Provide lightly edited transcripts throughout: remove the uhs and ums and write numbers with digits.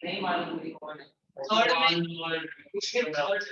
नहीं मालूम मुझे कौन है थर्ड में उसके third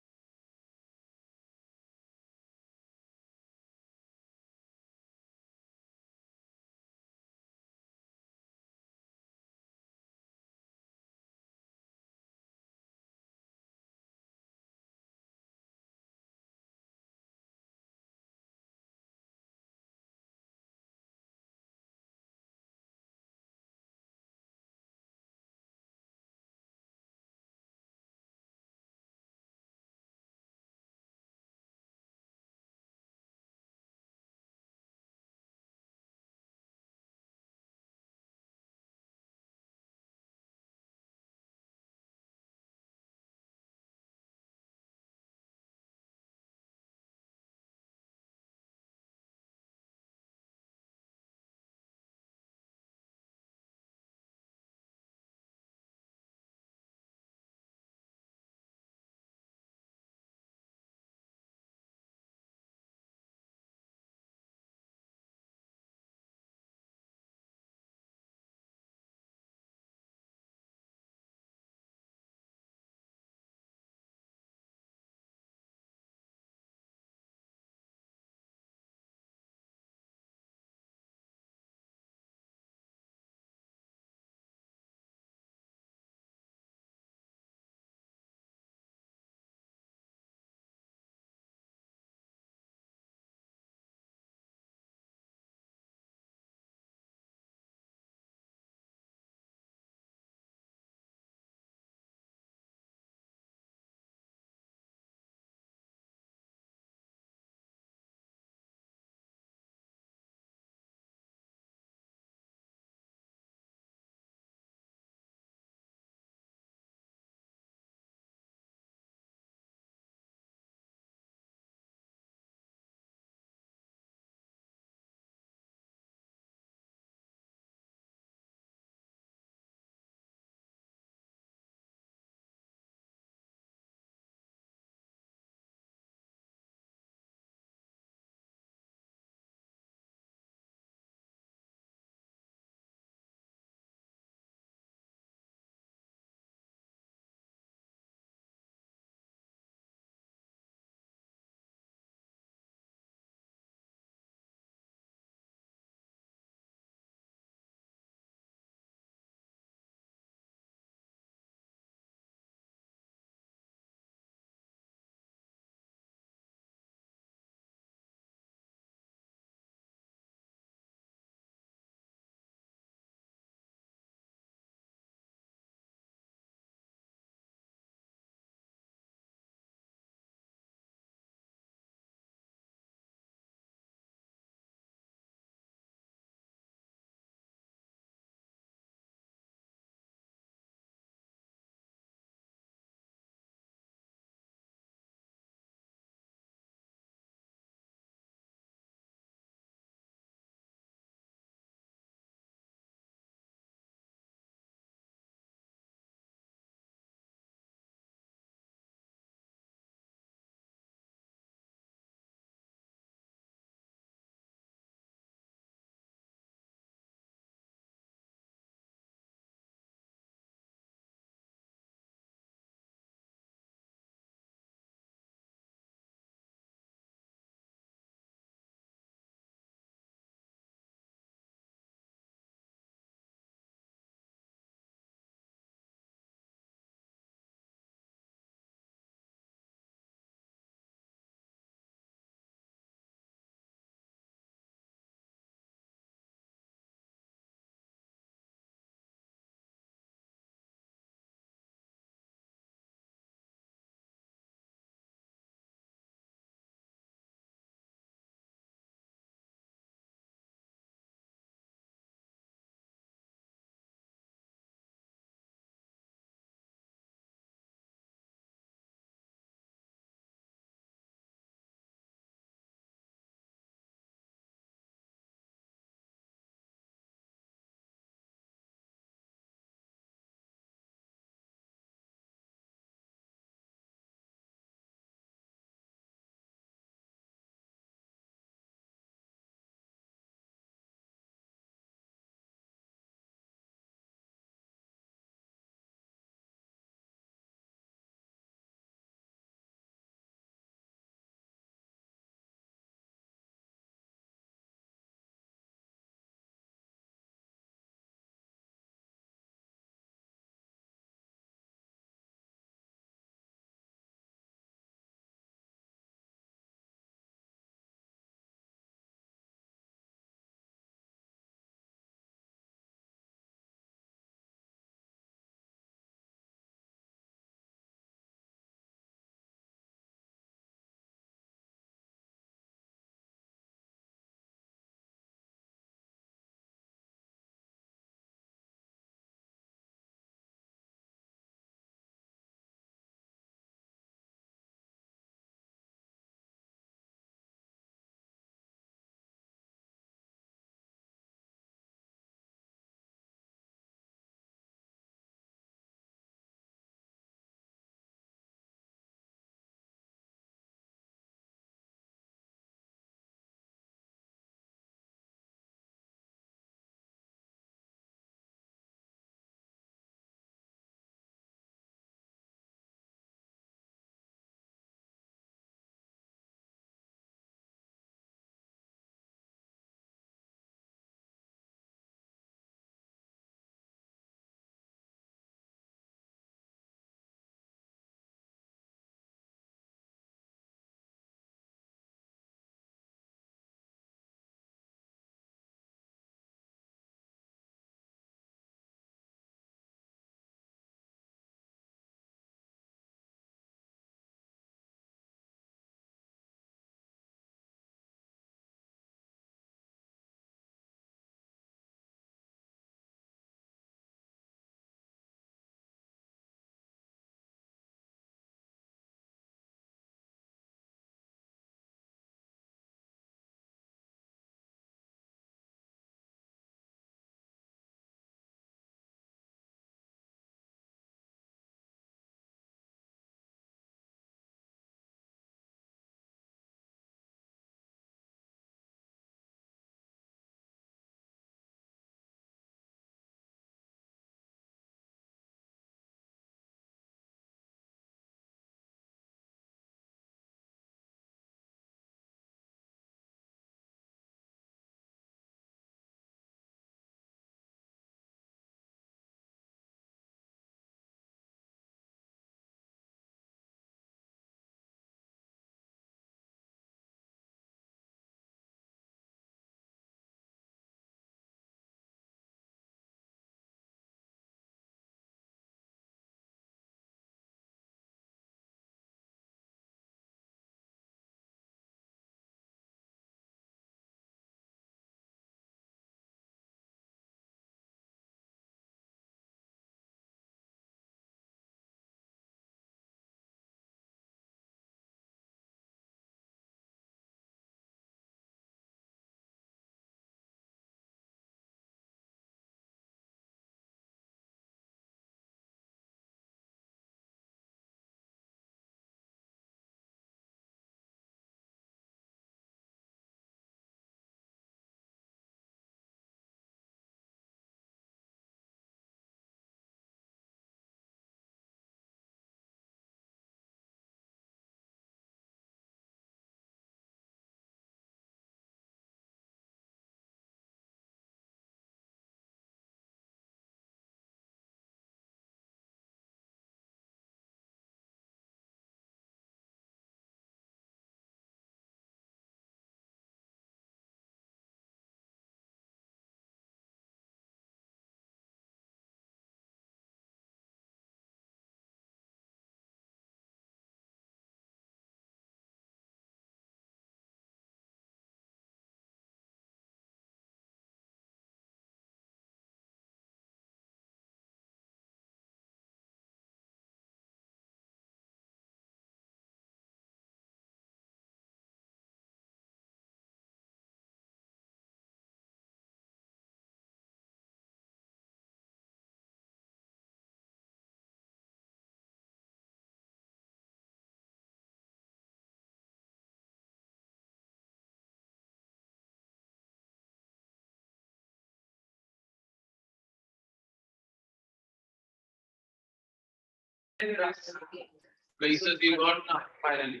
Places you got now, finally.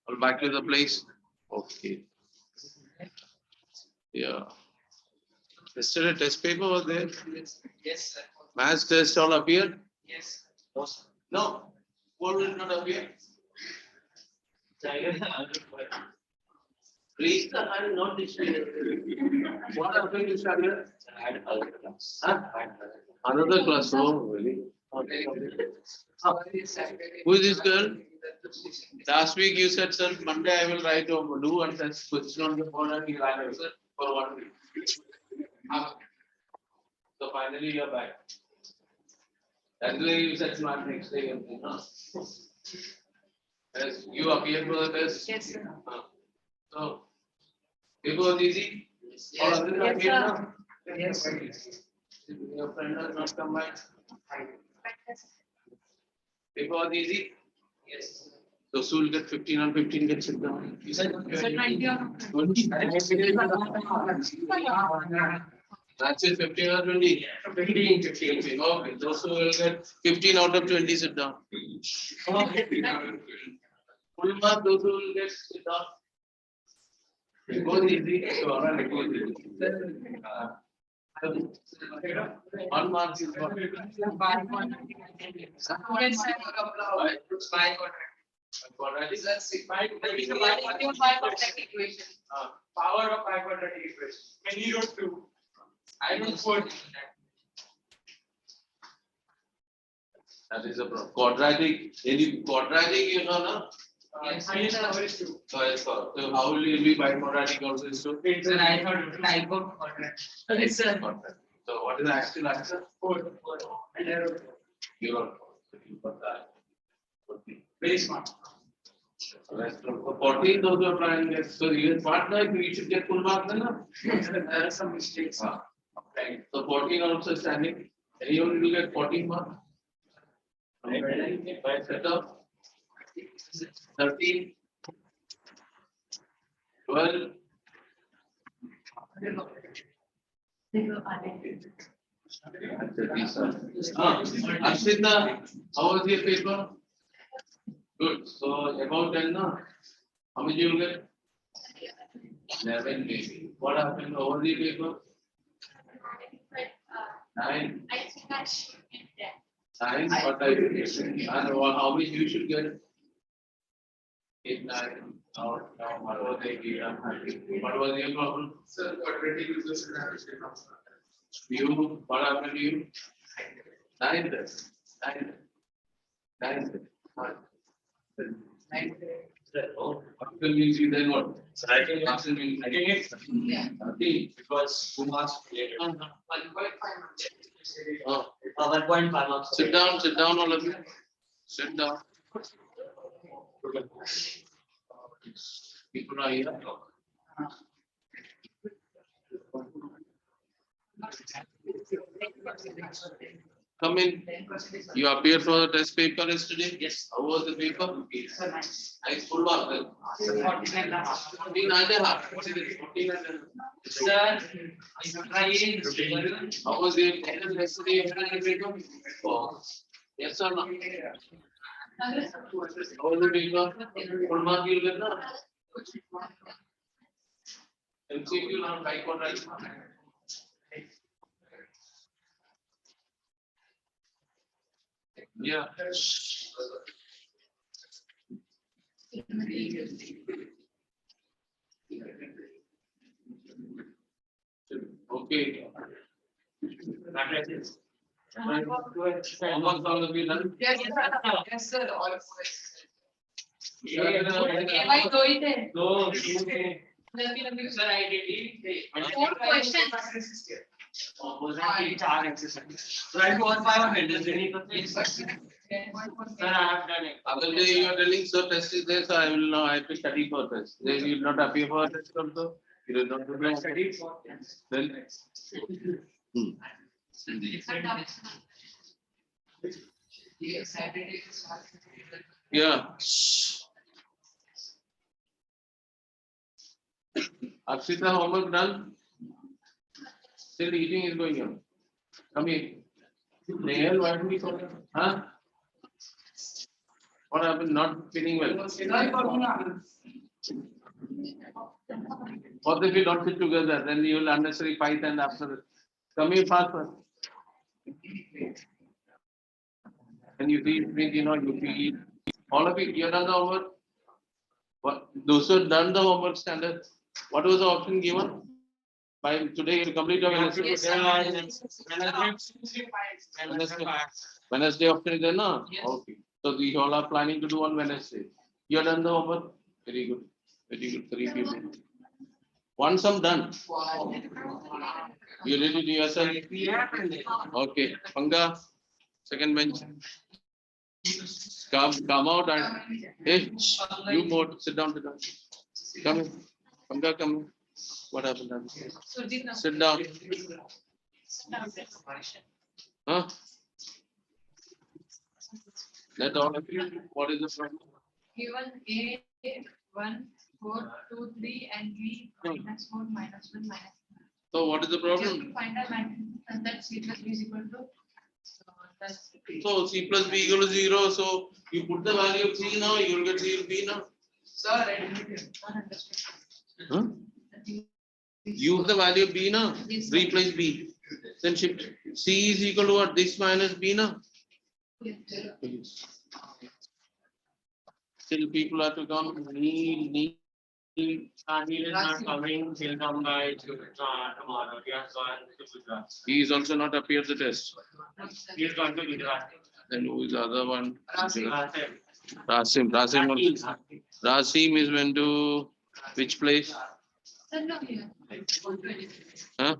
All back to the place. Okay. Yeah. Yesterday test paper was there. Yes, sir. Maths test all appeared? Yes. No. What will not appear? Please, I will not display. What happened to Scalar? Huh? Another class. Oh, really? Who is this girl? Last week you said, sir, Monday I will write or do and then question on the board and you write answer for 1 week. So finally you are back. That's why you said smart next day. As you appear for the test? Yes, sir. So, it was easy? Yes, Or other than Yes, sir. Yes. your friend has not come back? It was easy? Yes. So, Sue will get 15 on 15, get sit down. Sir, 20 on 20. That's it, 15 or 20? 15. Okay, those who will get 15 out of 20, sit down. Full mark, those who will get sit down. It goes easy, so around it goes easy. 1 mark is what? Yes, sir. Quadratic? Equation. Power of 500 equation. When you wrote 2. I wrote 4. That is a problem. Quadratic, any quadratic, you know, no? Yes, highest power is 2. So, yes, so how will it be by quadratic also is 2? Sir, I thought type of quadrant. Yes, sir. So, what is the actual answer? 4. And I wrote 4. You wrote 4. So, you put that. 40. Very smart. So, that's for 14, those who are trying this. So, even part like you should get full mark, no? There are some mistakes. Right. So, 14 also standing. Anyone will get 14 marks? Right. By set up. 13, 12, Ashita, how was your paper? Good. So about 10 now. How many you get? 11 maybe. What happened over the paper? 9. I think I should get that. 9. What I and how many you should get? 8, 9. Now, what was the I'm happy. What was your problem? Sir, quadratic equation has to come. You, what happened to you? 9. 9. 9. Oh, after means you then what? So I can After means I can get 30. because 2 marks later. 1.5 Oh, 1.5 marks. sit down, all of you. Sit down. People are here. Come in. You appeared for the test paper yesterday? Yes. How was the paper? Sir, nice. Nice full mark then. 14 and a half. 14 and a half. What is it? 14 and a half. Sir, I'm trying. How was your yesterday paper? Oh. Yes or no? How was the paper? Full mark you'll get now. MCQ now, like or right? Yeah. Okay. Almost all of you done? Yes, sir. Yes, sir. All of Am I going there? No, Sir, I did. 4 questions. Right, 1.500 is any Sir, I have done it. Other day you are telling so test is there, so I will now I have to study for test. Then you will not appear for test also. You will not I studied for then. Yeah. Akshita, homework done? Still eating is going on. Come here. Nehal, why do we call it? Huh? What happened? Not feeling well. What if you don't sit together? Then you will unnecessarily fight and after come here faster. When you feel weak, you feel all of it. You have done the homework. What those who have done the homework standard? What was the option given? By today you complete your Wednesday. Wednesday option is there, no? Yes. Okay. So you all are planning to do on Wednesday. You have done the homework. Very good. Very good. 3 people. One sum done. You did it yourself. Okay. Panga, second bench. Come out and hey, you both sit down. Come in. Panga, come in. What happened? Sit down. Huh? Let all of you. What is the problem? Given A 1, 4, 2, 3 and B minus 4 minus 1 minus 1. So what is the We have problem? to find a matrix and that C plus B is equal to. So that's So C plus B equal to 0. So you put the value of C now, you will get C of B now. Sir, I didn't understand. Huh? Use the value of B now. Replace B. Then shift C is equal to what? This minus B now. Yes. Still people have to come. Need. He is not coming. He'll come by tomorrow. He has gone to Gujarat. He is also not appeared the test. He is going to Gujarat. Then who is the other one? Rasim. Rasim is went to which place? Sir, no, here. Huh?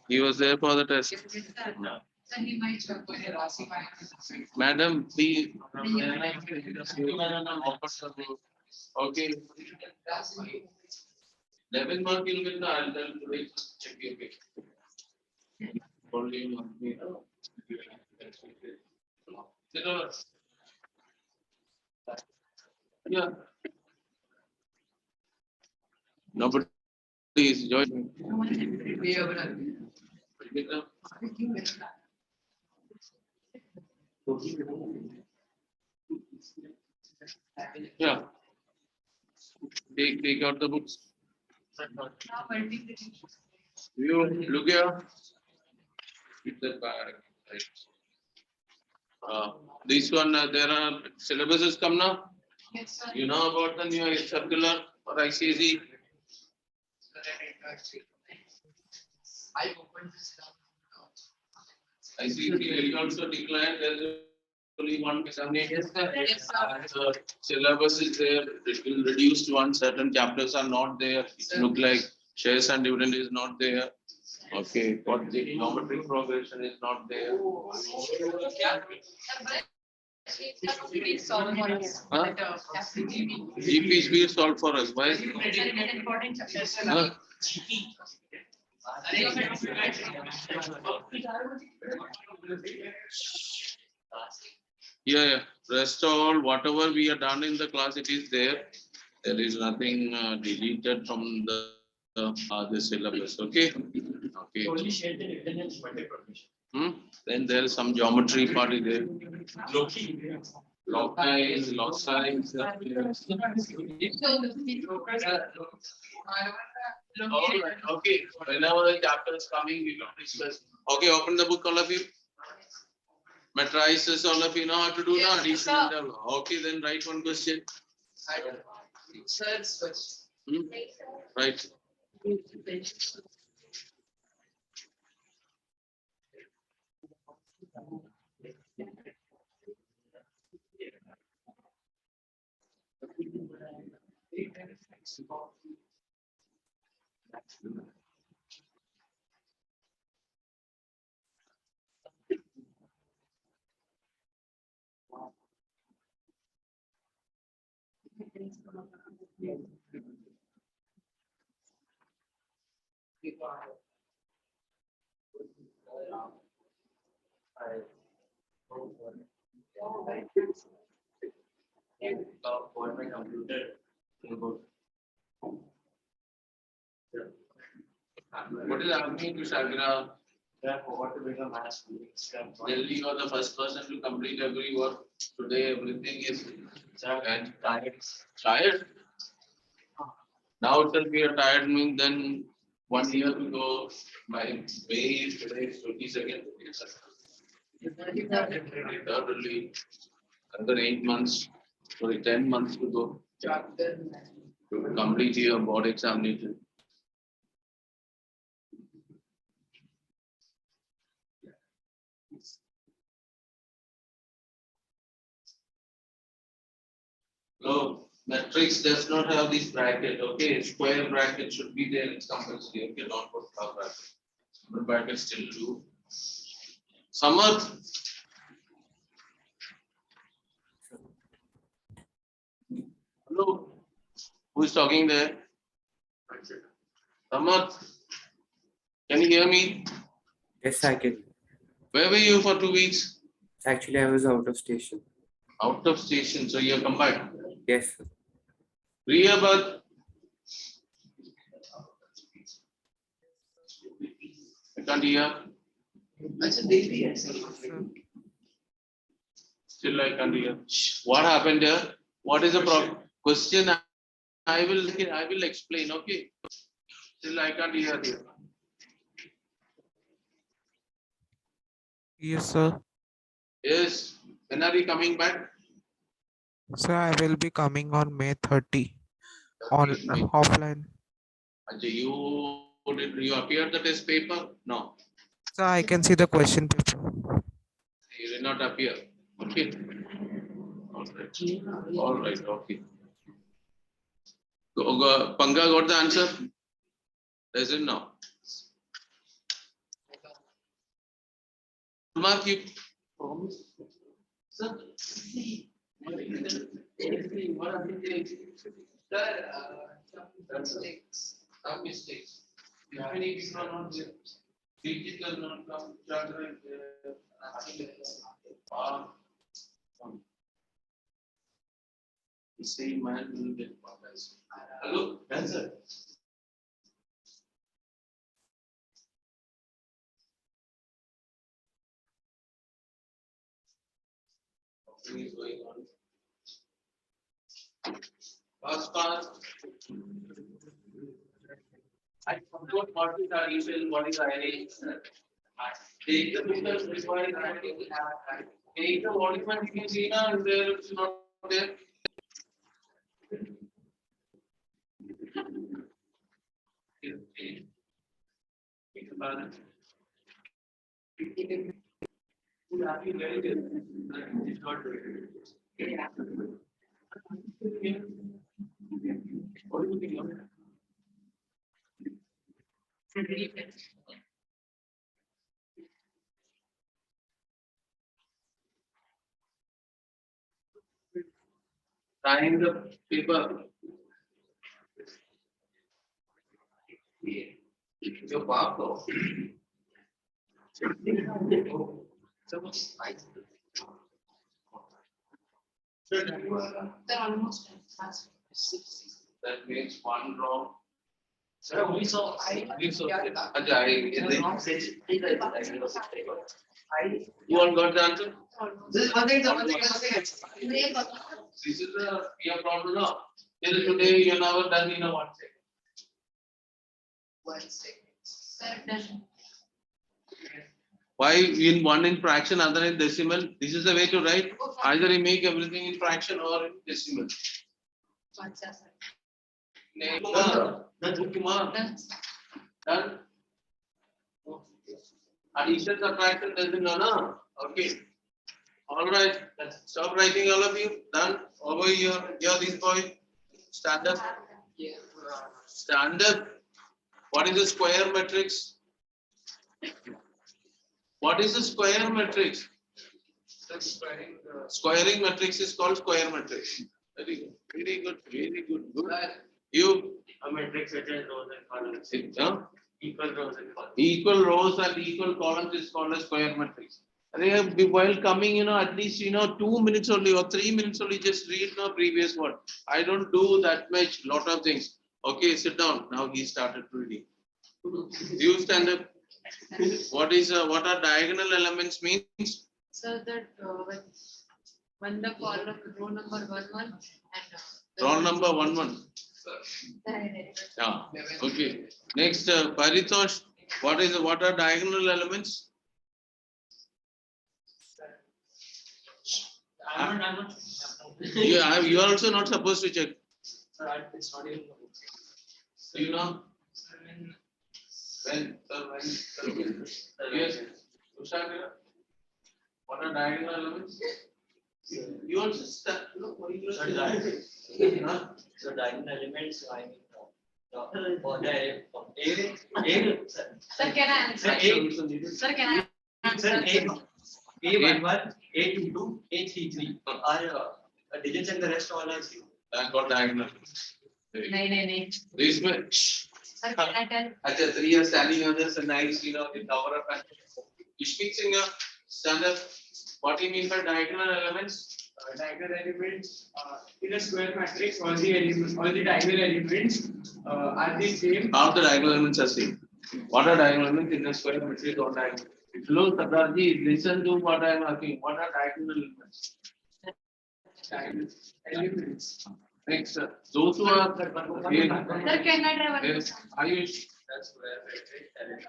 He was there for the test. No. Sir, he might have put a Rasi by. Madam, please. Okay. 11 mark you'll get the I'll tell today. Check your page. Only one. Sit over. Yeah. Nobody is joining. Yeah. Take out the books. You look here. Keep that back. Right. This one, there are syllabuses come now. Yes, sir. You know about the new circular or ICSE? I opened this now. ICSE will also declare there is only one examination. Yes, sir. Syllabus is there. It will reduce to one. Certain chapters are not there. It look like shares and dividend is not there. Okay, what the geometric progression is not there. Please solve for us. Huh? GPs will solve for us. Why? Important chapters. Huh? Yeah. Rest all whatever we have done in the class, it is there. There is nothing deleted from the syllabus. Okay. Okay. Only share the evidence for the permission. Then there is some geometry part is there. Log size. Alright, okay. Whenever the chapter is coming, we will discuss. Okay, open the book, all of you. Matrices, all of you know how to do now. Addition. Okay, then write one question. Right. For my computer. What is happening to Sagra? Yeah, what to become mass step. Delhi was the first person to complete every work. Today everything is and tired. Now itself we are tired means then 1 year to go. My May is today is 22nd. Literally another 8 months, sorry 10 months to go to complete your board examination. So matrix does not have this bracket. Okay, square bracket should be there. It's compulsory. Okay, don't put square bracket. Square bracket still do. Summer. Hello. Who is talking there? Summer. Can you hear me? Yes, I can. Where were you for 2 weeks? Actually, I was out of station. Out of station, so you're come back. Yes. Priya, but I can't hear. Still I can't hear. What happened here? What is the problem? Question I will explain, okay? Still I can't hear here. Yes, sir. Yes. When are you coming back? So I will be coming on May 30 on offline. Ajay, you appeared the test paper? No. So I can see the question paper. You did not appear. Okay. All right. All right. Okay. Panga got the answer? Does it now? Mark, you promise? Sir, see. What are the mistakes? Some mistakes. Many people are not there. Digital not come. Charter is there. The same man will get progress. Hello, answer. What is going on? Fast. I forgot what is our usual, what is our array. Take the pictures required. Take the volume you can see now, and there it's not there. What do you think? Sign the paper. Your pop though. They're almost done. That means one wrong. Sir, we saw Ajay, you all got the answer? This is one thing. This is the your problem now. Till today you never done in a 1 second. Sir, done. Why in one in fraction, other in decimal? This is the way to write. Either you make everything in fraction or in decimal. One second. Done. Done. Addition, subtraction, doesn't know, no? Okay. All right. Stop writing, all of you. Done. Over here. Here, this boy. Stand up. Stand up. What is the square matrix? What is the square matrix? Squaring matrix is called square matrix. Very good. Very good. Very good. Good. You. A matrix which is rows and columns. Equal rows and columns. Equal rows and equal columns is called a square matrix. While coming, at least 2 minutes only or 3 minutes only, just read the previous one. I don't do that much, lot of things. Okay, sit down. Now he started reading. You stand up. What are diagonal elements means? So that when the column row number 1 1 and Roll number 1 1. Yeah. Okay. Next, Paritosh, what are diagonal elements? I'm not. You are also not supposed to check. Sir, it's not even. Do you know? When? Yes. Ushadra, what are diagonal elements? You also start. What do you Sir, say? Huh? So diagonal elements, I mean, for the Sir, can I answer? Sir, can I answer? A11, A22, A33 are digits and the rest all are zero. That's called diagonal. No. This way. Sir, can I tell? Actually, 3 are standing on this, a nice, the tower of. You speak in your standard. What do you mean by diagonal elements? Diagonal elements in a square matrix, all the diagonal elements are the same. All the diagonal elements are same. What are diagonal elements in a square matrix or diagonal? Hello, Sadarji, listen to what I am asking. What are diagonal elements? Diagonal elements. Next, those who are. Sir, can I try one? Yes, Ayush, That's where element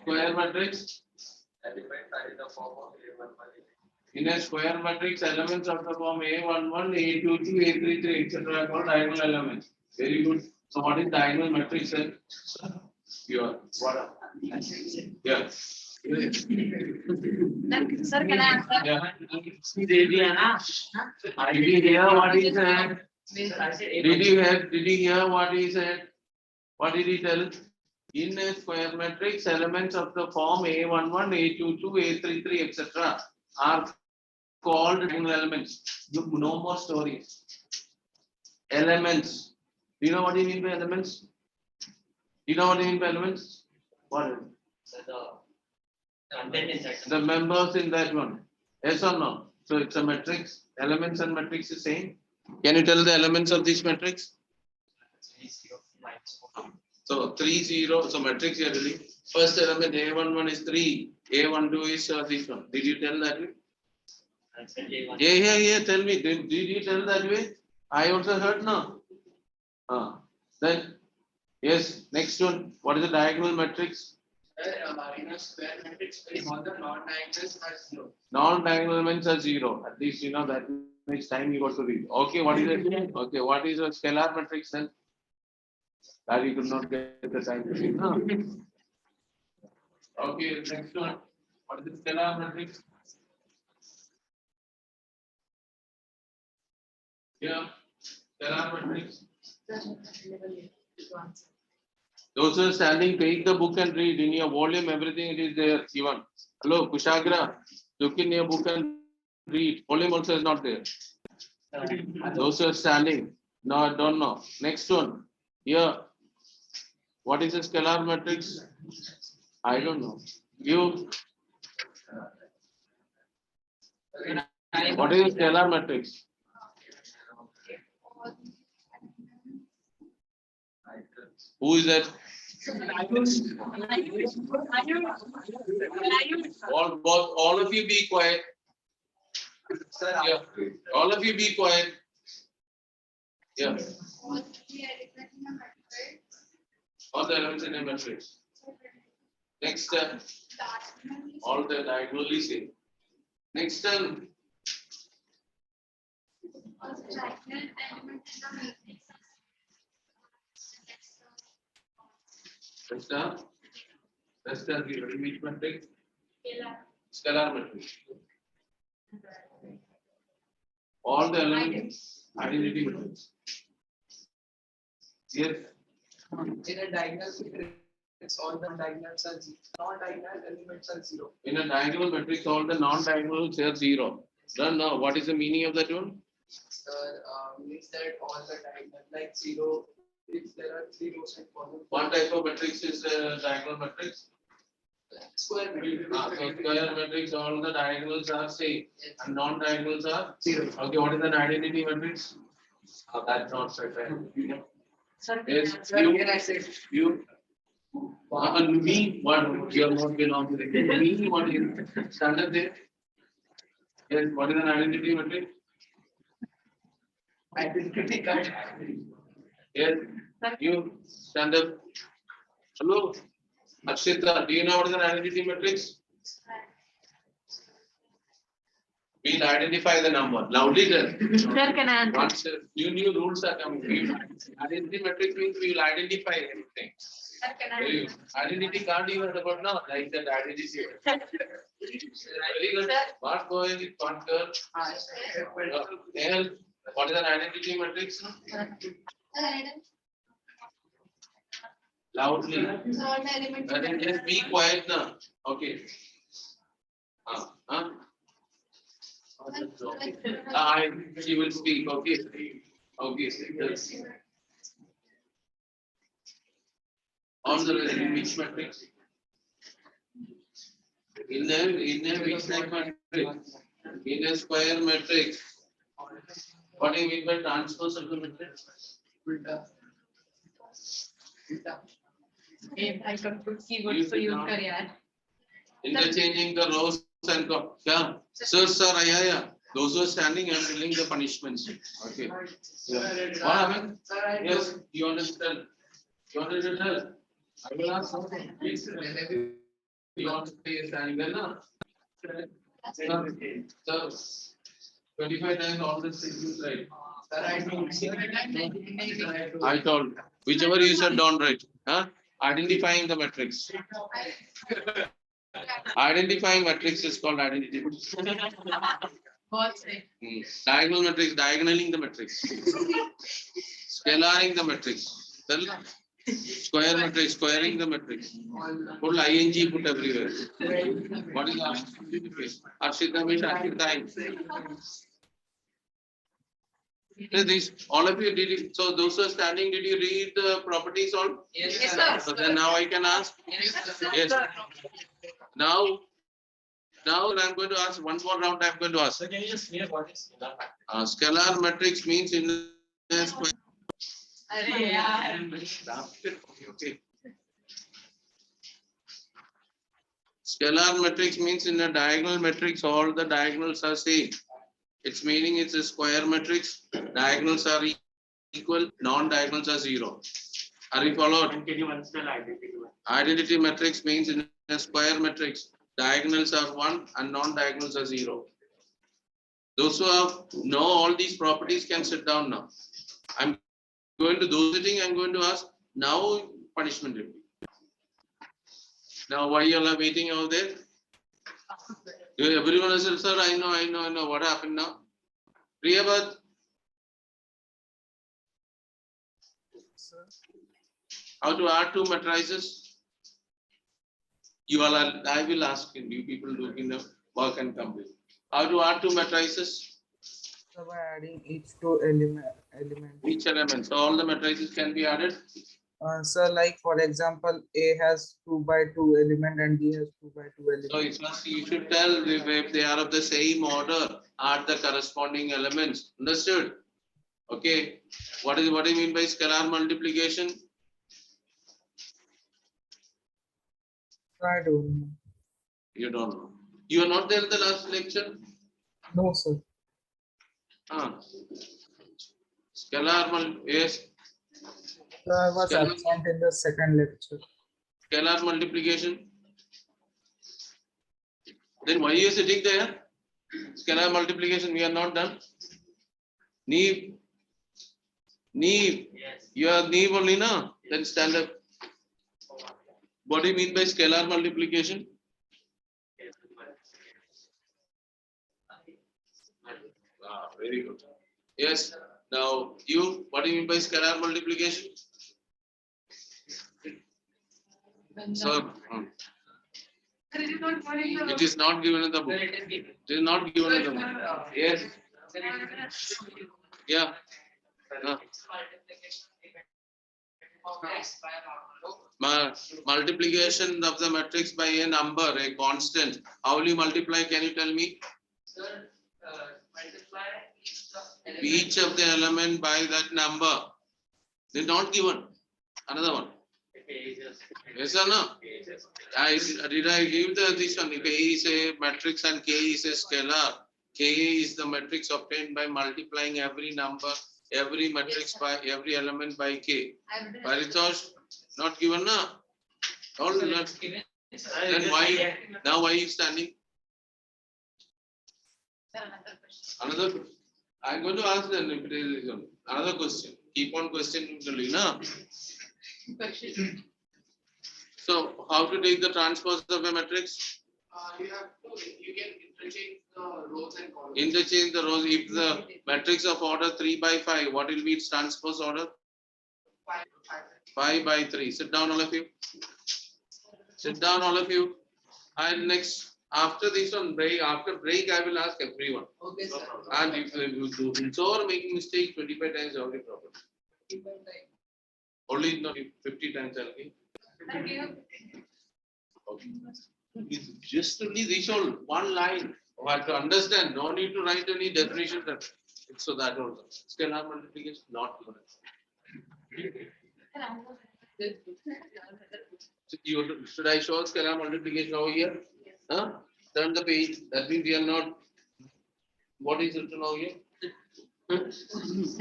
square matrix. element are in the form of A11. In a square matrix, elements of the form A11, A22, A33, etc. are called diagonal elements. Very good. So, what is diagonal matrix then? Your what? Yeah. Sir, can I answer? Yeah. Did you hear what he said? Did you hear what he said? What did he tell? In a square matrix, elements of the form A11, A22, A33, etc. are called diagonal elements. You no more stories. Elements. Do you know what you mean by elements? Do you know what you mean by elements? What? So the content is that. The members in that one. Yes or no? So it's a matrix. Elements and matrix is same. Can you tell the elements of this matrix? 3 0 minus 4. So 3 0. So matrix you are telling. First element A11 is 3. A12 is this one. Did you tell that way? Yeah. Tell me. Did you tell that way? I also heard no. Then yes. Next one. What is the diagonal matrix? In a square matrix, all the non-diagonals are zero. Non-diagonal elements are 0. At least you know that makes time you got to read. Okay, what is it? Okay, what is a scalar matrix then? That you could not get the time to read. No. Okay, next one. What is the scalar matrix? Yeah, scalar matrix. Those who are standing, take the book and read. In your volume, everything it is there. Even. Hello, Kushagra. Look in your book and read. Volume also is not there. Those who are standing. No, I don't know. Next one. Here. What is a scalar matrix? I don't know. You. What is a scalar matrix? Who is that? All of you be quiet. Yeah. All of you be quiet. Yeah. All the elements in a matrix. Next step. All the diagonally same. Next term. Next term, which matrix? Scalar matrix. All the elements identity matrix. Yes. In a diagonal matrix, all the diagonals are zero. Non-diagonal elements are zero. In a diagonal matrix, all the non-diagonals are 0. Don't know what is the meaning of that one? Sir, means that all the diagonal like 0. If there are 3 rows and columns. One type of matrix is a diagonal matrix. Square matrix. So square matrix, all the diagonals are same, and non-diagonals are 0. okay. What is an identity matrix? That's not certain. Sir, Yes, Sir, here I said you. Me, what you have not belong to the me, what is standard there? Yes, what is an identity matrix? Identity card. Yes, you stand up. Hello, Akshita, do you know what is an identity matrix? We'll identify the number. Loudly tell. Sir, can I answer? Once new rules are coming. Identity matrix means we will identify everything. Sir, can I Very good. Identity card you heard about now, like that identity. Very good. What going with what girl? Nehal, what is an identity matrix? Loudly. Then just be quiet now. Okay. She will speak. Okay. Okay. Yes. On the which matrix? In a which type matrix? In a square matrix. What do you mean by transpose of the matrix? I can put keyboard for you, yaar. Interchanging the rows and yeah. Sir, yeah. Those who are standing and filling the punishments. Okay. Yeah. What happened? Yes, you understand. You understand? I will ask something. Please. You want to stay standing there now? Sir, 25 times all the things right. I told. Whichever you said, don't write. Huh? Identifying the matrix. Identifying matrix is called identity. Diagonal matrix, diagonaling the matrix. Scalaring the matrix. Square matrix, squaring the matrix. Put ing, put everywhere. What is Arshita means Arshita. These all of you did it. So those who are standing, did you read the properties all? Yes, sir. So then now I can ask. Yes. Now I'm going to ask one more round. I'm going to ask. So can you just clear what is Scalar matrix means in a square. Okay. Scalar matrix means in a diagonal matrix, all the diagonals are same. Its meaning it's a square matrix. Diagonals are equal, non-diagonals are zero. Are you followed? And can you understand identity? Identity matrix means in a square matrix, diagonals are 1 and non-diagonals are 0. Those who know all these properties can sit down now. I'm going to do sitting, I'm going to ask now punishment. Now why you all are waiting over there? Everyone has said, sir, I know. What happened now? Priyabhat. How to add two matrices? You all are, I will ask you people looking the work and complete. How to add two matrices? So by adding each two element. Each element. So all the matrices can be added. So like for example, A has 2 by 2 element and B has 2 by 2 element. So it's must, you should tell if they are of the same order, add the corresponding elements. Understood? Okay. What do you mean by scalar multiplication? I don't know. You don't know. You are not there in the last lecture? No, sir. Scalar yes. So I was absent in the second lecture. Scalar multiplication. Then why are you sitting there? Scalar multiplication, we are not done. Knee. Yes. You are knee only now. Then stand up. What do you mean by scalar multiplication? Very good. Yes. Now you, what do you mean by scalar multiplication? Sir. It is not given in the book. It is not given in the book. Yes. Yeah. Multiplication of the matrix by a number, a constant. How will you multiply? Can you tell me? Sir, multiply Each of the element by that number. They are not given. Another one. Okay, Yes or no? Did I give this one? If A is a matrix and K is a scalar, Ka is the matrix obtained by multiplying every number, every matrix by every element by K. Paritosh, not given na? All not. Then why? Now why is standing? Another question. I'm going to ask them if it is another question. Keep on questioning the Lina. So how to take the transpose of a matrix? You can interchange the rows and columns. Interchange the rows. If the matrix of order 3 by 5, what will be its transpose order? 5 by 3. Sit down, all of you. Sit down, all of you. And next, after this one break, after break, I will ask everyone. Okay, sir. And if you do it's over making mistake 25 times, only problem. Only not 50 times, I'll give. Okay. It's just only this all one line. You have to understand. No need to write any definition. So that also. Scalar multiplication not given. Should I show scalar multiplication over here? Huh? Turn the page. That means we are not. What is written over here?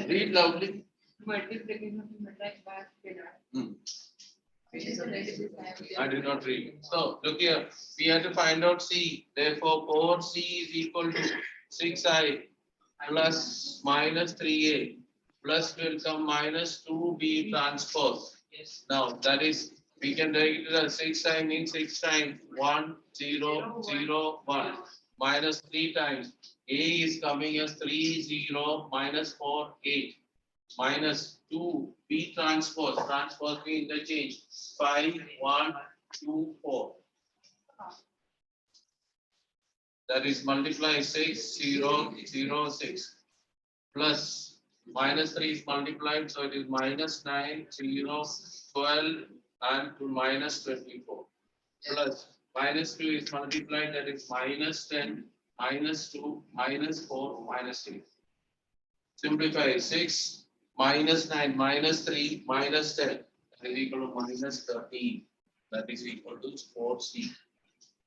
Read loudly. I did not read. So look here. We have to find out C. Therefore, 4C is equal to 6I plus minus 3A plus will come minus 2B transpose. Yes. Now that is, we can take it as 6I means 6 times 1, 0, 0, 1 minus 3 times. A is coming as 3, 0 minus 4, 8 minus 2 B transpose. Transpose means interchange 5, 1, 2, 4. That is multiply 6, 0, 0, 6 plus minus 3 is multiplied, so it is minus 9, 0, 12 and to minus 24 plus minus 2 is multiplied, that is minus 10, minus 2, minus 4, minus 3. Simplify 6, minus 9, minus 3, minus 10, that is equal to minus 13, that is equal to 4C.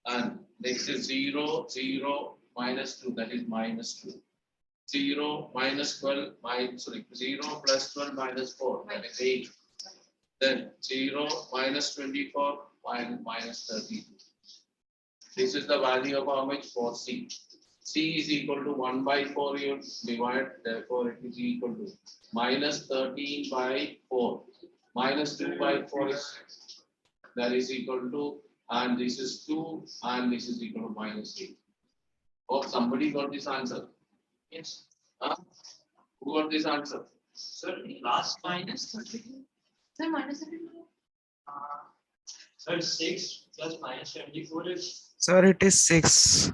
And next is 0, 0, minus 2, that is minus 2. 0 minus 12, 0 plus 12 minus 4, that is 8. Then 0 minus 24, minus 13. This is the value of how much? 4C. C is equal to 1 by 4, you divide, therefore it is equal to minus 13 by 4. Minus 2 by 4 is, that is equal to, and this is 2, and this is equal to minus 8. Oh, somebody got this answer. Yes. Huh? Who got this answer? Sir, last minus 32. Sir, minus 32. Sir, 6 plus minus 24 is. Sir, it is 6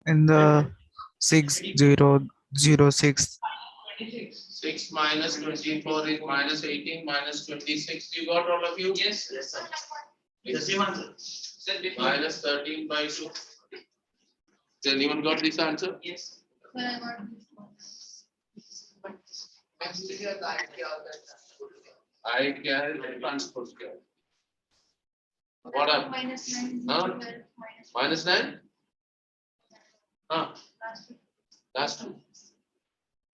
in the 6006. 26. 6 minus 24 is minus 18 minus 26. You got all of you? Yes, yes, sir. The Yes. same answer. Sir, Minus 13 by 2. Has anyone got this answer? yes. Sir, I got this one. I carry transpose care. What up? Minus 9, Huh? 12, minus Minus 9? Huh? last two. That's 2.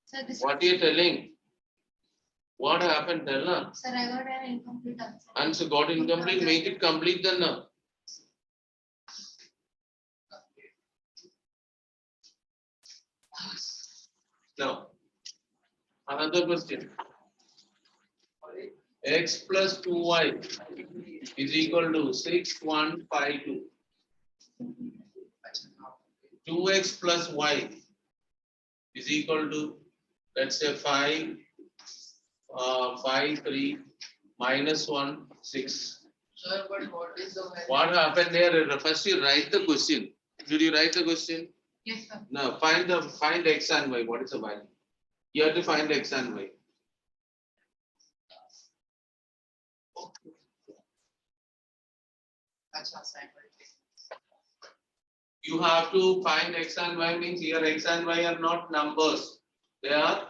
Sir, this. What are you telling? What happened? Tell her. Sir, I got an incomplete answer. Answer got incomplete. Make it complete then. Now, another question. X plus 2y is equal to 6152. 2x plus y is equal to, let's say 5, 5, 3, minus 1, 6. Sir, but what is the value? What happened there? First you write the question. Did you write the question? Yes, sir. No, find x and y. What is the value? You have to find x and y. You have to find x and y means here x and y are not numbers. They are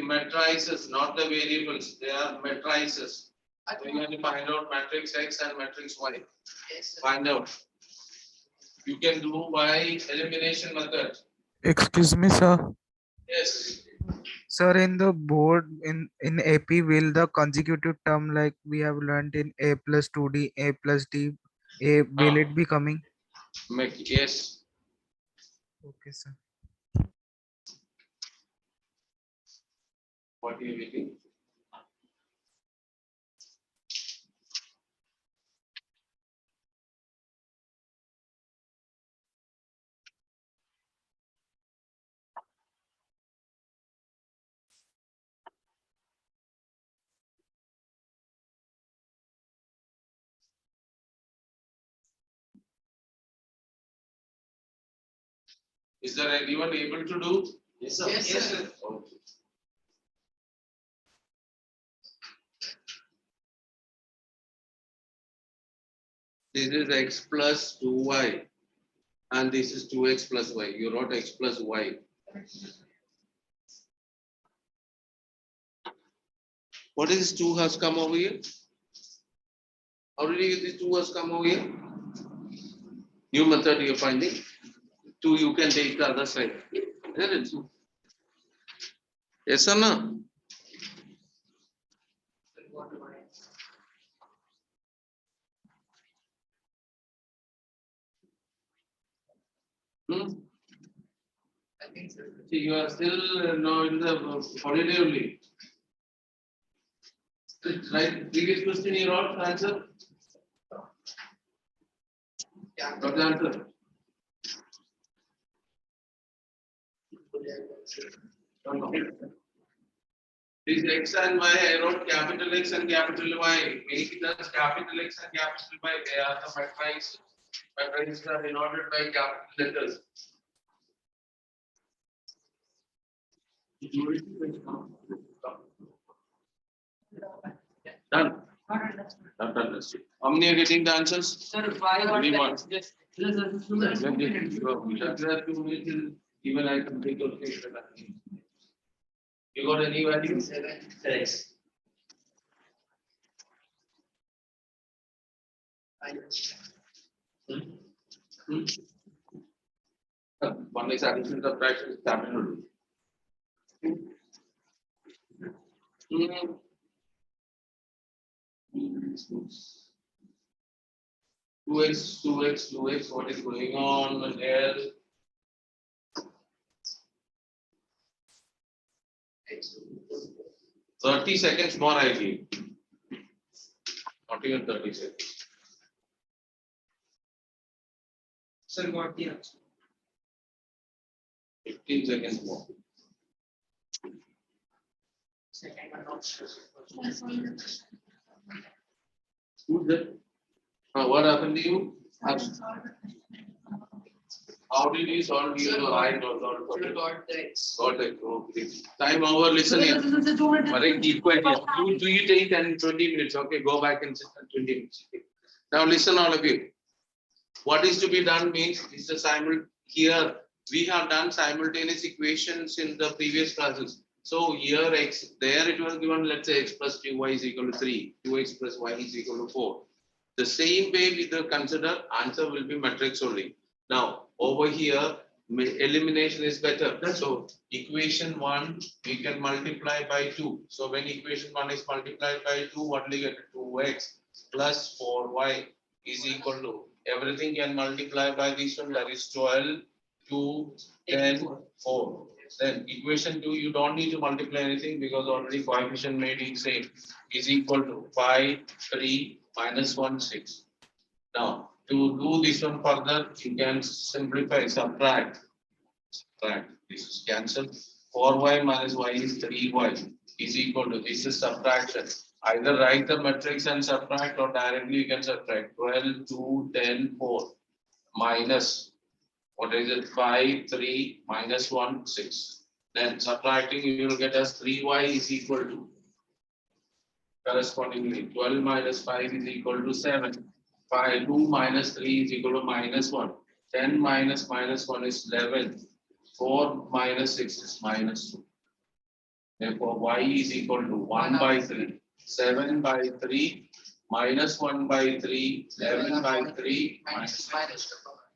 matrices, not the variables. They are matrices. So you have to find out matrix X and matrix Y. Find out. You can do by elimination method. Excuse me, sir. Yes. Sir, in the board in AP, will the consecutive term like we have learned in A plus 2D, A plus D, will it be coming? Yes. Okay, sir. What are you making? Is there anyone able to do? Yes, sir. Yes, sir. Okay. This is x plus 2y and this is 2x plus y. You wrote x plus y. What is this 2 has come over here? How did you get this 2 has come over here? New method you're finding. 2 you can take the other side. Isn't it? Yes or no? Hmm? See, you are still now in the holiday only. Right, previous question you wrote answer. Got the answer. This x and y, I wrote capital X and capital Y. Make it as capital X and capital Y. They are the matrices. Matrices are denoted by capital letters. Done. Not understood. How many are getting the answers? Sir, why Only not one. just Even I can take your case. You got any value? Yes. One is addition, subtraction, is capital. Two x, what is going on here? $30 seconds more I give. Not even 30 seconds. Sir, what the answer? 15 seconds more. Second one not sure. Who's that? What happened to you? How did you solve your right or solve for Sir, it? got the X. Got it. Okay. Time over. Listen here. Marik, keep quiet here. You take 10, 20 minutes. Okay, go back and sit for 20 minutes. Okay. Now listen, all of you. What is to be done means is the here we have done simultaneous equations in the previous classes. So here x, there it was given, let's say x plus 2y is equal to 3, 2x plus y is equal to 4. The same way we will consider answer will be matrix only. Now over here elimination is better. So equation 1 we can multiply by 2. So when equation 1 is multiplied by 2, what will you get? 2x plus 4y is equal to, everything can multiply by this one, that is 12, 2, 10, 4. Then equation 2 you don't need to multiply anything because already coefficient made it same, is equal to 5, 3 minus 1, 6. Now to do this one further, you can simplify, subtract. This is cancelled. 4y minus y is 3y is equal to, this is subtraction. Either write the matrix and subtract or directly you can subtract. 12, 2, 10, 4 minus, what is it? 5, 3 minus 1, 6. Then subtracting you will get as 3y is equal to, correspondingly 12 minus 5 is equal to 7. 5, 2 minus 3 is equal to minus 1. 10 minus minus 1 is 11. 4 minus 6 is minus 2. Therefore, y is equal to 1 by 3. 7 by 3, minus 1 by 3, 11 by 3, minus 1.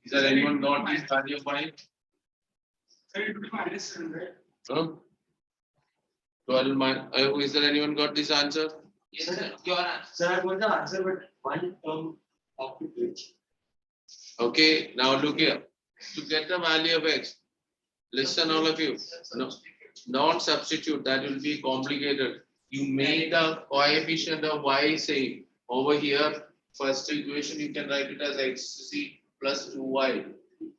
Is there anyone got this value of y? Sir, it would be minus 7, right? No? 12 minus, is there anyone got this answer? Yes, sir. Your answer. Sir, I got the answer, but one term of the bridge. Okay, now look here. To get the value of x, listen all of you. No, don't substitute, that will be complicated. You make the coefficient of y same. Over here, first equation you can write it as xc plus 2y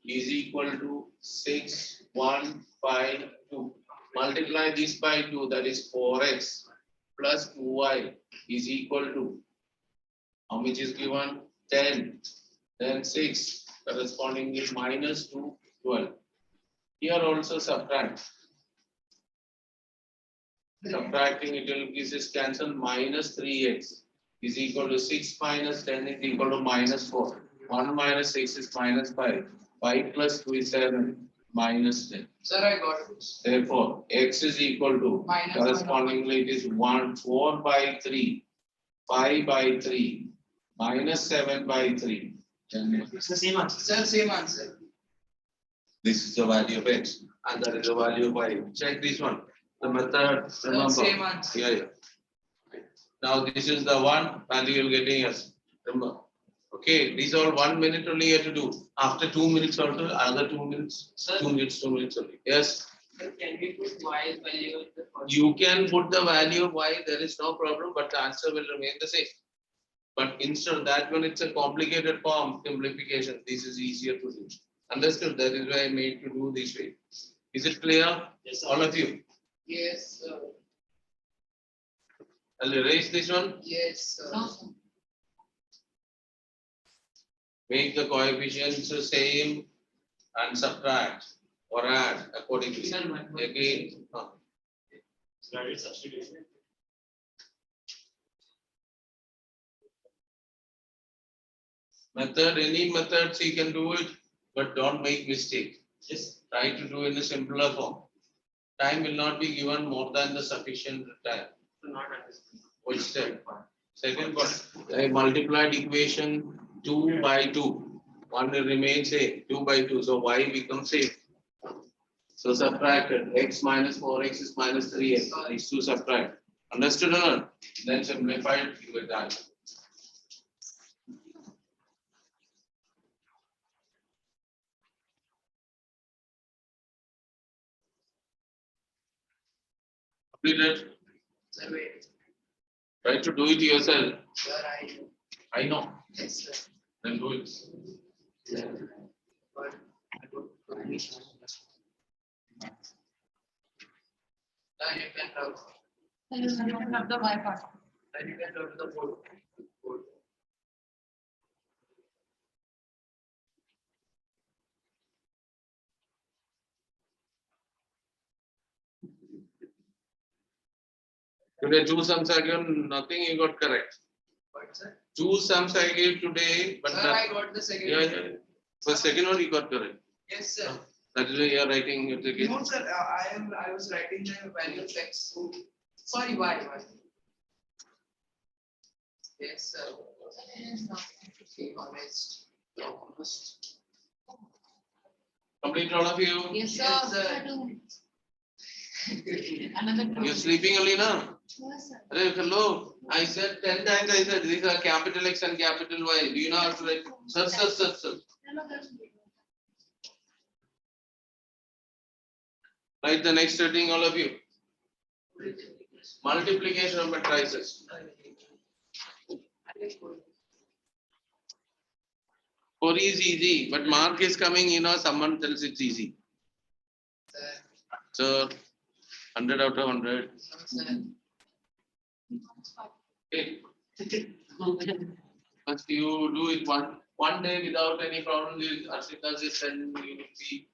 is equal to 6, 1, 5, 2. Multiply this by 2, that is 4x plus 2y is equal to, how much is given? 10. Then 6, corresponding is minus 2, 12. Here also subtract. Subtracting it will give this cancel, minus 3x is equal to 6 minus 10 is equal to minus 4. 1 minus 6 is minus 5. 5 plus 2 is 7, minus 10. Sir, I got it. Therefore, x is equal to, Minus correspondingly it is 4 by 3, 5 by 3, minus 7 by 3. Then It's the same answer. Sir, same answer. this is the value of x and that is the value of y. Check this one. The method, remember. Same answer. Yeah. Now this is the one value you're getting as. Remember. Okay, these are 1 minute only you have to do. After 2 minutes also, another 2 minutes. Sir. 2 minutes only. Yes. Sir, can we put y value in the first? You can put the value of y, there is no problem, but the answer will remain the same. But instead of that one, it's a complicated form, simplification. This is easier to do. Understood? That is why I made to do this way. Is it clear? Yes, sir. All of you? Yes, sir. I'll erase this one. Yes, sir. No, sir. Make the coefficients the same and subtract or add accordingly. Sir, Again, Right, substitution. method, any methods you can do it, but don't make mistake. Yes. Try to do in a simpler form. Time will not be given more than the sufficient time. So not understood. Which step? Second part, I multiplied equation 2 by 2. One remains a 2 by 2. So y becomes a. So subtracted x minus 4x is minus 3x. These two subtract. Understood or not? Then simplified with that. Completed. Sir, wait. Try to do it yourself. Sir, I do. I know. Yes, sir. Then do it. But I don't permission. Then you can talk. You don't have the Y part. Then you can talk to the board. Today two sums I given, nothing you got correct. What, sir? Two sums I gave today, but Sir, I got the second. yeah. For second one you got correct. Yes, sir. That is why you are writing it again. No, sir, I was writing the value of x. Sorry, why? Yes, sir. Okay, honest. Honest. Complete all of you. Yes, Yes, sir. sir. Another two. You're sleeping early now. Yes, sir. Hello. I said 10 times. I said these are capital X and capital Y. Do you know how to write? Sir. Write the next heading, all of you. Multiplication of matrices. 4 is easy, but mark is coming, someone tells it's easy. So 100 out of 100. Okay. First you do it one day without any problem, Arshita says, and you will be.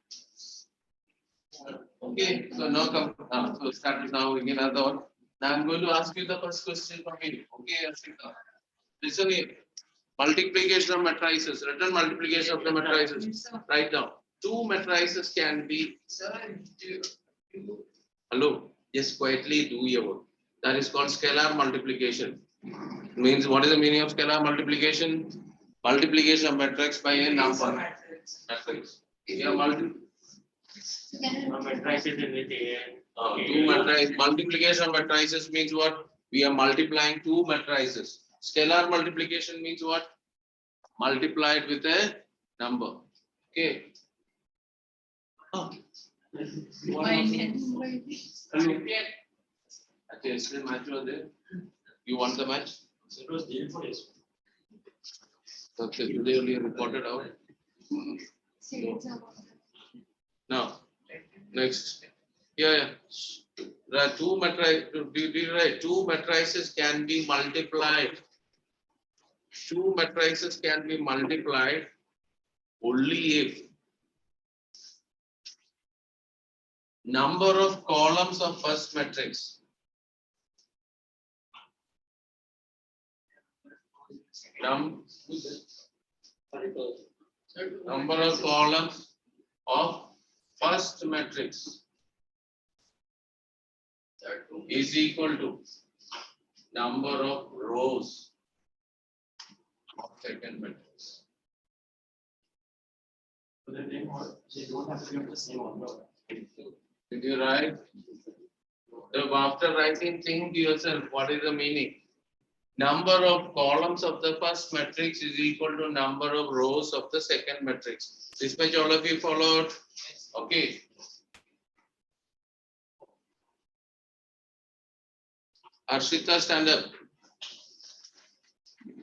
Okay, so now so start it now again another one. Now I'm going to ask you the first question from you. Okay, Arshita. Listen here. Multiplication of matrices, written multiplication of the matrices. Write down. 2 matrices can be. Sir, Hello, just quietly do your work. That is called scalar multiplication. Means what is the meaning of scalar multiplication? Multiplication of matrix by a number. Matrix. Yeah, Matrices in it, two matrices. Multiplication of matrices means what? We are multiplying two matrices. Scalar multiplication means what? Multiplied with a number. Okay. Okay, yesterday match was there. You won the match? It was deal for this. Okay, today only reported out. Now, next. Yeah. There are two matrices. Right? Two matrices can be multiplied. Two matrices can be multiplied only if number of columns of first matrix number of columns of first matrix is equal to number of rows of second matrix. So they don't have to give the same order. Did you write? So after writing, think to yourself, what is the meaning? Number of columns of the first matrix is equal to number of rows of the second matrix. This much all of you followed? Okay. Arshita, stand up.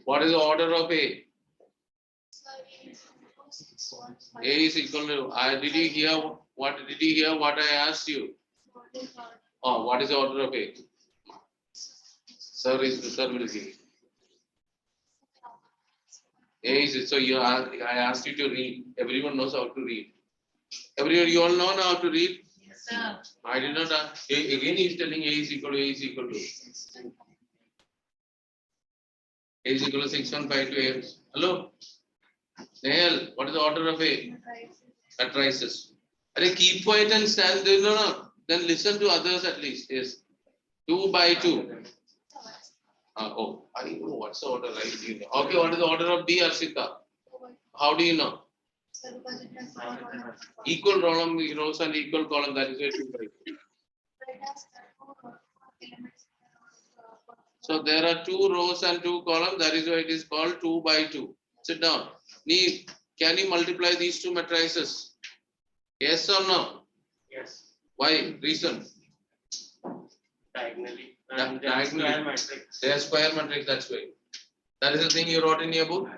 What is the order of A? A is equal to, did you hear what I asked you? Oh, what is the order of A? Sir will give. A is, so I asked you to read. Everyone knows how to read. Everyone, you all know now how to read? Yes, sir. I did not ask. Again, he is telling A is equal to A is equal to. A is equal to 6152 A. Hello? Nehal, what is the order of A? Matrices. Keep quiet and stand there. No. Then listen to others at least. Yes. 2 by 2. I know what's the order, right? You know. Okay, what is the order of B, Arshita? How do you know? Equal rows and equal column, that is why 2 by 2. So there are 2 rows and 2 columns, that is why it is called 2 by 2. Sit down. Neil, can you multiply these two matrices? Yes or no? Yes. Why? Reason? Diagonally. Diagonally. Square matrix. They are square matrix, that's why. That is the thing you wrote in your book.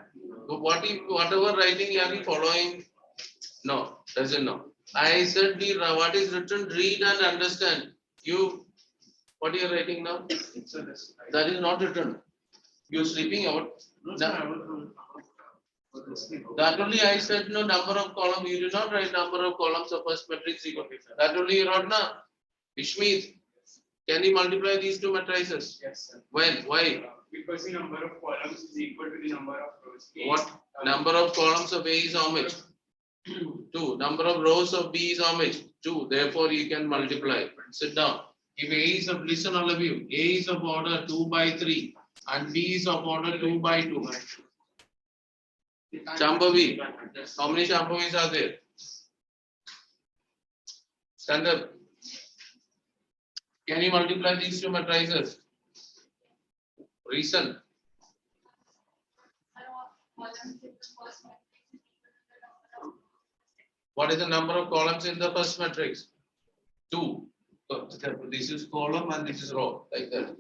So whatever writing you are following? No, doesn't know. I said what is written, read and understand. What are you writing now? That is not written. You are sleeping out. That only I said no number of columns. You did not write number of columns of first matrix equal. That only you wrote now. Ishmeet, can you multiply these two matrices? Yes, sir. When? Why? Because the number of columns is equal to the number of rows. What number of columns of A is how much? 2. Number of rows of B is how much? 2. Therefore, you can multiply. Sit down. If A is of, listen all of you, A is of order 2 by 3 and B is of order 2 by 2. Shambhavi, how many Shambhavis are there? Stand up. Can you multiply these two matrices? Reason. What is the number of columns in the first matrix? 2. So this is column and this is row, like that.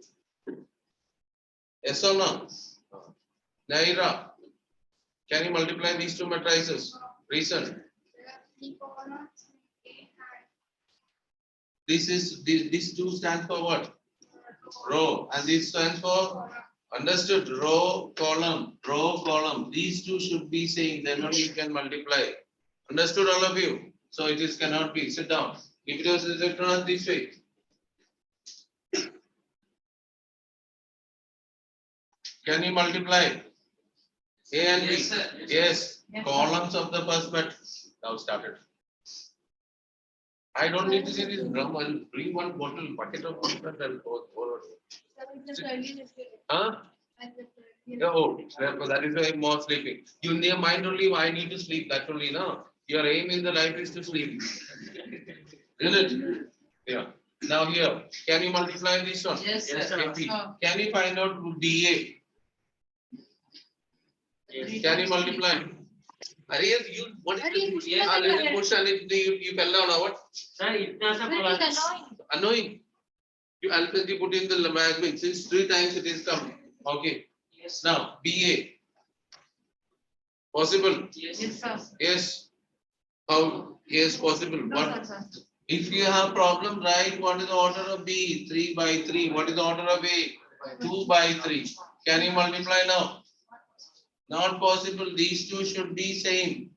Yes or no? Naira, can you multiply these two matrices? Reason. These two stand for what? Row, and this stands for understood. Row, column. These two should be same. Then only you can multiply. Understood, all of you? So it is cannot be. Sit down. If it was written on this way. Can you multiply A and B? Yes, sir. Yes. Yes, Columns of the first matrix. Now started. I don't need to see this drum. I'll bring one bucket of water and pour it. Huh? Oh, therefore that is why I'm more sleeping. You in your mind only, I need to sleep. That only, no. Your aim in the life is to sleep. Isn't it? Yeah. Now here, can you multiply this one? Yes, Yes, sir. sir. AP. Can you find out DA? Can you multiply? Arey, you what is this? Yes, Ah, let sir. it push and you fell down. Now what? Sir, itna sa Very plus. annoying. Annoying. You alphabet put in the magnet since 3 times it is come. Okay. Yes. Now BA. Possible? Yes. Yes, sir. Yes. How? Yes, possible. No, What? sir. If you have problem, write what is the order of B? 3 by 3. What is the order of A? 2 by 3. Can you multiply now? Not possible. These two should be same.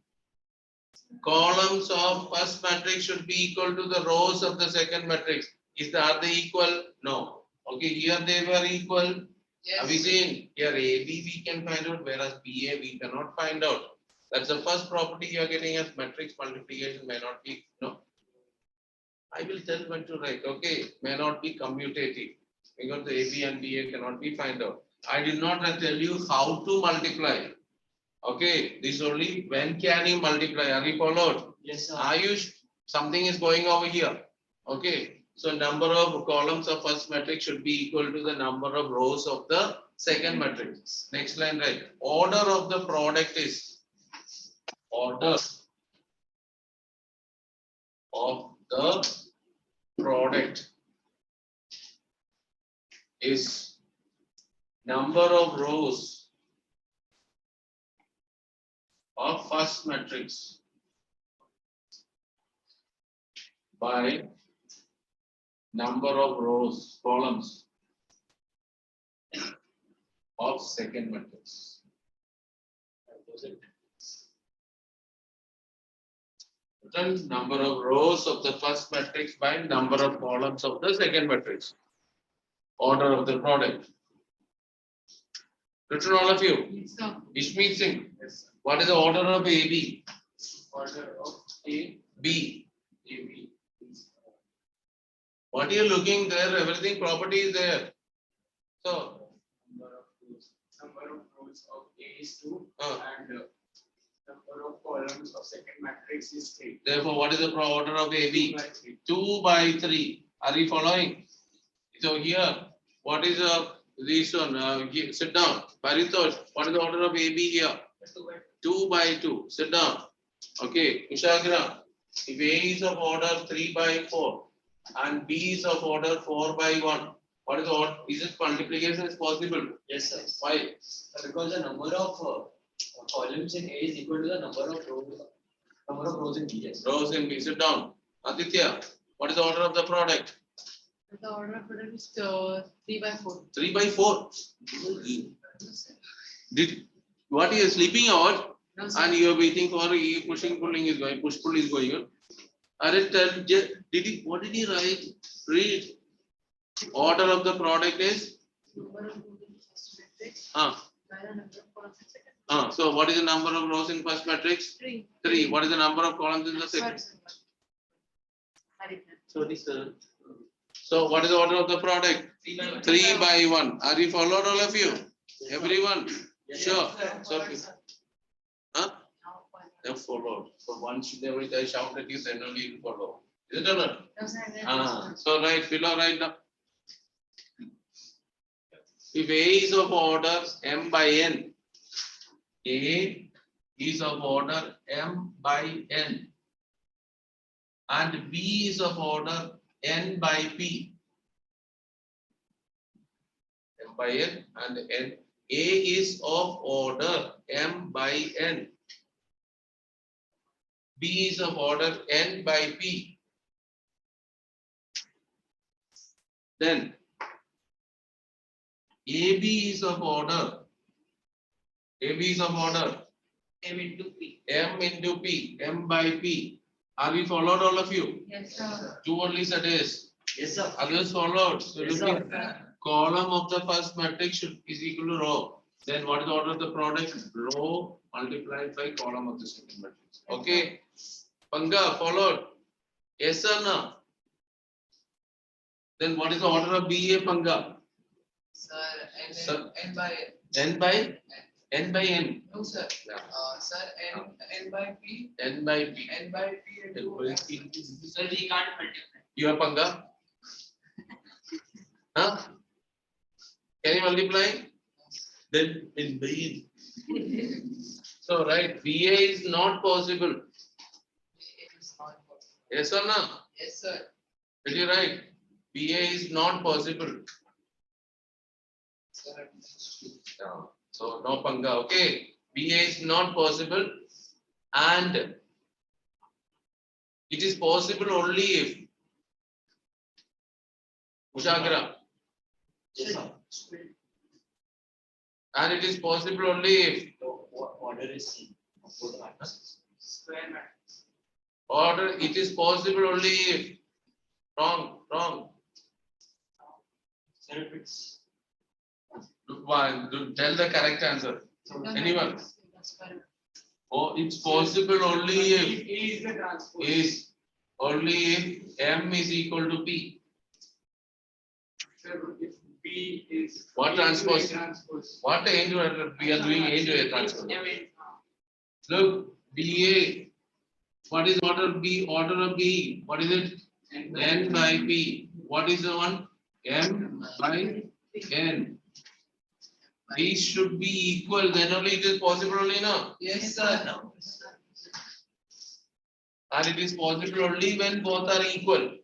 Columns of first matrix should be equal to the rows of the second matrix. Are they equal? No. Okay, here they were equal. Have you seen? Here AB we can find out, whereas BA we cannot find out. That's the first property you are getting as matrix multiplication may not be, no. I will tell when to write, okay, may not be commutative because the AB and BA cannot be find out. I did not tell you how to multiply. Okay, this only when can you multiply? Are you followed? Yes, sir. Are you something is going over here? Okay, so number of columns of first matrix should be equal to the number of rows of the second matrix. Next line, right? Order of the product is order of the product is number of rows of first matrix by number of rows, columns of second matrix. Total number of rows of the first matrix by number of columns of the second matrix. Order of the product. Written all of you. Yes, sir. Ishmeet Singh. What is the order of AB? Order of A, B. AB. What are you looking there? Everything property is there. So, Number of rows of A is 2 uh, and number of columns of second matrix is 3. therefore, what is the order of AB? 2 by 3. 2 by 3. Are you following? So here, what is this one? Sit down. Paritosh, what is the order of AB here? 2 by 2. Sit down. Okay, Kushagra. If A is of order 3 by 4 and B is of order 4 by 1, what is the order? Is it multiplication is possible? Yes, sir. Why? Because the number of columns in A is equal to the number of rows in B. Yes. Rows in B. Sit down. Aditya, what is the order of the product? The order of product is 3 by 4. 3 by 4. Did what is sleeping out? No, sir. And you are waiting for pushing, pulling is going, push, pull is going on. Did he, what did he write? Read. Order of the product is? Number of rows in first matrix By the number of columns in second. So what is the number of rows in first matrix? 3. 3. What is the number of columns in the Sorry, second? sir. Sorry, sir. So this. So what is the order of the product? 3 by 1. Are you followed, all of you? Everyone? Sure. So, huh? They followed. So once they shout at you, then only you follow. Is it or not? No, sir, I read this. So right below, right now. If A is of order M by N, A is of order M by N, and B is of order N by P. M by N and N. A is of order M by N. B is of order N by P. Then AB is of order. AB is of order M into P. M into P. M by P. Are we followed, all of you? Yes, sir. Two only said yes. Yes, sir. Others followed. So Yes, looking, sir. column of the first matrix should is equal to row. Then what is the order of the product? Row multiplied by column of the second matrix. Okay. Panga followed. Yes or no? Then what is the order of BA Panga? Sir. N by N by N. no sir. Yeah. Sir N by P. N by P. N by P into X. Sir, we can't multiply. You have Panga? Huh? Can you multiply? Then in B. So right, BA is not possible. It's not possible. Yes or no? Yes sir. Is it right? BA is not possible. Sir. No. So no Panga. Okay. BA is not possible, and it is possible only if Ushagra. Yes sir. And it is possible only if What order is C? For the matrices. Square matrix. order, it is possible only if wrong. Sir, if it's One, tell the correct answer. Anyone? That's correct. Oh, it's possible only if A is the transpose. is only if M is equal to P. Sir, if P is. What A to A transpose? Transpose. What end we are doing end to end transpose. I mean, Look, BA. What is order B? Order of B. What is it? N by P. What is the one? M by N. These should be equal. Then only it is possible only now. yes sir. No. And it is possible only when both are equal.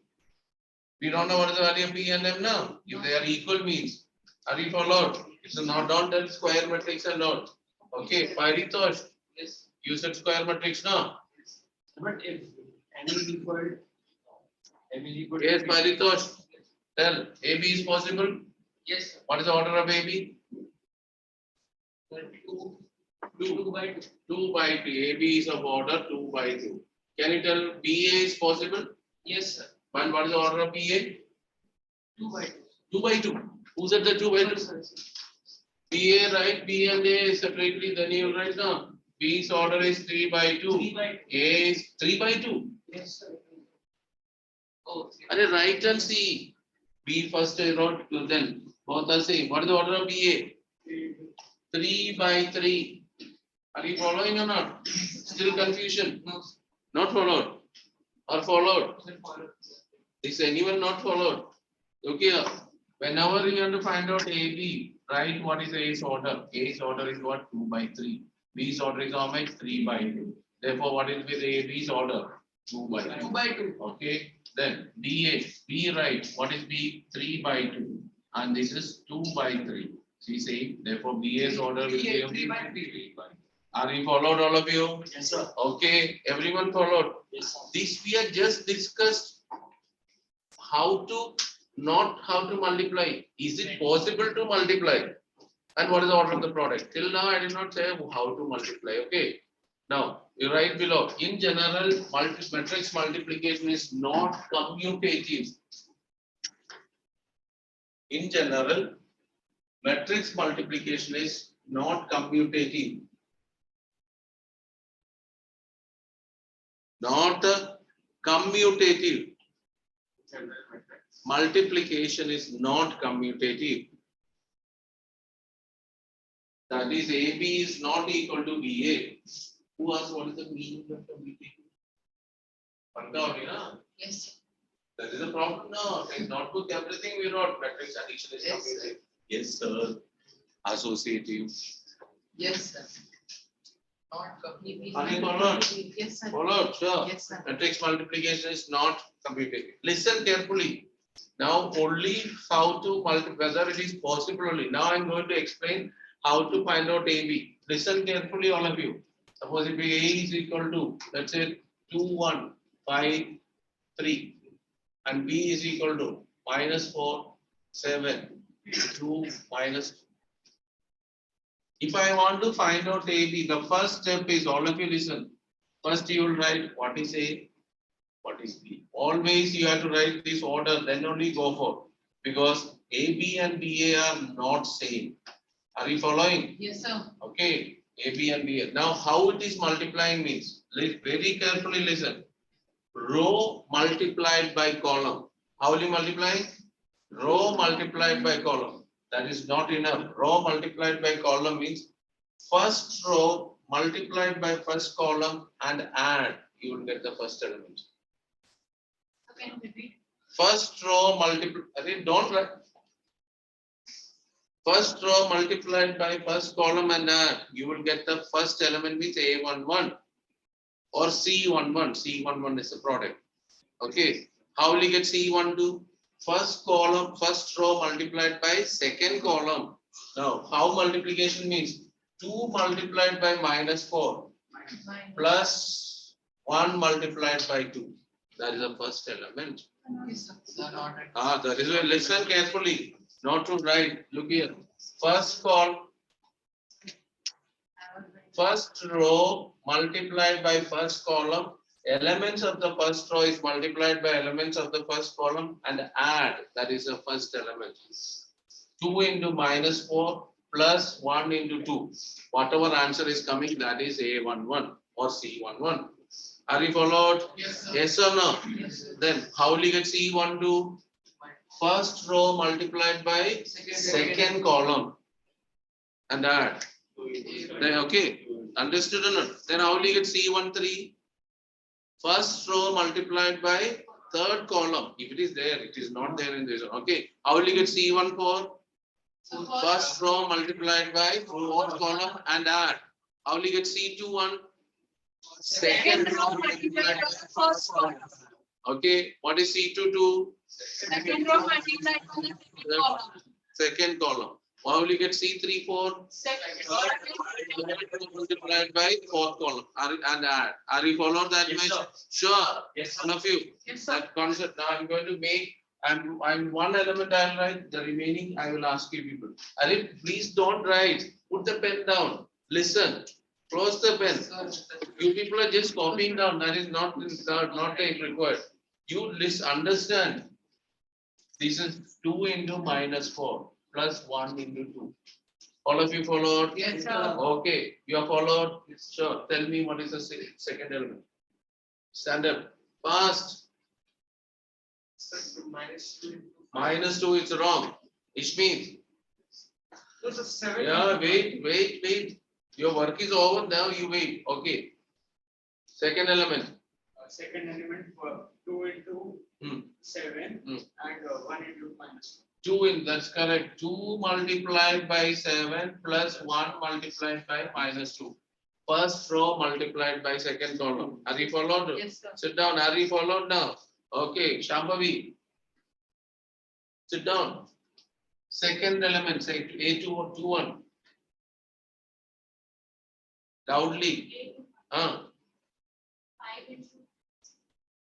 We don't know what is the value of P and M now. If they are equal means, are you followed? It's not don't tell square matrix and all. Okay, Paritosh, Yes. you said square matrix now. but if N is equal. M is equal. to Yes, P. Paritosh, tell AB is possible. Yes sir. What is the order of AB? 2 by 2. 2 by 2. AB is of order 2 by 2. Can you tell BA is possible? Yes sir. And what is the order of BA? 2 by 2. 2 by 2. Who said the 2 by 2? BA, right? B and A separately, then you will write down. B's order is 3 by 2. 3 by 2. A is 3 by 2. Yes sir. Oh, And write and see. B first I wrote, then both are same. What is the order of BA? 3 by 3. Are you following or not? Still confusion? no. Not followed. Or followed? Sir, follow. Is anyone not followed? Okay. Whenever you want to find out AB, write what is A's order. A's order is what? 2 by 3. B's order is how much? 3 by 2. Therefore, what is with AB's order? 2 by 2. 2 by 2. Okay. Then BA. B right. What is B? 3 by 2. And this is 2 by 3. See, say, therefore BA's order will be 3 by 3. 3 by. Are you followed, all of you? Yes sir. Okay. Everyone followed. Yes sir. This we have just discussed how to, not how to multiply. Is it possible to multiply? And what is the order of the product? Till now, I did not say how to multiply. Okay. Now, you write below. In general, matrix multiplication is not commutative. In general, matrix multiplication is not commutative. Not commutative. Multiplication is not commutative. That is, AB is not equal to BA. Who asked what is the meaning of commutative? Yes sir. That is the problem now. In notebook, everything we wrote, matrix addition is Yes, sir. commutative. Yes, sir. Associative. Yes sir. Not completely. Are you followed? Yes, sir. Followed, sure. Yes, sir. Matrix multiplication is not commutative. Listen carefully. Now only how to multiply, whether it is possible only. Now I am going to explain how to find out AB. Listen carefully, all of you. Suppose if A is equal to, let's say 2, 1, 5, 3, and B is equal to -4, 7, 2, minus. If I want to find out AB, the first step is, all of you listen. First you will write what is A, what is B. Always you have to write this order, then only go for. Because AB and BA are not same. Are you following? Yes, sir. Okay, AB and BA. Now how it is multiplying means, very carefully listen. Row multiplied by column. How will you multiply? Row multiplied by column. That is not enough. Row multiplied by column means first row multiplied by first column and add. You will get the first element. Can you repeat? First row multiplied. Don't write. First row multiplied by first column and add. You will get the first element means A11 or C11. C11 is the product. Okay. How will you get C12? First column, first row multiplied by second column. Now, how multiplication means 2 multiplied by -4 plus 1 multiplied by 2. That is the first element. Yes, sir. That is why listen carefully. Not to write. Look here. First row multiplied by first column. Elements of the first row is multiplied by elements of the first column and add. That is the first element. 2 into -4 plus 1 into 2. Whatever answer is coming, that is A11 or C11. Are you followed? Yes or no? Then how will you get C12? First row multiplied by second column and add. Then, okay, understood or not? Then how will you get C13? First row multiplied by third column. If it is there, it is not there in this. Okay, how will you get C14? First row multiplied by fourth column and add. How will you get C21? Second row multiplied by first column. Okay, what is C22? Second row multiplied by the second column. Second column. How will you get C34? Second Multiplied by fourth column and add. Are you followed that Yes, much? sir. Sure. Yes, One of you. Yes, sir. That concept. Now I'm going to make. I'm one element I'll write. The remaining I will ask you people. Arif, please don't write. Put the pen down. Listen. Close the pen. You people are just copying down. That is not required. You understand. This is 2 into -4 plus 1 into 2. All of you followed? Yes, sir. Okay, you are followed? Sure. Tell me what is the second element. Stand up. Fast. -2 is wrong. Which means, yeah, wait. Your work is over now. You wait. Okay. Second element. Second element for 2 into 7 and 1 into -1. 2 in, that's correct. 2 multiplied by 7 plus 1 multiplied by -2. First row multiplied by second column. Are you followed? Yes, sir. Sit down. Are you followed now? Okay, Shambhavi. Sit down. Second element, say A21. Loudly.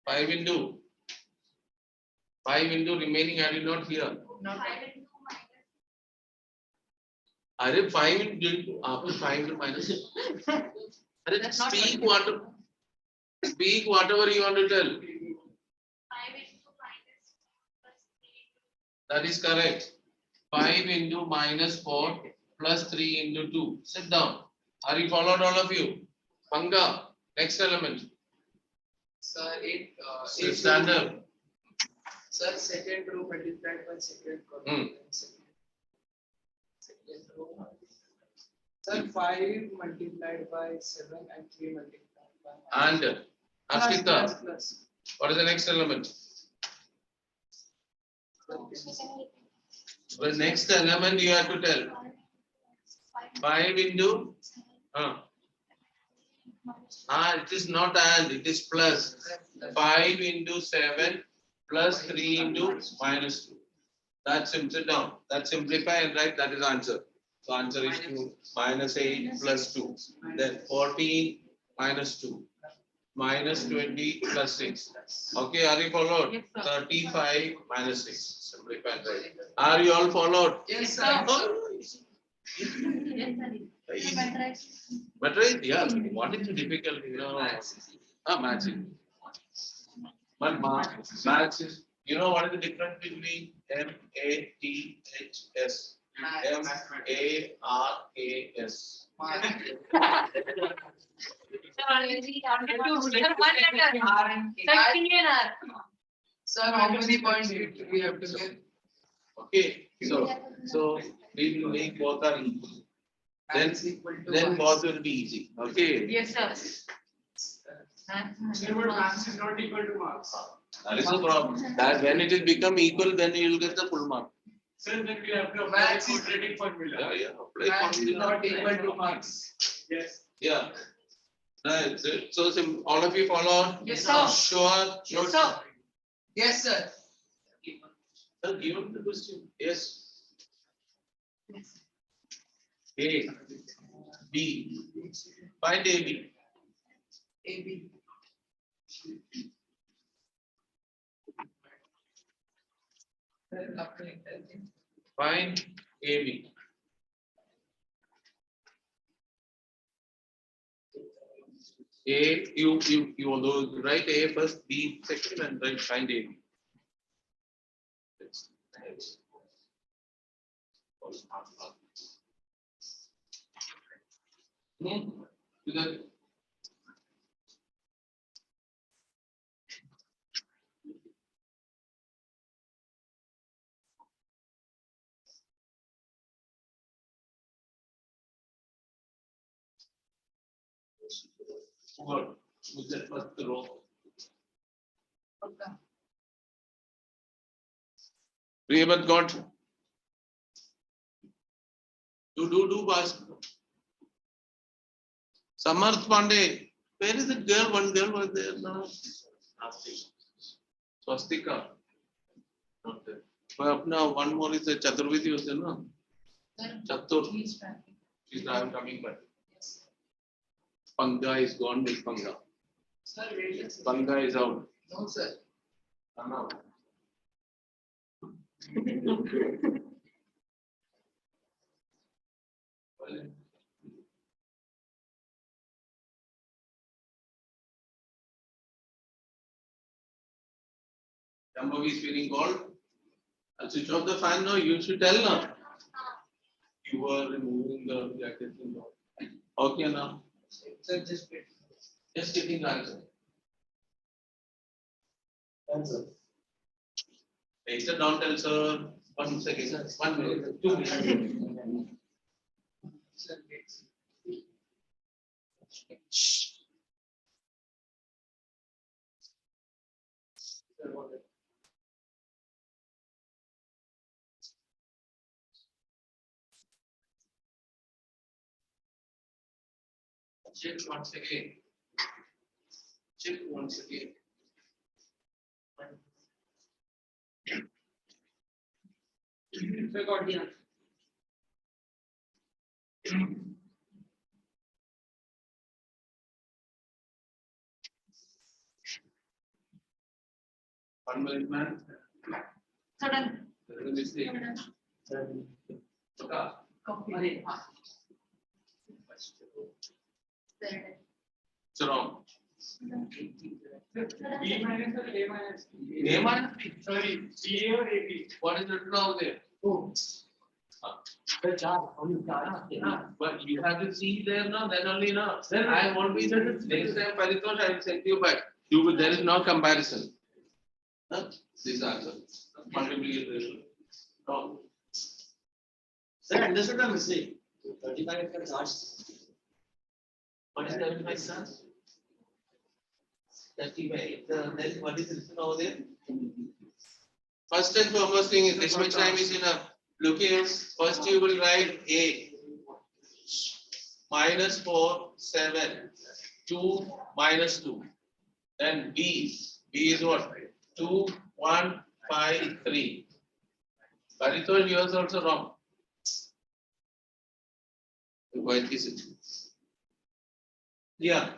5 into. 5 into remaining, I did not hear. I did 5 into after 5 into minus. That's not Speak whatever you want to tell. That is correct. 5 into -4 plus 3 into 2. Sit down. Are you followed, all of you? Panga, next element. Sir, Stand up. Sir, second row multiplied by second column. Second row. Sir, 5 multiplied by 7 and 3 multiplied by And Ashita, plus. what is the next element? The next element you have to tell. 5 into. It is not and, it is plus. 5 into 7 plus 3 into -2. That's sit down. That's simplify and write that is answer. So answer is 2 -8 plus 2. Then 14 -2. -20 plus 6. Okay, are you followed? Yes, sir. 35 -6. Simplify and write. Are you all followed? Yes, sir. But right, yeah, what is the difficulty? Matching. But maths is, you know what is the difference between MATHS? MARKS. Sir, how many points we have to get? Okay, so we will make both are equal. Then both will be easy. Okay. Yes, sir. Sir, but maths is not equal to marks. That is the problem. That when it will become equal, then you will get the full mark. Sir, then we have to apply the quadratic formula. Yeah. Apply Maths is formula. not equal to marks. Yes. Yeah. Right. So all of you follow? Yes, sir. Sure. Yes, sir. Yes, sir. Sir, given the question. Yes. Yes. A. B. Find A, B. AB. Find A, B. A, you although write A first, B second, and then find A. Next. Because what was that first row? Okay. Priyabat got. Do pass. Samarth Pandey. Where is the girl? One girl was there now. Swastika. Not there. But now one more is a Chaturvedi was there, no? Sir, Chatur. please try. She's now coming back. Yes. Panga is gone with Panga. Sir, wait. Panga is out. No, sir. Now. Jambavi is feeling cold. I'll switch off the fan now. You should tell now. You were removing the jacket and all. Okay now. Sir, just wait. Just getting the answer. Answer. Take it down, tell sir. 1 second. 1 minute. 2 minutes. Sir, wait. Sir, what? Check once again. Check once again. Sir, got the answer. One minute, man. Sudden. There is a mistake. Okay. Copy. It's wrong. B minus or A minus? A minus B. Sorry, B or AB? What is written out there? Oh. But you have to see there now, then only now. Then I won't be there. Next time, Paritosh, I will send you back. There is no comparison. Huh? This answer. Multiplication. No. Sir, understood the mistake. 35 का charge. What is 35 charge? 35. Then what is written over there? First and foremost thing is this much time is enough. Look here. First you will write A. Minus 4, 7. 2, minus 2. Then B. B is what? 2, 1, 5, 3. Paritosh, yours also wrong. Why is it? Yeah.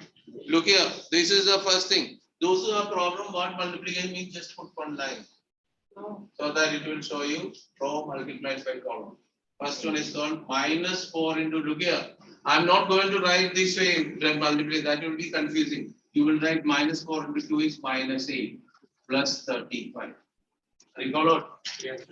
Look here. This is the first thing. Those who have problem what multiplication means, just put one line. So that it will show you row multiplied by column. First one is called minus 4 into, look here. I'm not going to write this way, multiply, that will be confusing. You will write minus 4 into 2 is minus 8 plus 35. Are you followed? Yes.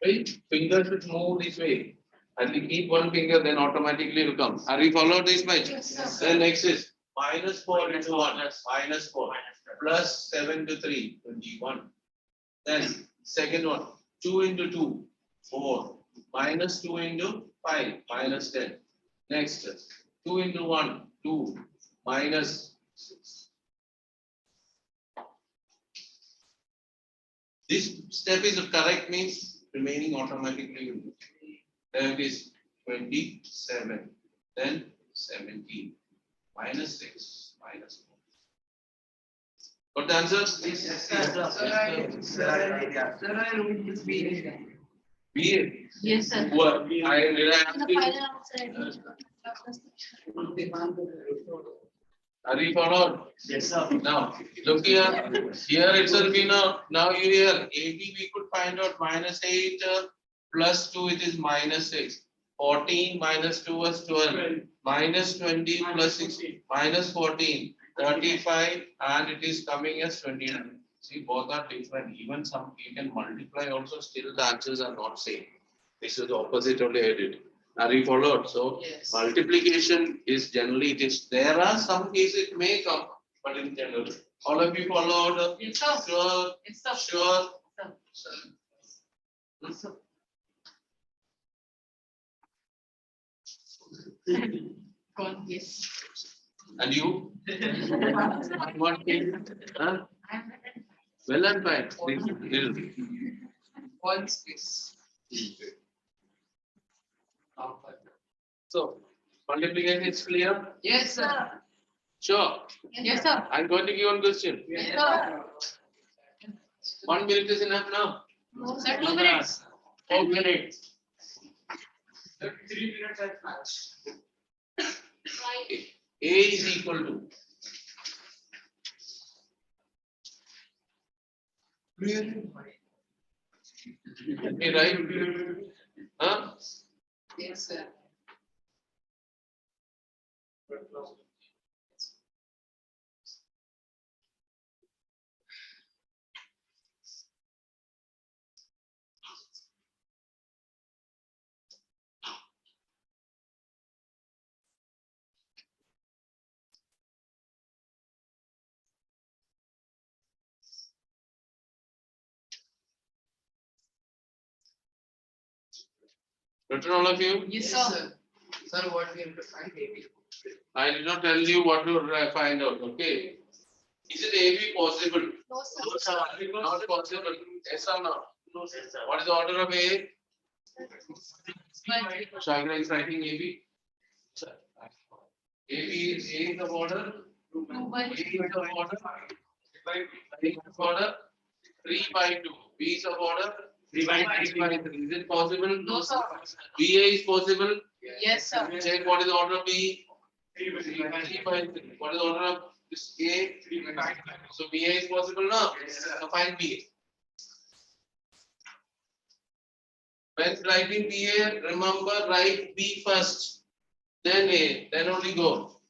Right? Finger should move this way. And you keep one finger, then automatically will come. Are you followed this much? Yes, sir. Then next is minus 4 into 1, minus 4, plus 7 to 3, 21. Then second one, 2 into 2, 4. Minus 2 into 5, minus 10. Next, 2 into 1, 2. Minus 6. This step is correct means remaining automatically will be. Then it is 27. Then 17. Minus 6. Minus 4. Got the answer? Yes, sir, I wrote this BA. BA. Yes, sir. What? Did I ask The you? final answer. Are you followed? Yes, sir. Now, look here. Here itself, now you hear AB we could find out -8 plus 2, it is -6. 14 minus 2 was 12. -20 plus 6, -14. 35 and it is coming as 29. See, both are different. Even some you can multiply also, still the answers are not same. This is the opposite only I did. Are you followed? So Yes. multiplication is generally it is. There are some cases it may come, but in general, all of you followed. Yes, sir. Sure, Yes, sir. sure. God, yes. And you? What case? Huh? Well and fine. Little. One space. So multiplication is clear. Yes, sir. Sure. Yes, sir. I'm going to give one question. Yes, sir. 1 minute is enough now. Sir, 2 minutes. 4 minutes. 3 minutes at max. A is equal to okay, right? Huh? Yes, sir. Written all of you? Yes, Yes, sir. sir. Sir, what we have to find AB? I did not tell you what to find out. Okay. Is it AB possible? No, No, sir. Not possible. Yes or no? No, sir. What is the order of A? Right. Shagra is writing AB. AB is A is of order. 2 by A is of order. B is of order. 3 by 2. B is of order. 3 by 3. Is it possible? No, sir. BA is possible. Yes, sir. Check what is the order of B. 3 by 3 by 3. What is the order of this A? 3 by 3. So BA is possible now. Yes, sir. So find BA. When writing BA, remember write B first, then A, then only go.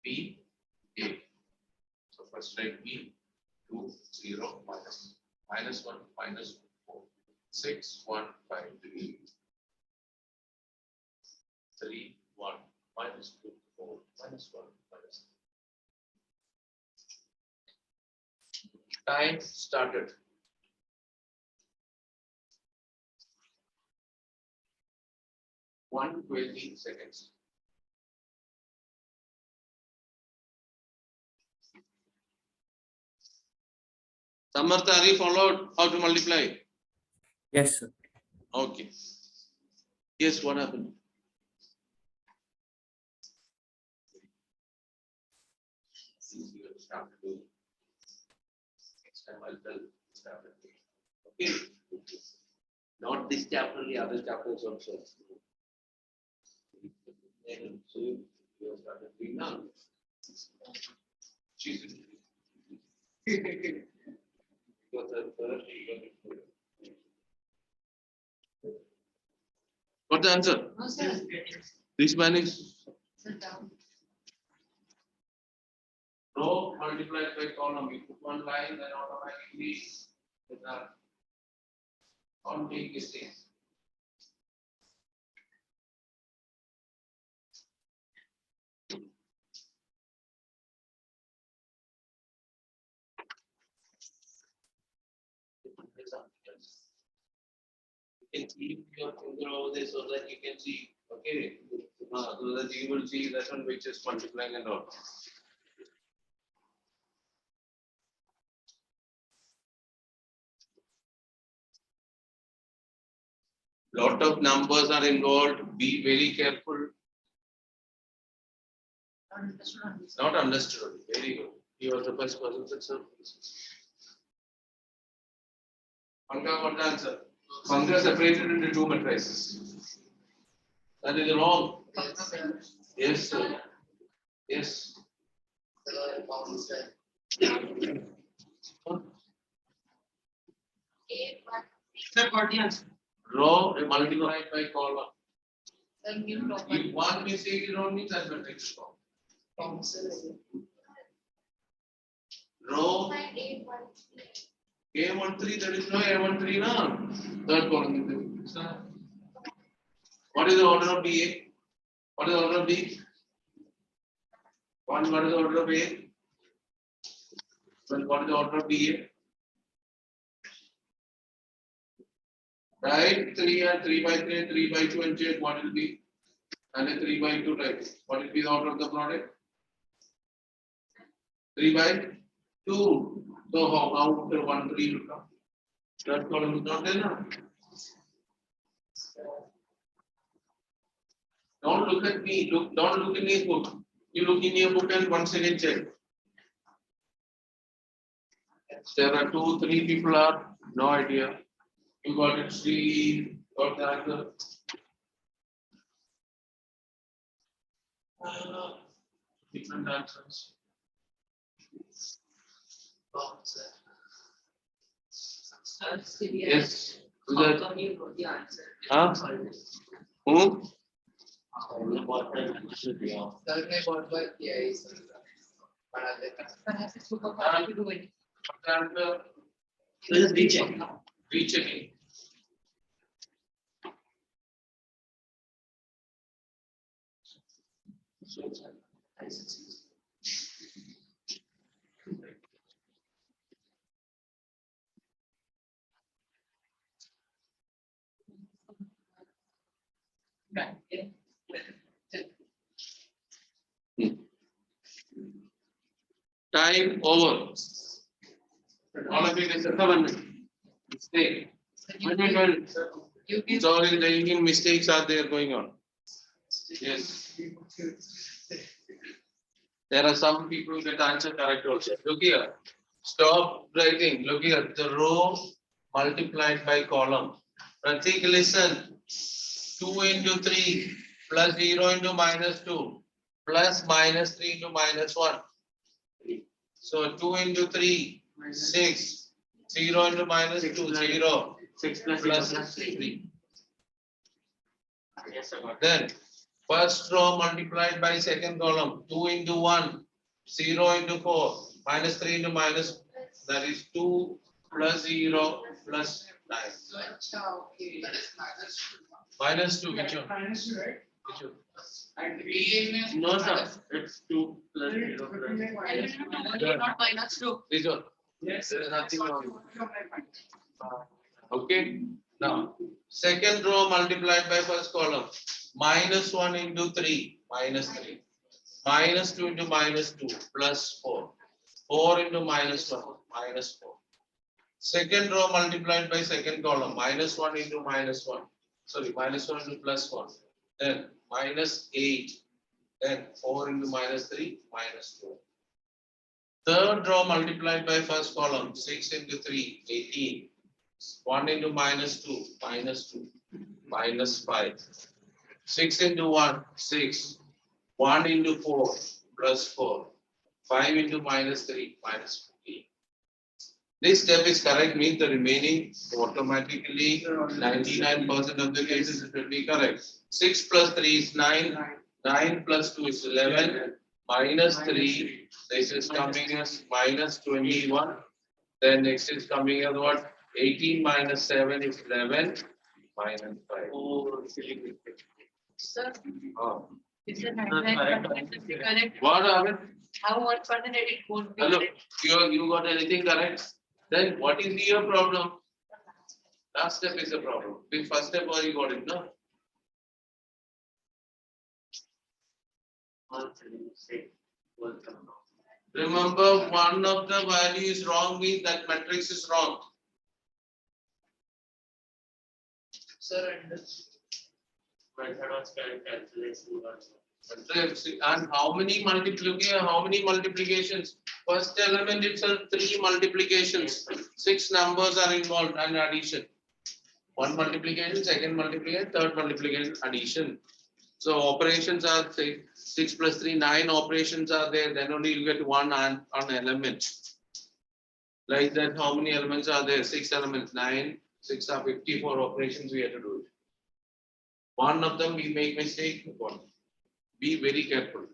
B, A. So first write B, 2, 0, minus. Minus 1, minus 4. 6, 1, 5, 3. 3, 1, minus 2, 4, minus 1, minus 3. Time started. 120 seconds. Samartha, are you followed how to multiply? Yes, sir. Okay. Yes, what happened? Next time I'll tell chapter. Okay. Not this chapter, the other chapters also. So you have started doing now. Jesus. What's the answer? No, sir. This man is Sit down. row multiplied by column. You put one line, then automatically with that. Don't make mistakes. You can keep your finger over there so that you can see, okay, so that you will see that one which is multiplying and all. Lot of numbers are involved. Be very careful. Not understood. Very good. You are the first person, sir. Panka got the answer. Panka separated into two matrices. That is wrong. Yes, sir. Yes. Sir, got the answer. Row multiplied by column. Sir, give proper. If one mistake is wrong, means that matrix is wrong. Row A13, there is no A13 now. Third column. Sir. What is the order of BA? What is the order of B? What is the order of A? What is the order of BA? Right, 3 and 3 by 3 and 3 by 2 and check what will be? And a 3 by 2 type. What will be the order of the product? 3 by 2. So how after 1 3 will come? Third column is not there now. Don't look at me. Don't look in his book. You look in your book and once again check. There are 2, 3 people are no idea. You got it. See, got the answer. Different answers. Yes. Who's that? Huh? Who? Perhaps it's book of how to do it. Answer. Just recheck. Rechecking. Time over. All of it is a government. Mistake. You give Sorry, the Indian mistakes are there going on. Yes. There are some people get answer correct also. Look here. Stop writing. Look here. The row multiplied by column. Pratik, listen. 2 into 3 plus 0 into minus 2 plus minus 3 into minus 1. So 2 into 3, 6. 0 into minus 2, 0. 6 Plus 3. Yes, sir. Then first row multiplied by second column. 2 into 1, 0 into 4, minus 3 into minus, that is 2 plus 0 plus 9. okay. Minus 2, which one? Minus 2, right? Which one? And No, sir. It's 2 plus 0 plus. Not minus 2. This one. yes, There is nothing wrong. sir. Okay. Now, second row multiplied by first column. Minus 1 into 3, minus 3. Minus 2 into minus 2, plus 4. 4 into minus 1, minus 4. Second row multiplied by second column. Minus 1 into minus 1. Sorry, minus 1 into plus 1. Then minus 8. Then 4 into minus 3, minus 4. Third row multiplied by first column. 6 into 3, 18. 1 into minus 2, minus 2, minus 5. 6 into 1, 6. 1 into 4, plus 4. 5 into minus 3, minus 15. This step is correct, means the remaining automatically 99% of the cases it will be correct. 6 plus 3 is 9. 9 plus 2 is 11. Minus 3, this is coming as minus 21. Then next is coming as what? 18 minus 7 is 11. Minus 5. Oh, silly. Sir, Oh. is it 99% correct? What happened? How 1% it won't be Hello, correct? you got anything correct? Then what is your problem? Last step is a problem. The first step you got it, no? Remember, one of the values is wrong means that matrix is wrong. Sir, and this method of calculation also. And how many multiplications? First element itself 3 multiplications. 6 numbers are involved and addition. 1 multiplication, second multiplication, third multiplication, addition. So operations are 6 plus 3, 9 operations are there. Then only you get one on element. Like that, how many elements are there? 6 elements. 9, 6 are 54 operations we have to do it. One of them we make mistake. Be very careful.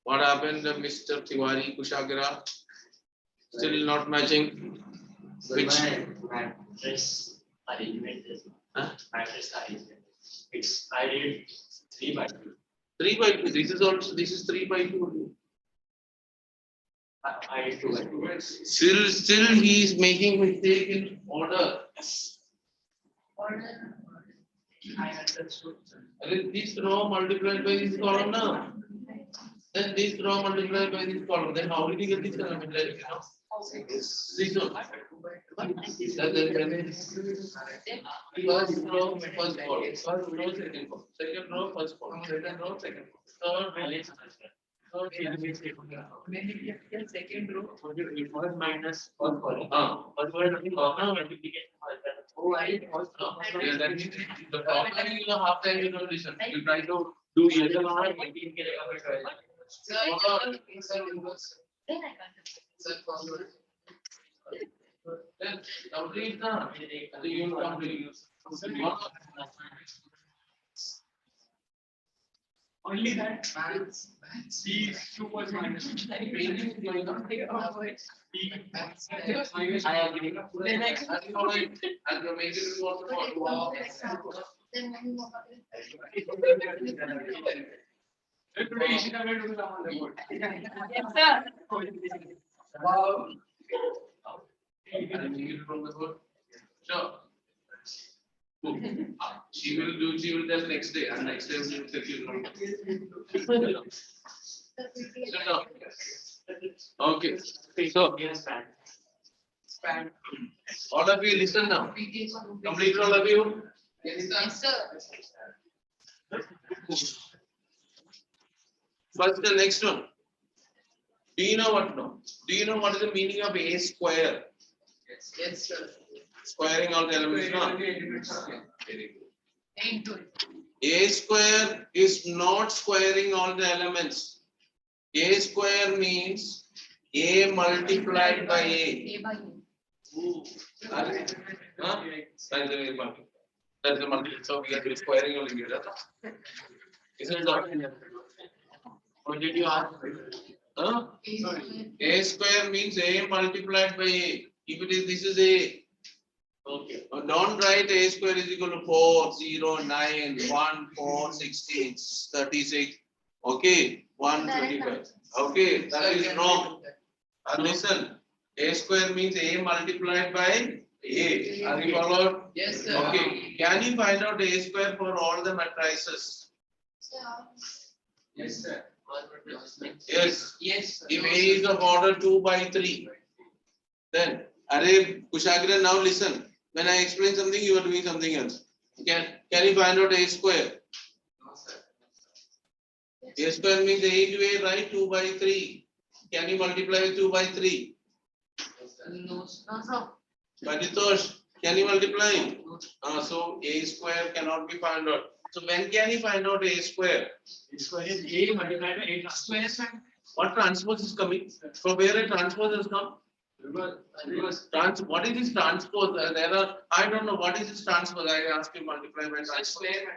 What happened, Mr. Tiwari, Kushagra? Still not matching. Which? Mattress arrangement is mattress arrangement. It's I did 3 by 2. 3 by 2. This is 3 by 2. I did 2 by 2. Still he is making mistake in order. Order. I understood. This row multiplied by this column now. Then this row multiplied by this column. Then how did you get this element? Like, you know? This one. First row, first column. First row, second column. Second row, first column. Second row, second column. Third row. Second row, first minus first column. First word nothing multiplication. Oh, I first row. Yeah, that means the problem you know half time you don't listen. You try to do it. Then complete the unit complete. Only that C 2 was minus. I agree. The next. And you make it also for Today you should have made it on the board. Yes, sir. and make it from the board. Sure. She will tell next day, and next day we will tell you. Okay. So all of you listen now. Complete all of you. Yes, sir. First, the next one. Do you know what now? Do you know what is the meaning of a square? Yes, sir. Squaring all the elements. No? Very good. A square is not squaring all the elements. A square means A multiplied by A. A by A. Huh? That's the multiple. So we are squaring only here. Isn't it not? What did you ask? Huh? A square means A multiplied by A. If it is, this is A. Okay. Don't write A square is equal to 4, 0, 9, 1, 4, 16, 36. Okay. 125. Okay. That is wrong. And listen. A square means A multiplied by A. Are you followed? Yes, sir. Okay. Can you find out A square for all the matrices? Yes, sir. Yes. Yes, sir. If A is of order 2 by 3, then Array Kushagra, now listen. When I explain something, you are doing something else. Can you find out A square? No, sir. A square means A into A, right? 2 by 3. Can you multiply with 2 by 3? No, sir. Paritosh, can you multiply? So A square cannot be found out. So when can you find out A square? A square is A multiplied by A square. What transpose is coming? From where a transpose has come? What is this transpose? There are, I don't know what is this transpose. I asked you multiply by transpose.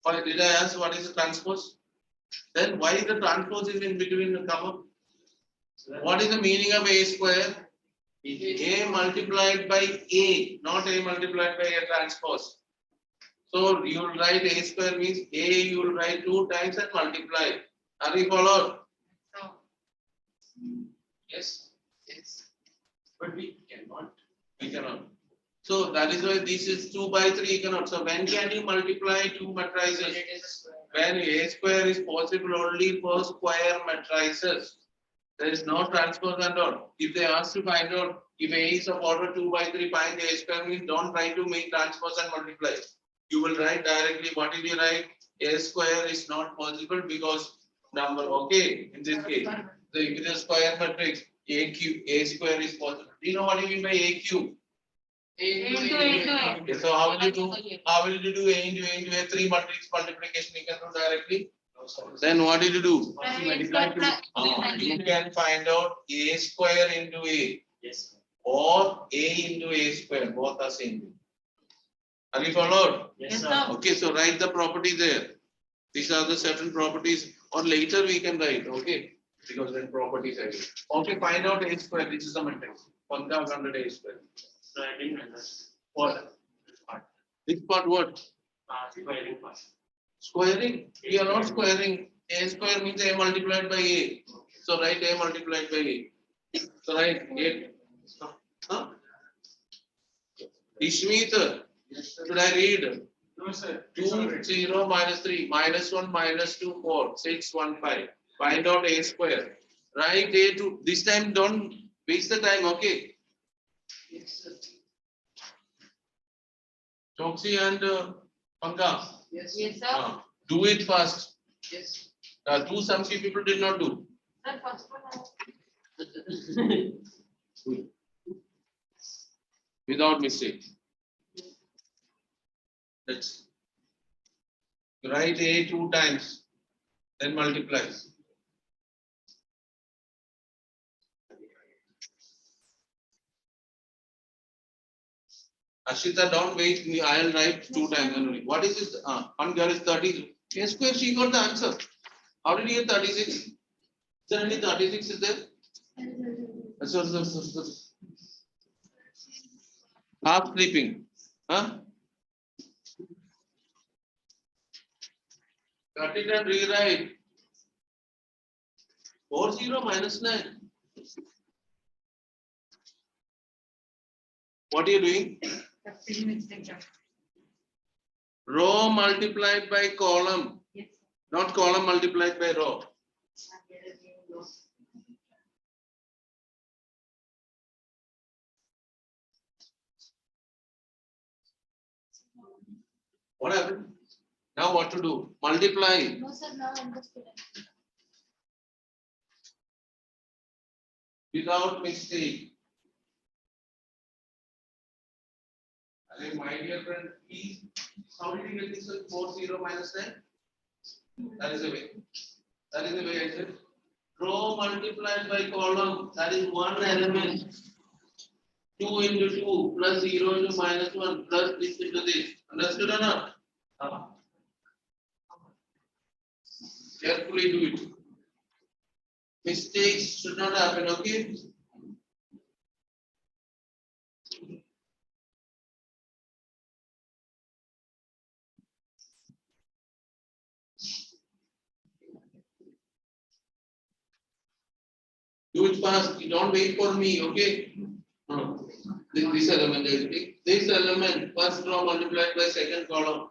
Why did I ask what is the transpose? Then why the transpose is in between the comma? What is the meaning of A square? A multiplied by A, not A multiplied by a transpose. So you will write A square means A, you will write 2 times and multiply. Are you followed? No. Yes. Yes. But we cannot. We cannot. So that is why this is 2 by 3 you cannot. So when can you multiply two matrices? When A square is possible only for square matrices. There is no transpose and all. If they ask to find out if A is of order 2 by 3, find A square means don't try to make transpose and multiply. You will write directly. What did you write? A square is not possible because number. Okay, in this case, if it is square matrix, A square is possible. Do you know what you mean by A cube? Okay, so how will you do? How will you do A into A into A? 3 matrix multiplication you can do directly. Then what did you do? You can find out A square into A. Yes. Or A into A square. Both are same. Are you followed? Yes, sir. Okay, so write the property there. These are the certain properties, or later we can write, okay? Because then properties are here. Okay, find out A square, which is the matrix. 100 A square. So I didn't understand. What? Which part what? Squaring part. Squaring? We are not squaring. A square means A multiplied by A. So write A multiplied by A. So write A. Huh? Ishmeet, should I read? No, sir. 2, 0, minus 3, minus 1, minus 2, 4, 6, 1, 5. Find out A square. Write A to, this time don't waste the time, okay? Choksi and Panka. Yes. Yes, sir. Do it fast. Yes. Do some few people did not do. Sir, first one. Without mistake. Let's write A 2 times, then multiplies. Ashita, don't wait. I'll write 2 times only. What is this? One girl is 30. A square, she got the answer. How did you get 36? Is there any 36 is there? Half sleeping. Huh? Cut it and rewrite. 40 minus 9. What are you doing? Row multiplied by column, Yes. not column multiplied by row. What happened? Now what to do? Multiply. No, sir, now understood. Without mistake. My dear friend, please, how did you get this 40 minus 9? That is the way. That is the way I said. Row multiplied by column, that is one element. 2 into 2 plus 0 into minus 1 plus this into this. Understood or not? Carefully do it. Mistakes should not happen, okay? Do it fast. You don't wait for me, okay? This element, this element, first row multiplied by second column.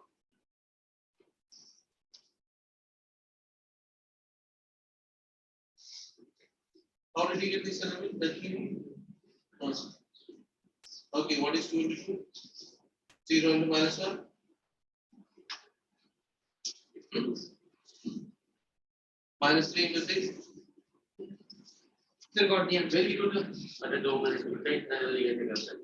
How did you get this element? Okay, what is 2 into 2? 0 into minus 1? Minus 3 into 6? Still got the answer. Very good. But I don't want to take that early at the answer.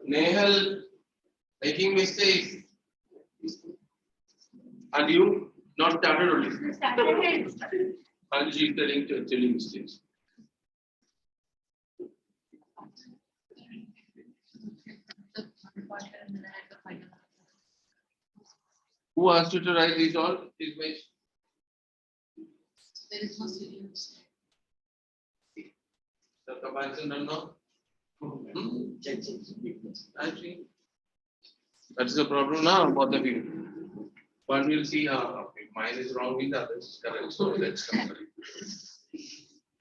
Nehal making mistakes. And you not started only. And she telling mistakes. Who asked you to write these all? These ways? There is no serious. The comparison done now? Actually, That's the problem now, both of you. But we'll see how if mine is wrong with others, correct. So let's come.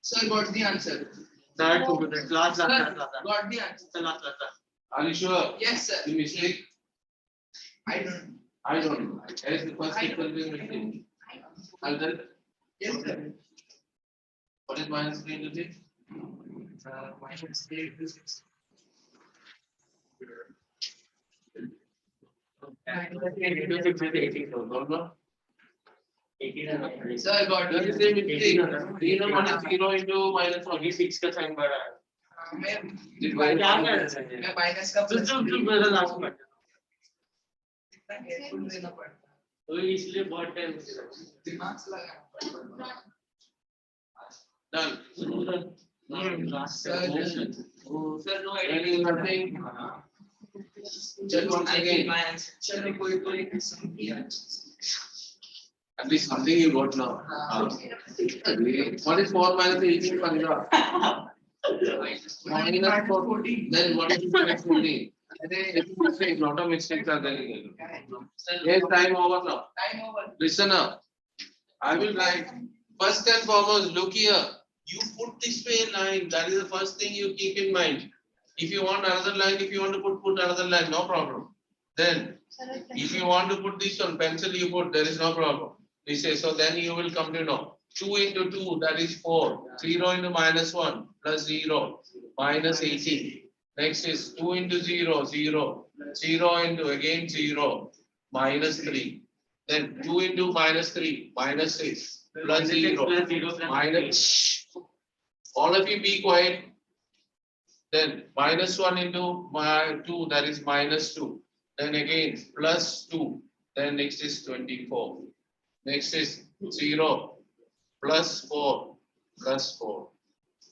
Sir, got the answer. Third, last. Sir, got the answer. Last. Are you sure? Yes, sir. The mistake? I don't. I don't know. As the first equal to mistake. I'll tell. Yes, sir. What is minus 3 into 6? Minus 8 is 6. Into 6 is 18. So, don't know. 18 and Sir, got That the is the mistake. 3 and 1 is 0 into minus 1. 6 का sign बड़ा है. मैं Did क्या one- कर रहे हैं? मैं minus का तो जो मेरा लास्ट में. कितना केयरफुल देना पड़ता तो इसलिए बहुत टाइम है दिमाग से लगाना Done. Sir no There is nothing. Check once again. चलो कोई कोई समझिए At least something you got now. What is 4 minus 18 Punjab? Minus 14. Then what is minus 14? It's a mistake, lot of mistakes are there. Yes, time over now. Time over Listen up. I will write. First and foremost, look here. You put this way in line. That is the first thing you keep in mind. If you want another line, if you want to put another line, no problem. Then, if you want to put this on pencil, you put, there is no problem. We say, so then you will come to know. 2 into 2, that is 4. 0 into minus 1, plus 0, minus 18. Next is 2 into 0, 0. 0 into again 0, minus 3. Then 2 into minus 3, minus 6, plus 0, minus. All of you be quiet. Then minus 1 into 2, that is minus 2. Then again plus 2. Then next is 24. Next is 0, plus 4, plus 4.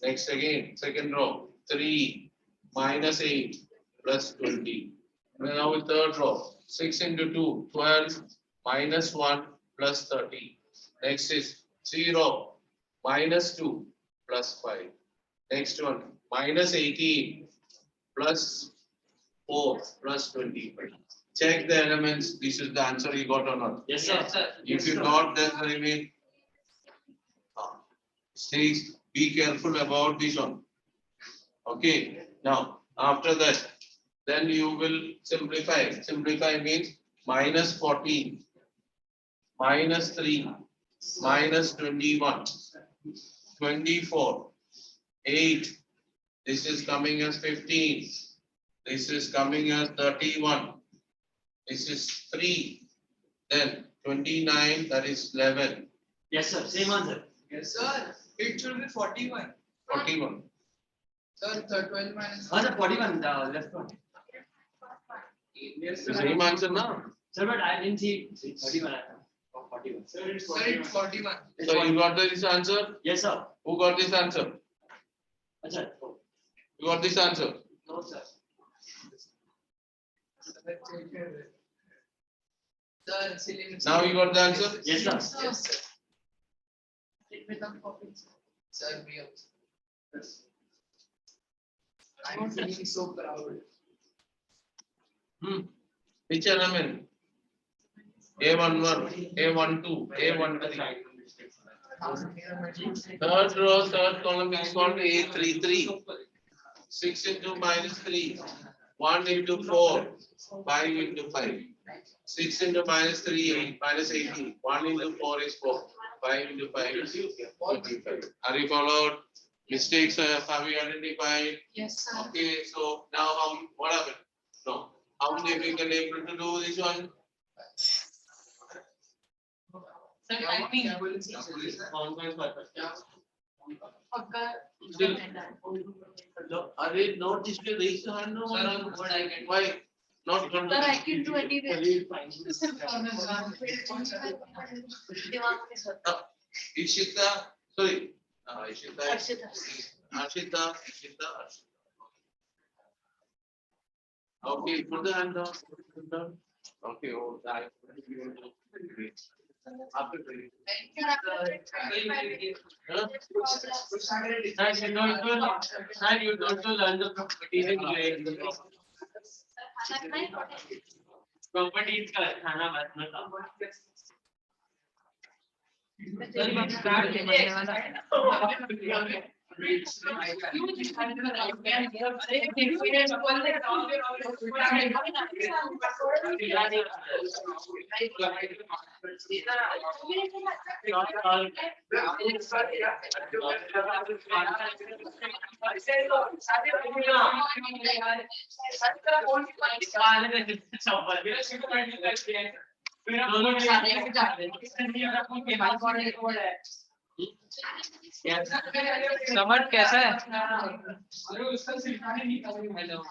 Next again, second row, 3, minus 8, plus 20. Now third row, 6 into 2, 12, minus 1, plus 30. Next is 0, minus 2, plus 5. Next one, minus 18, plus 4, plus 25. Check the elements. This is the answer you got or not. Yes, sir. If you got, then remain. Please be careful about this one. Okay. Now, after that, then you will simplify. Simplify means minus 14, minus 3, minus 21, 24, 8. This is coming as 15. This is coming as 31. This is 3. Then 29, that is 11. Yes, sir. Same answer. Yes, sir. It should be 41. 41. Sir, 12 minus. Oh, sir, 41, the left one. Yes, The sir. same answer now. Sir, but I didn't see 31. Oh, 41. Sir, it's 41. So you got this answer? Yes, sir. Who got this answer? Achha. You got this answer? No, sir. Sir, silly Now you got the answer? Yes, sir. Yes, sir. Sir, we have. I'm feeling so proud. Which element? A11, A12, A13. Third row, third column is called A33. 6 into minus 3. 1 into 4. 5 into 5. 6 into minus 3, 8, minus 18. 1 into 4 is 4. 5 into 5 is 25. Are you followed? Mistakes have you identified? Yes, sir. Okay, so now what happened? No. How many of you can able to do this one? Sir, timing. Pakka. Still. Are they not this way? Raise your hand. No, Sir, what I can. why? Not Sir, I can do anyway. Ishita, sorry. Ishita. Arshita. Ashita. Okay, put the hand down. Put the hand down. Okay, oh, I. After the. Huh? Sir, you don't learn the material. Properties का खाना बनना था समझ कैसा है अरे उसका सिखाने नहीं hello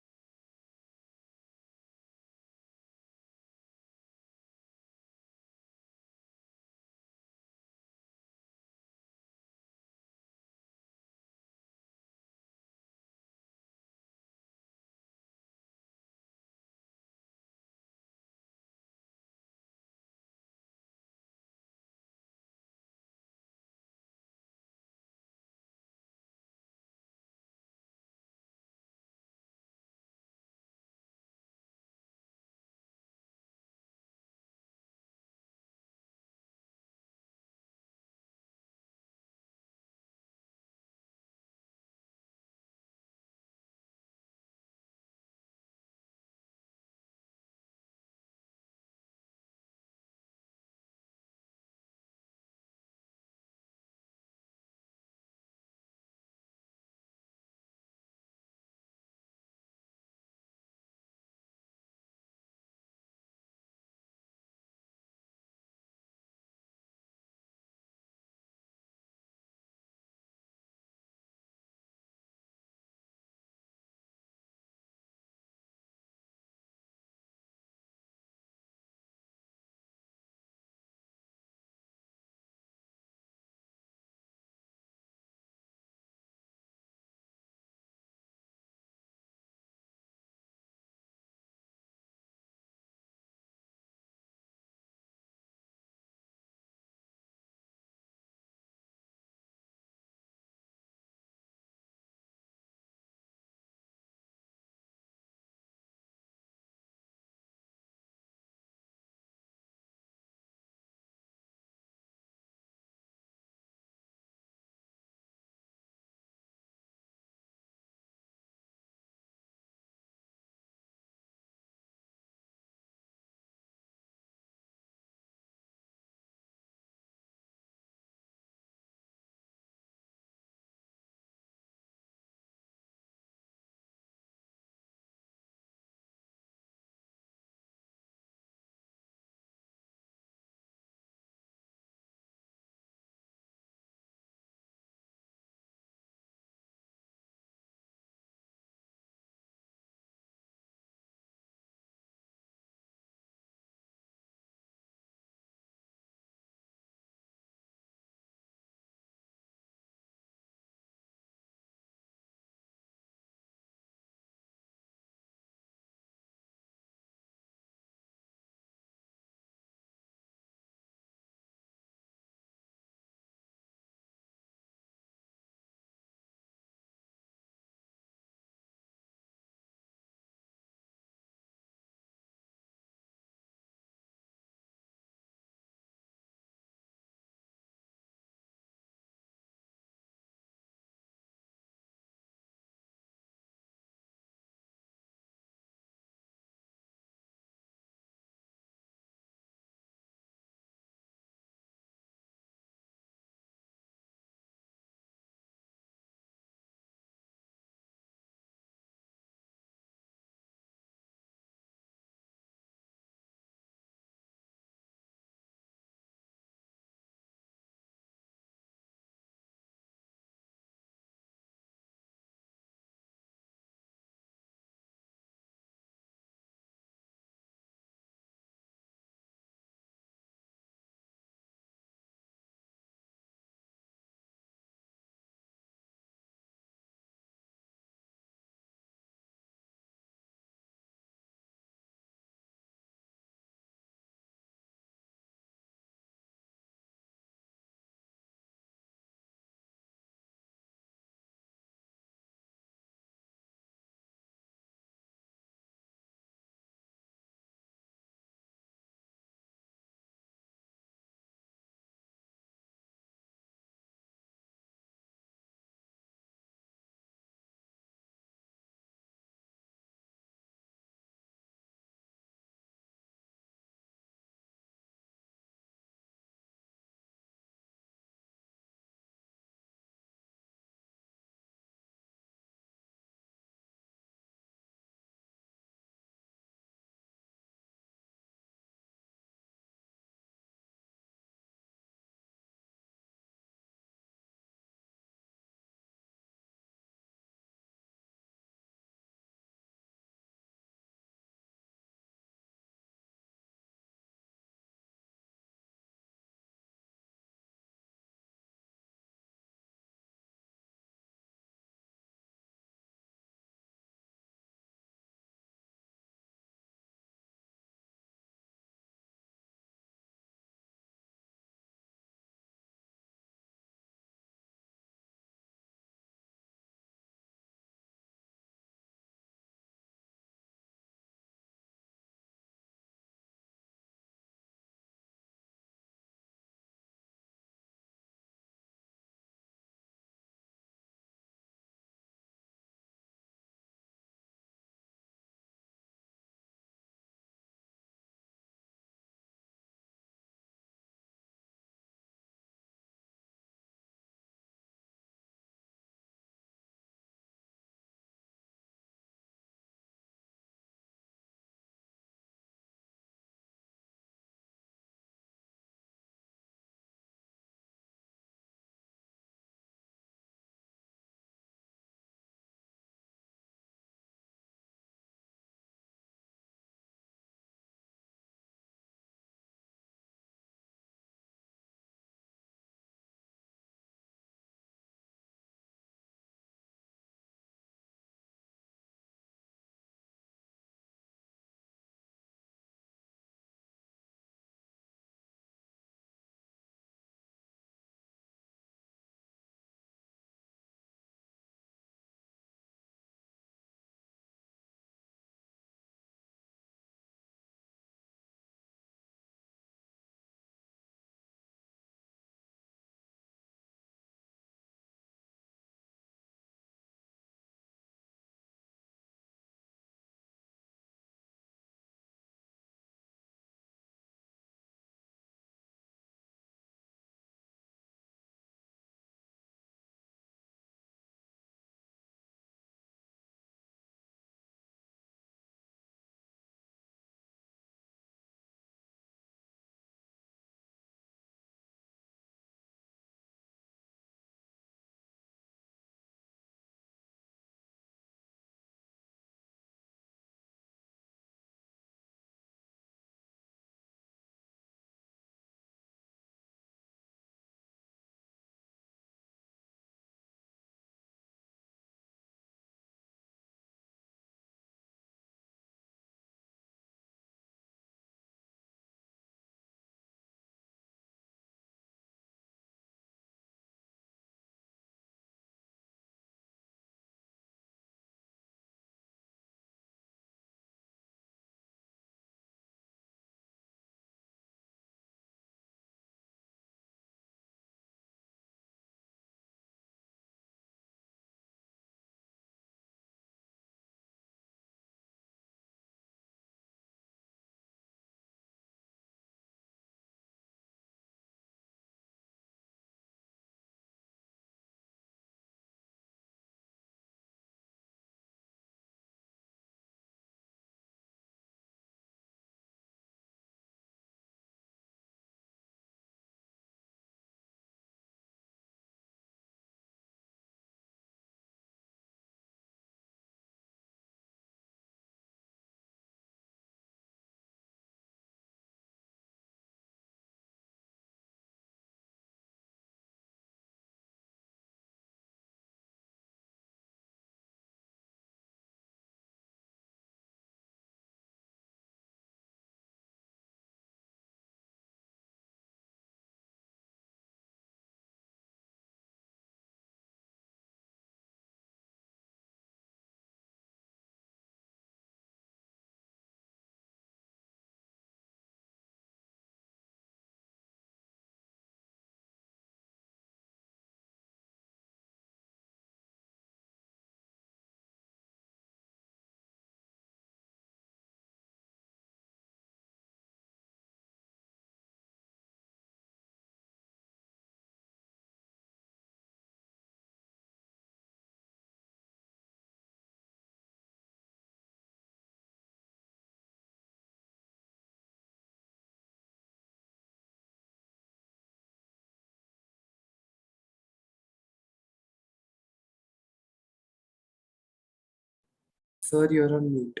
Sir, you're on mute.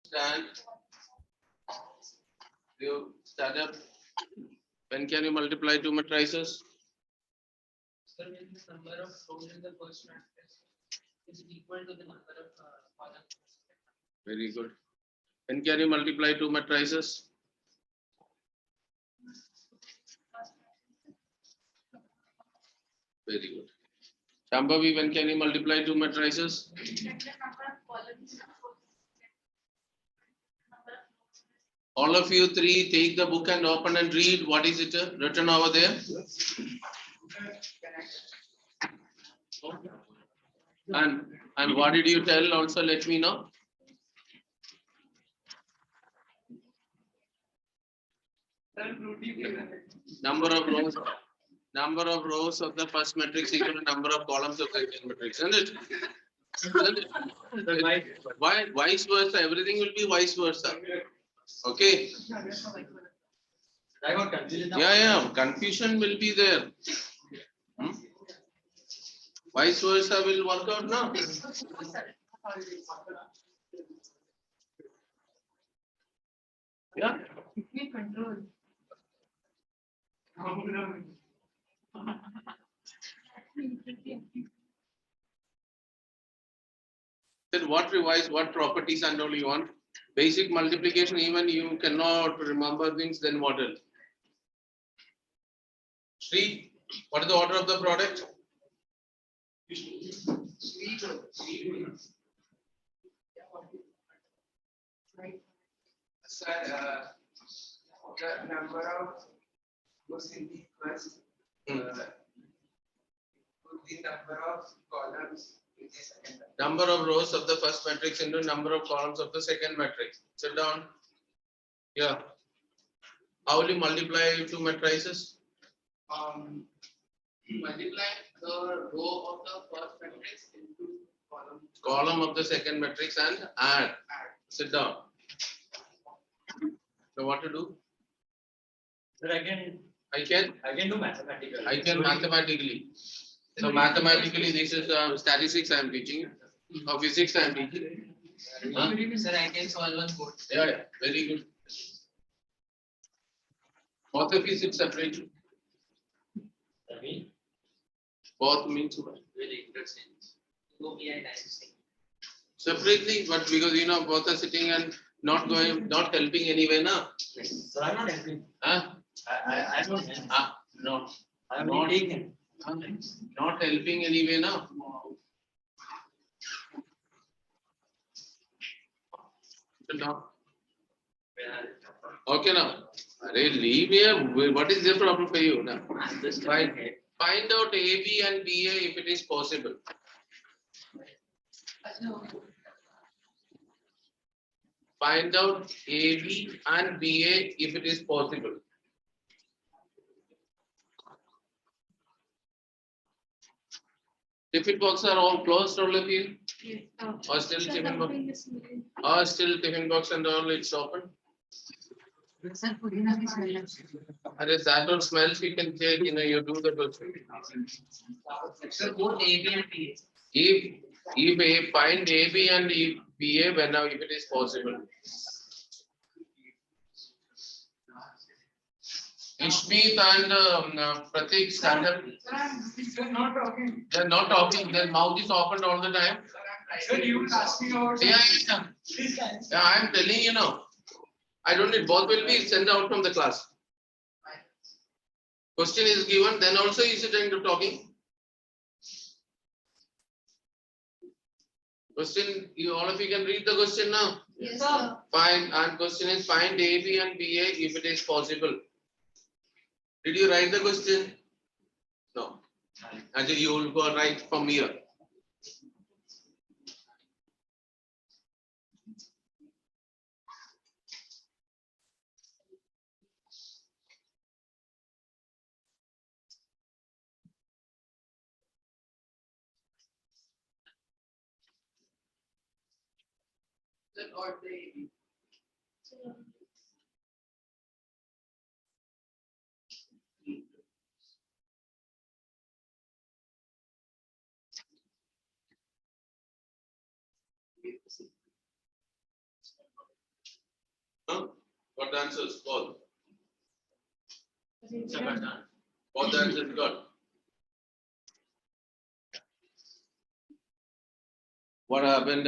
Stand. You stand up. When can you multiply two matrices? Sir, when the number of rows in the first matrix is equal to the number of columns. Very good. When can you multiply two matrices? Very good. Shambhavi, when can you multiply two matrices? All of you three take the book and open and read. What is it written over there? And what did you tell? Also, let me know. Number of rows of the first matrix equal to number of columns of the second matrix, isn't it? Isn't it? Why vice versa? Everything will be vice versa. Okay. I got confused. Yeah. Confusion will be there. Vice versa will work out now. Yeah. Control. Then what revise, what properties and all you want? Basic multiplication, even you cannot remember things, then what else? Sri, what is the order of the product? Sir, the number of rows in the first, the number of columns in the second. Number of rows of the first matrix into number of columns of the second matrix. Sit down. Yeah. How will you multiply two matrices? Multiply the row of the first matrix into Column of the second matrix and add. Sit down. So what to do? Sir, I can do mathematical. I can mathematically. So mathematically, this is statistics I am teaching. Or physics I am teaching. Huh? Sir, I can solve one code. Yeah, very good. Both of you sit separately. Both means what? Very interesting. Go behind and Separately, but because you know both are sitting and not helping anyway, na? So I'm not helping. Huh? I'm not helping. No. I'm not- not taking. Not helping anyway, na? Sit down. Okay now. Arey, leave here. What is the problem for you now? Find out AB and BA if it is possible. Find out AB and BA if it is possible. Tiffin boxes are all closed, all of you? Or still tiffin box? Or still tiffin box and all it's open? And if that all smells, you can take, you do the question. Sir, both AB and BA. If A, find AB and if BA whenever if it is possible. Ishmeet and Pratik stand up. They're not talking. They're not talking, their mouth is opened all the time. Sir, you will ask me about. Yeah. I'm telling you now. I don't need, both will be sent out from the class. Question is given, then also you sit and talking. Question, all of you can read the question now. Yes, sir. Find, and question is find AB and BA if it is possible. Did you write the question? No. Actually, you will go write from here. Huh? What the answers? Both. Second. Both the answers got. What happened?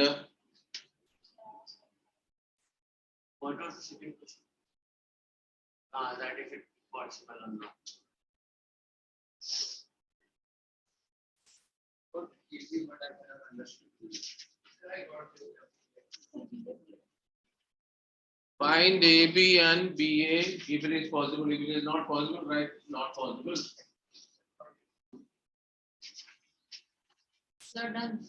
What was the second question? That if it possible or not. Easy, but I have understood. I got it. Find AB and BA if it is possible. If it is not possible, write not possible. Sir, done.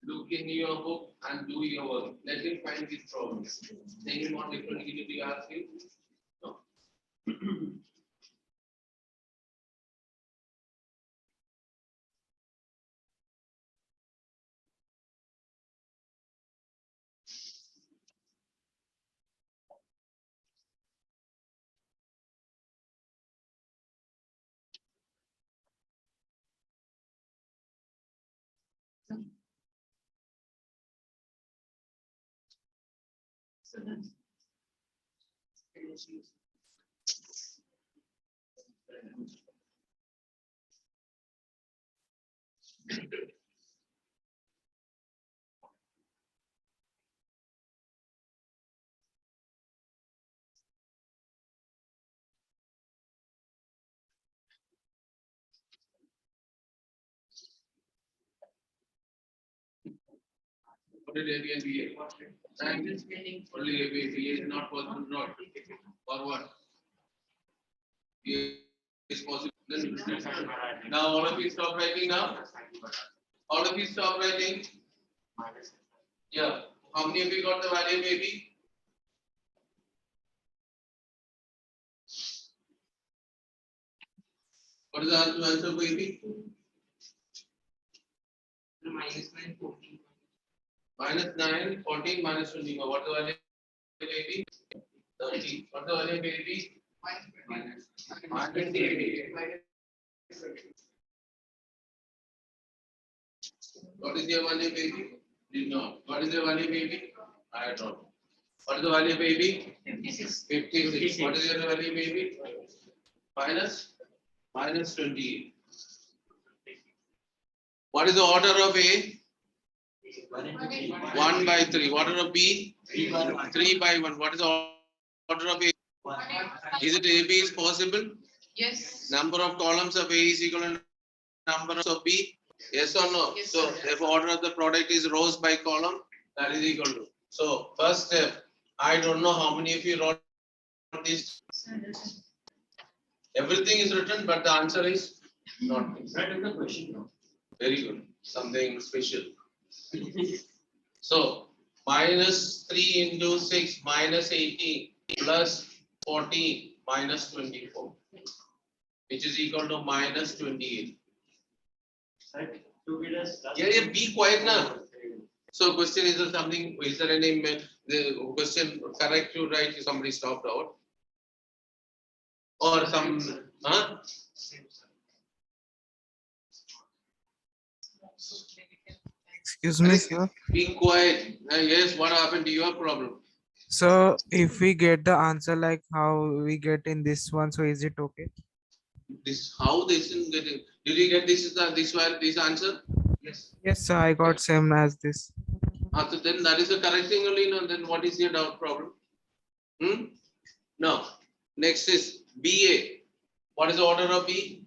Look in your book and do your work. Let him find these problems. Any more different did he ask you? No. So done. What did AB and BA? Only AB, BA is not possible, not. Or what? BA is possible. Then now all of you stop writing now. All of you stop writing. Yeah. How many of you got the value of AB? What is the answer for AB? -9, 14. -9, 14, -21. What is the value of AB? 30. What is the value of AB? What is your value of AB? Did not. What is the value of AB? I don't know. What is the value of AB? 56. 56. What is your value of AB? -28. What is the order of A? 1 by 3. What order of B? 3 by 1. What is the order of A? Is it AB is possible? Yes. Number of columns of A is equal to number of B? Yes or no? Yes, So sir. therefore order of the product is rows by column. That is equal to. So first step, I don't know how many of you wrote this. Everything is written, but the answer is not. Right in the question. No. Very good. Something special. So -3 into 6 -18 plus 14 -24, which is equal to -28. Right. 2 meters. Yeah, be quiet now. So question is there something, is there any the question correct to write somebody stopped out? Or some, huh? Excuse me, sir. Be quiet. Yes, what happened to your problem? So if we get the answer like how we get in this one, so is it okay? This, how this is getting, did you get this answer? Yes. Yes, sir, I got same as this. So then that is the correct thing only, no? Then what is your doubt problem? No. Next is BA. What is the order of B?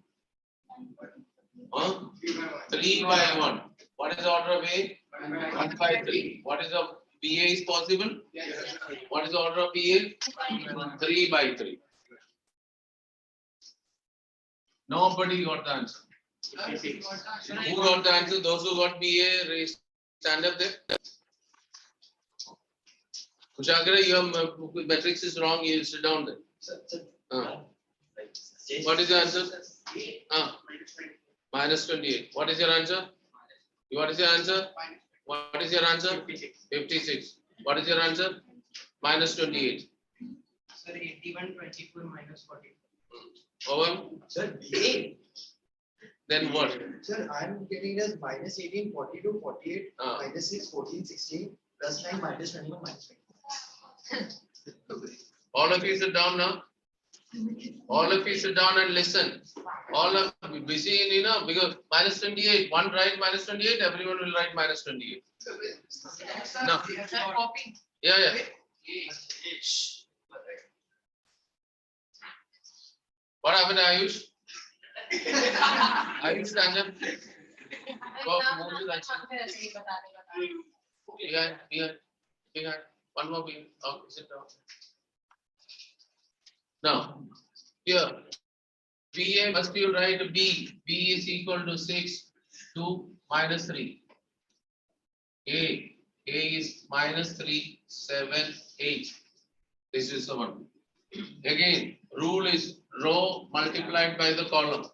3 by 1. What is the order of A? 1 by 3. What is the BA is possible? What is the order of BA? 3 by 3. Nobody got the answer. Who got the answer? Those who got BA, stand up there. Kushagra, your matrix is wrong. You sit down there. What is the answer? Minus 28. What is your answer? What is your answer? What is your answer? 56. What is your answer? Minus 28. Sir, 81, 24 minus 40. Over. Sir, BA. Then what? Sir, I'm getting as minus 18, 42, 48, minus 6, 14, 16, plus 9, minus 21, minus 20. All of you sit down now. All of you sit down and listen. All of you busy in, because minus 28, one write minus 28, everyone will write minus 28. No. Yeah. What happened, Ayush? Ayush, stand up. Go, move to that side. Behind. One more behind. Oh, sit down. Now, here, BA must you write B. B is equal to 6 to minus 3. A is minus 3, 7, 8. This is the one. Again, rule is row multiplied by the column.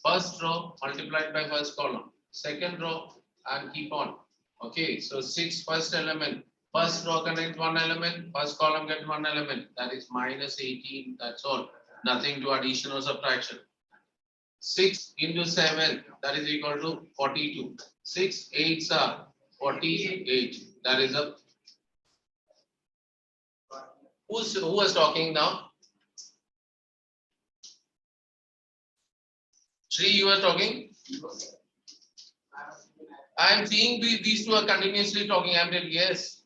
First row multiplied by first column. Second row and keep on. Okay, so 6 first element. First row connect one element, first column get one element. That is minus 18. That's all. Nothing to addition or subtraction. 6 into 7, that is equal to 42. 6 8s are 48. That is a. Who was talking now? Shri, you are talking? I am seeing these two are continuously talking. I am telling yes.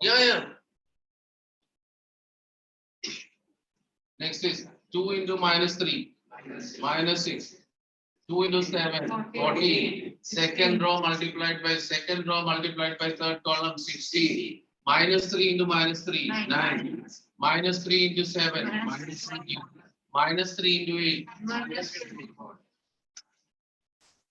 Yeah. Next is 2 into minus 3. Minus 6. 2 into 7. 14. Second row multiplied by third column 16. Minus 3 into minus 3. 9. Minus 3 into 7. Minus 3. Minus 3 into 8.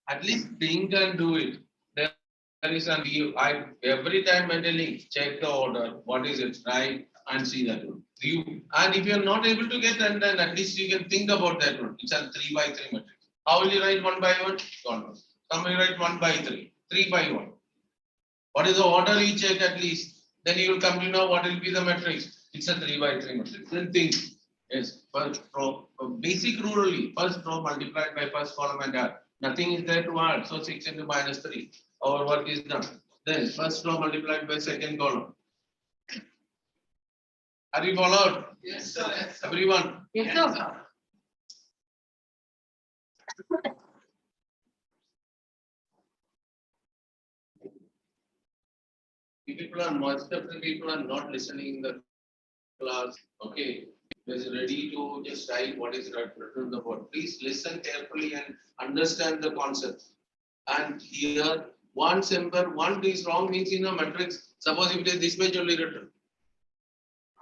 At least think and do it. There is an I every time mentally check the order. What is it? Right and see that one. And if you are not able to get that, then at least you can think about that one. It's a 3 by 3 matrix. How will you write 1 by 1? Don't know. Some will write 1 by 3. 3 by 1. What is the order you check at least? Then you will come to know what will be the matrix. It's a 3 by 3 matrix. Then think. Yes, first row. Basic rule only. First row multiplied by first column and add. Nothing is there to add. So 6 into minus 3. Our work is done. Then first row multiplied by second column. Are you followed? Yes, sir. Everyone? Yes, sir. People are most of the people are not listening in the class. Okay, is ready to just write what is written on the board. Please listen carefully and understand the concept. And here, one is wrong means in a matrix. Suppose if it is this much only written,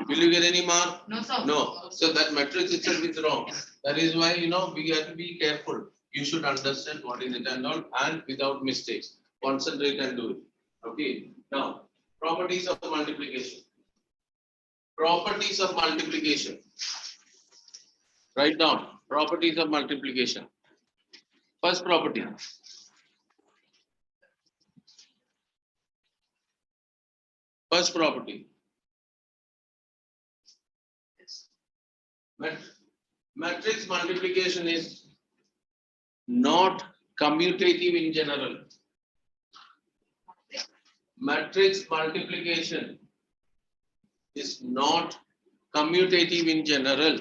will you get any mark? No, sir. No. So that matrix itself is wrong. That is why we have to be careful. You should understand what is it and all, and without mistakes. Concentrate and do it. Okay. Now, properties of multiplication. Properties of multiplication. Write down properties of multiplication. First property. First property. Matrix multiplication is not commutative in general. Matrix multiplication is not commutative in general.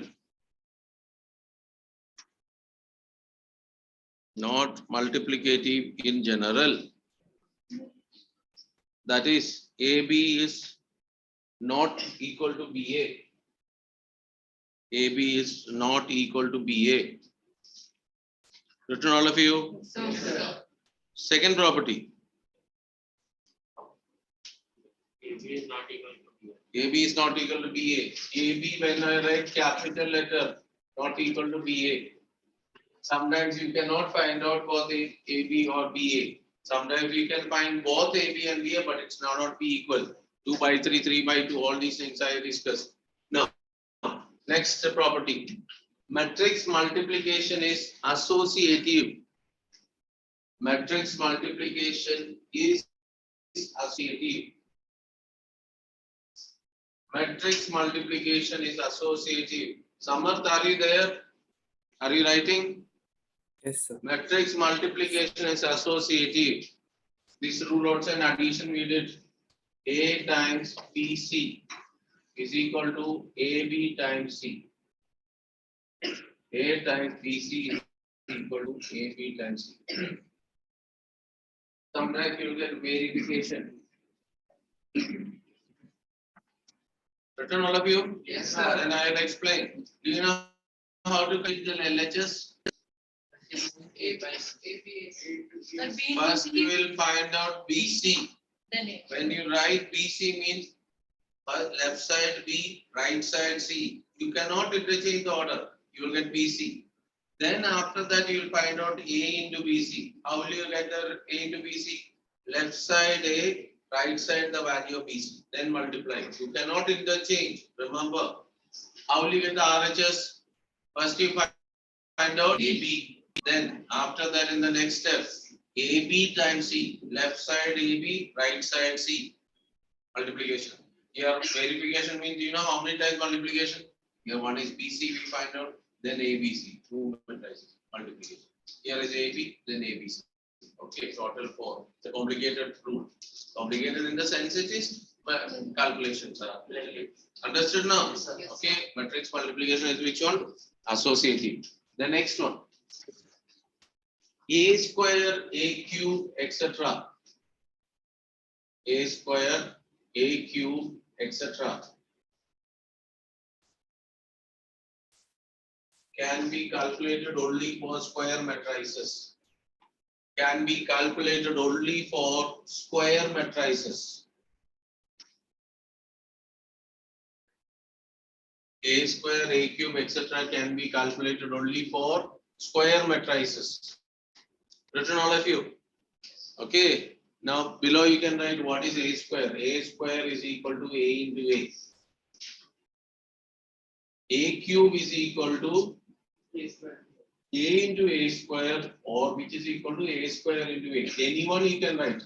Not multiplicative in general. That is, AB is not equal to BA. AB is not equal to BA. Written all of you? So, sir. Second property. AB is not equal to B. AB is not equal to BA. AB, when I write capital letter, not equal to BA. Sometimes you cannot find out for the AB or BA. Sometimes you can find both AB and BA, but it's not be equal. 2 by 3, 3 by 2, all these things I discussed. Now, next property. Matrix multiplication is associative. Matrix multiplication is associative. Matrix multiplication is associative. Samarth, are you there? Are you writing? Yes, sir. Matrix multiplication is associative. This rule also in addition we did. A times BC is equal to AB times C. A times BC is equal to AB times C. Sometimes you get verification. Written all of you? Yes, sir. Then I will explain. Do you know how to calculate the LHS? A by A B. Sir, B into First you C, will find out BC. then A. When you write BC means first left side B, right side C. You cannot interchange the order. You will get BC. Then after that you will find out A into BC. How will you get the A into BC? Left side A, right side the value of BC. Then multiply. You cannot interchange. Remember. How will you get the RHS? First you find out AB. Then after that in the next step, AB times C. Left side AB, right side C. Multiplication. Here verification means you know how many times multiplication? Here one is BC we find out, then ABC. Two matrices multiplication. Here is AB, then ABC. Okay, total 4. It's a complicated rule. Complicated in the sense it is calculations are understood now. Yes, sir. Okay, matrix multiplication is which one? Associative. The next one. A square, A cube, etc. A square, A cube, etc. can be calculated only for square matrices. Can be calculated only for square matrices. A square, A cube, etc. can be calculated only for square matrices. Written all of you. Okay. Now below you can write what is A square. A square is equal to A into A. A cube is equal to A into A square, or which is equal to A square into A. Anyone you can write.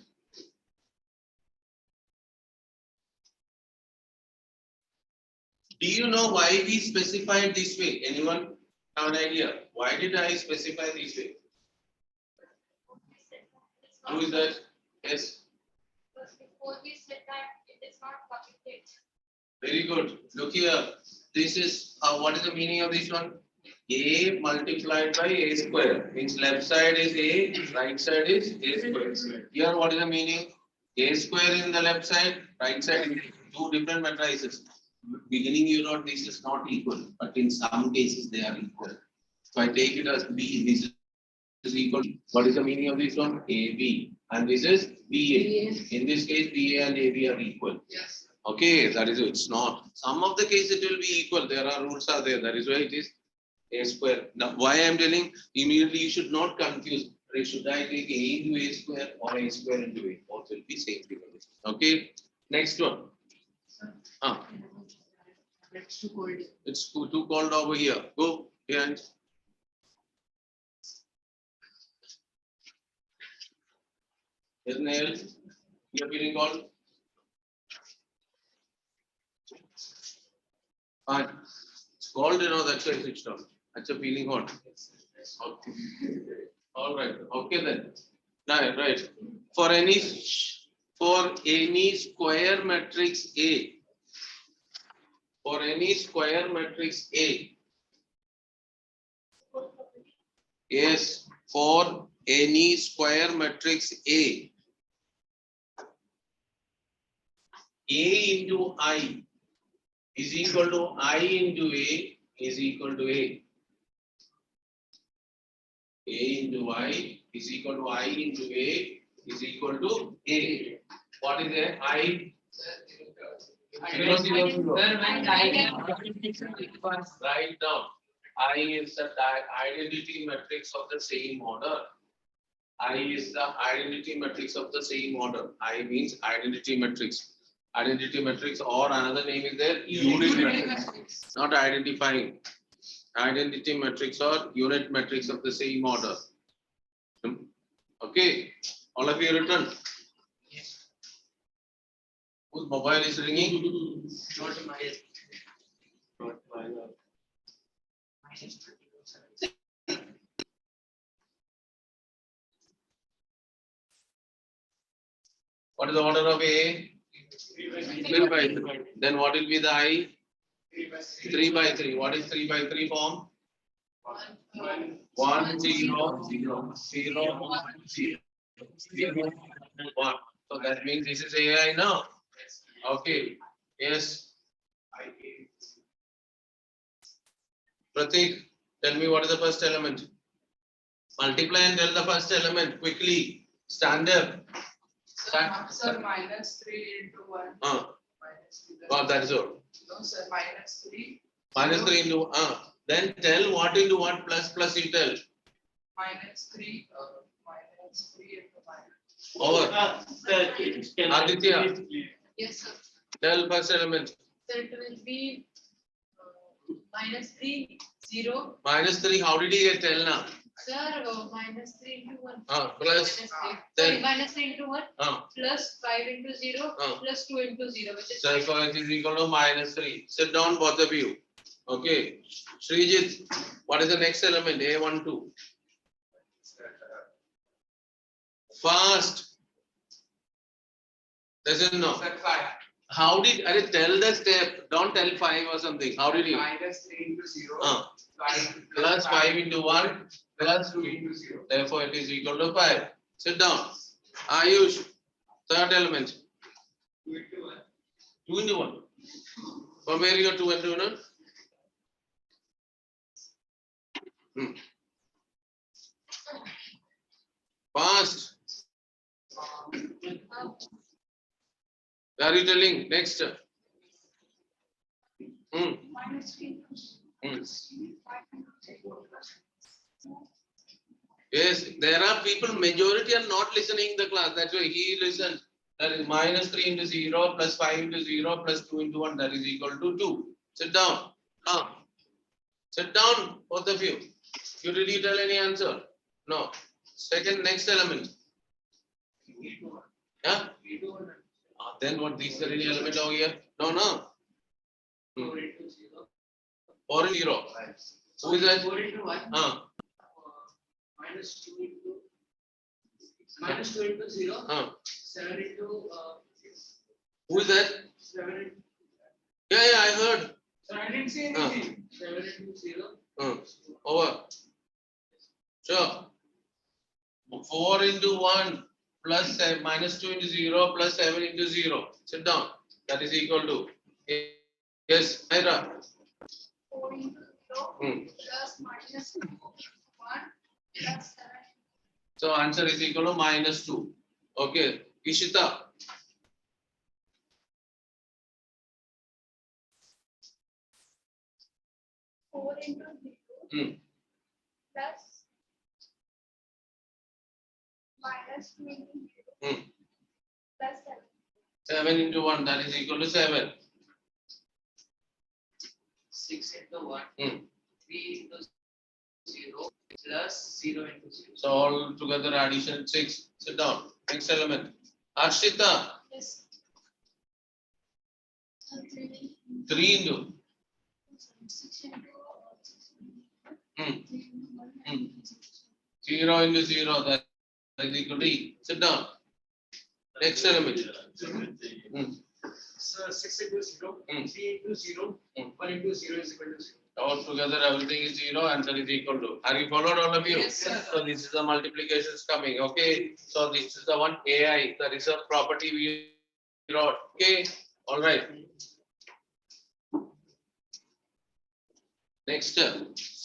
Do you know why we specified this way? Anyone have an idea? Why did I specify this way? Who is that? Yes. Because before we said that it is not computed. Very good. Look here. This is what is the meaning of this one? A multiplied by A square means left side is A, right side is A square. Here what is the meaning? A square in the left side, right side is two different matrices. Beginning you know this is not equal, but in some cases they are equal. So I take it as B. This is equal. What is the meaning of this one? AB, and this is BA. In this case, BA and AB are equal. Yes. Okay, that is it's not. Some of the cases it will be equal. There are rules are there. That is why it is A square. Now, why I am telling immediately you should not confuse. Should I take A into A square or A square into A? Both will be same. Okay. Next one. It's too cold. It's too cold over here. Go behind. Yes, Neil. You are feeling cold? Fine. It's cold, you know, that's why I switched off. That's a feeling hot. Okay. All right. Okay then. Right. For any square matrix A. For any square matrix A. Yes. For any square matrix A. A into I is equal to I into A is equal to A. A into I is equal to I into A is equal to A. What is A? I. Write down. I is the identity matrix of the same order. I is the identity matrix of the same order. I means identity matrix. Identity matrix, or another name is there, unit matrix. Not identifying. Identity matrix or unit matrix of the same order. Okay, all of you written. Whose mobile is ringing? Not my. What is the order of A? 3 by 3. Then what will be the I? 3 by 3. What is 3 by 3 form? 1 0 0 0 1 0 0 1. So that means this is AI now. Okay. Yes. Pratik, tell me what is the first element? Multiply and tell the first element quickly. Stand up. Sir, minus 3 into 1. Minus 3. Oh, that is all. No, sir, minus 3. Minus 3 into then tell what into what plus you tell. Minus 3. Minus 3 into minus. Over. Aditya, Yes, sir. tell first element. So it will be minus 3, 0. Minus 3, how did he tell now? Sir, minus 3 into 1. Plus Minus 3. Sorry, then minus 3 into 1 uh, plus 5 into 0 Uh. plus 2 into 0, which is so if it is equal to minus 3. Sit down both of you. Okay. Srijit, what is the next element? A12. Fast. Doesn't know. How did I tell the step? Don't tell 5 or something. How did you? Minus 3 into 0. Plus 5 into 1 plus 2 into 0. Therefore, it is equal to 5. Sit down. Ayush, third element. 2 into 1. 2 into 1. From where you got 2 into 1? Fast. Where are you telling? Next. minus 3. Yes, there are people, majority are not listening the class. That's why he listened. That is minus 3 into 0 plus 5 into 0 plus 2 into 1. That is equal to 2. Sit down. Sit down, both of you. Did you tell any answer? No. Second, next element. Yeah? Then what is the any element over here? No. 4 into 0. 4 into 0. Who is that? 4 into 1. Minus 2 into 0. 7 into Who is that? 7 into. Yeah, I heard. So I didn't say anything. 7 into 0. Over. Sure. 4 into 1 plus minus 2 into 0 plus 7 into 0. Sit down. That is equal to. Yes, Ira. 4 into 0 plus minus 1 plus 7. So answer is equal to minus 2. Okay. Ishita. 4 into 0 plus minus 2 into 0 plus 7. 7 into 1, that is equal to 7. 6 into 1. 3 into 0 plus 0 into 0. So all together addition 6. Sit down. Next element. Arshita. Yes. 3 into. 6 into 0 into 0, that is equal to E. Sit down. Next element. So 6 into 0, 3 into 0, 1 into 0 is equal to 0. All together everything is 0, answer is equal to. Are you followed, all of you? Yes, sir. So this is the multiplications coming. Okay. So this is the one AI, the reserve property we wrote. Okay. All right. Next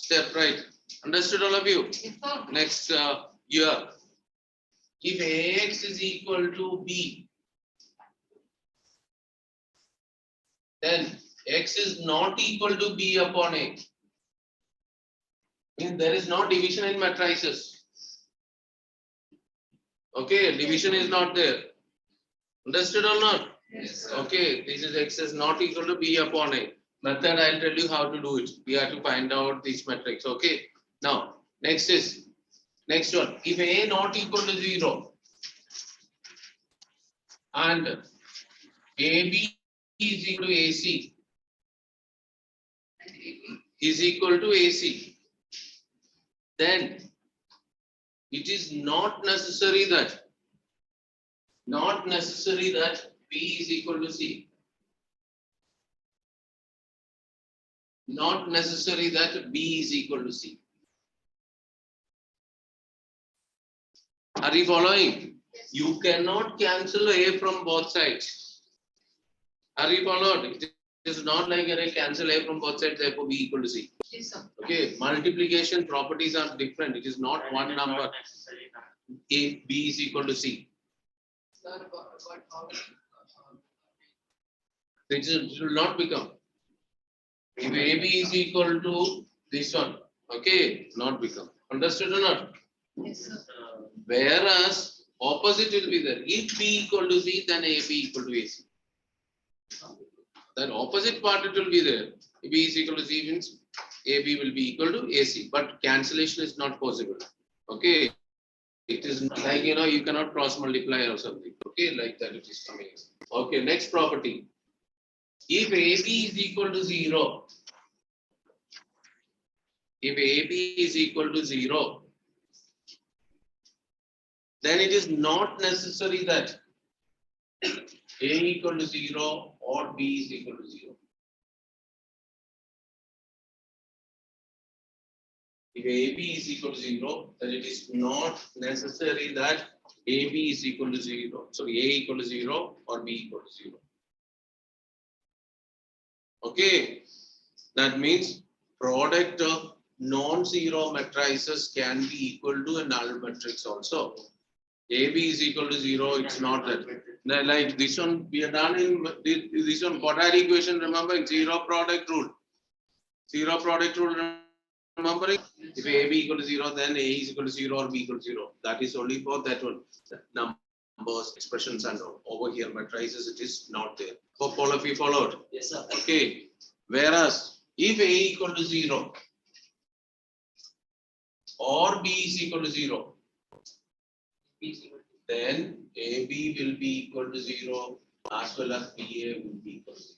step, right? Understood, all of you? Next year. If AX is equal to B, then X is not equal to B upon A. Means there is no division in matrices. Okay, division is not there. Understood or not? Yes, sir. Okay, this is x is not equal to b upon a. Method I'll tell you how to do it. We have to find out these metrics. Okay. Now, next one. If a not equal to 0 and AB is equal to AC is equal to AC, then it is not necessary that B is equal to C. Not necessary that B is equal to C. Are you following? You cannot cancel A from both sides. Are you followed? It is not like a cancel A from both sides, therefore B equal to C. Yes, sir. Okay, multiplication properties are different. It is not one number. A, B is equal to C. Sir, but how? It will not become. If AB is equal to this one, okay, not become. Understood or not? Yes, sir. Whereas opposite will be there. If B equal to C, then AB equal to AC. Then opposite part it will be there. If B is equal to C means AB will be equal to AC. But cancellation is not possible. Okay. It is like, you cannot cross multiply or something. Okay, like that it is coming. Okay, next property. If AB is equal to 0, then it is not necessary that A equal to 0 or B is equal to 0. If AB is equal to 0, then it is not necessary that AB is equal to 0. Sorry, A equal to 0 or B equal to 0. Okay, that means product of non-zero matrices can be equal to a null matrix also. AB is equal to 0, it's not that. Like this one, we are done in this one, quadratic equation, remember, in zero product rule. Zero product rule, remember, if AB equal to 0, then A is equal to 0 or B equal to 0. That is only for that one. Numbers, expressions, and all. Over here, matrices, it is not there. Hope all of you followed. Yes, sir. Okay. Whereas, if A equal to 0 or B is equal to 0, then AB will be equal to 0 as well as BA will be equal to 0.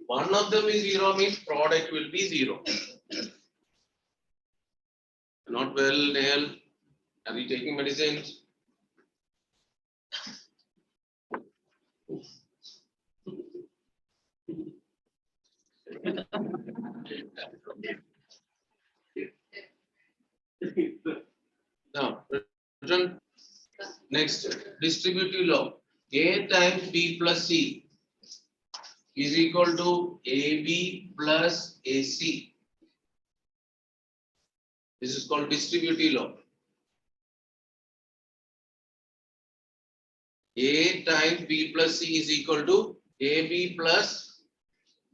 One of them is 0 means product will be 0. Not well, Nehal. Are you taking medicines? Now, next, distributive law. A times B plus C is equal to AB plus AC. This is called distributive law. A times B plus C is equal to AB plus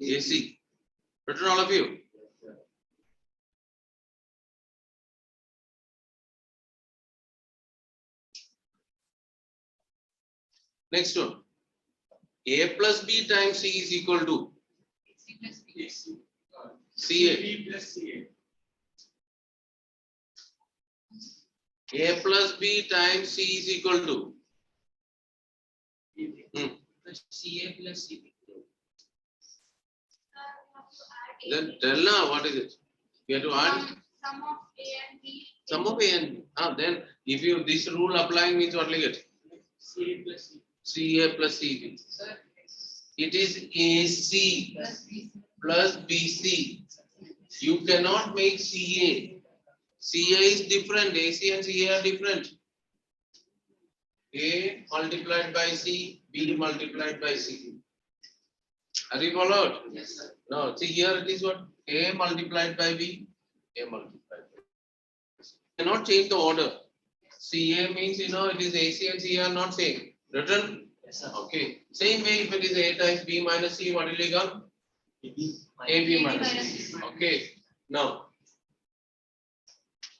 AC. Written all of you? Next one. A plus B times C is equal to C plus B. CA. B plus CA. A plus B times C is equal to CA plus CB. then tell now what is it? You have to add Sum of A and B. sum of A and B. Then if you this rule applying means what will you get? CA plus C. CA plus CB. Sir, It is AC Plus B. plus BC. You cannot make CA. CA is different. AC and CA are different. A multiplied by C, B multiplied by C. Are you followed? yes, sir. No, see here it is what? A multiplied by B, A multiplied by B. You cannot change the order. CA means it is AC and CA are not same. Written? Yes, sir. Okay. Same way if it is A times B minus C, what will become? AB minus C. Okay. Now,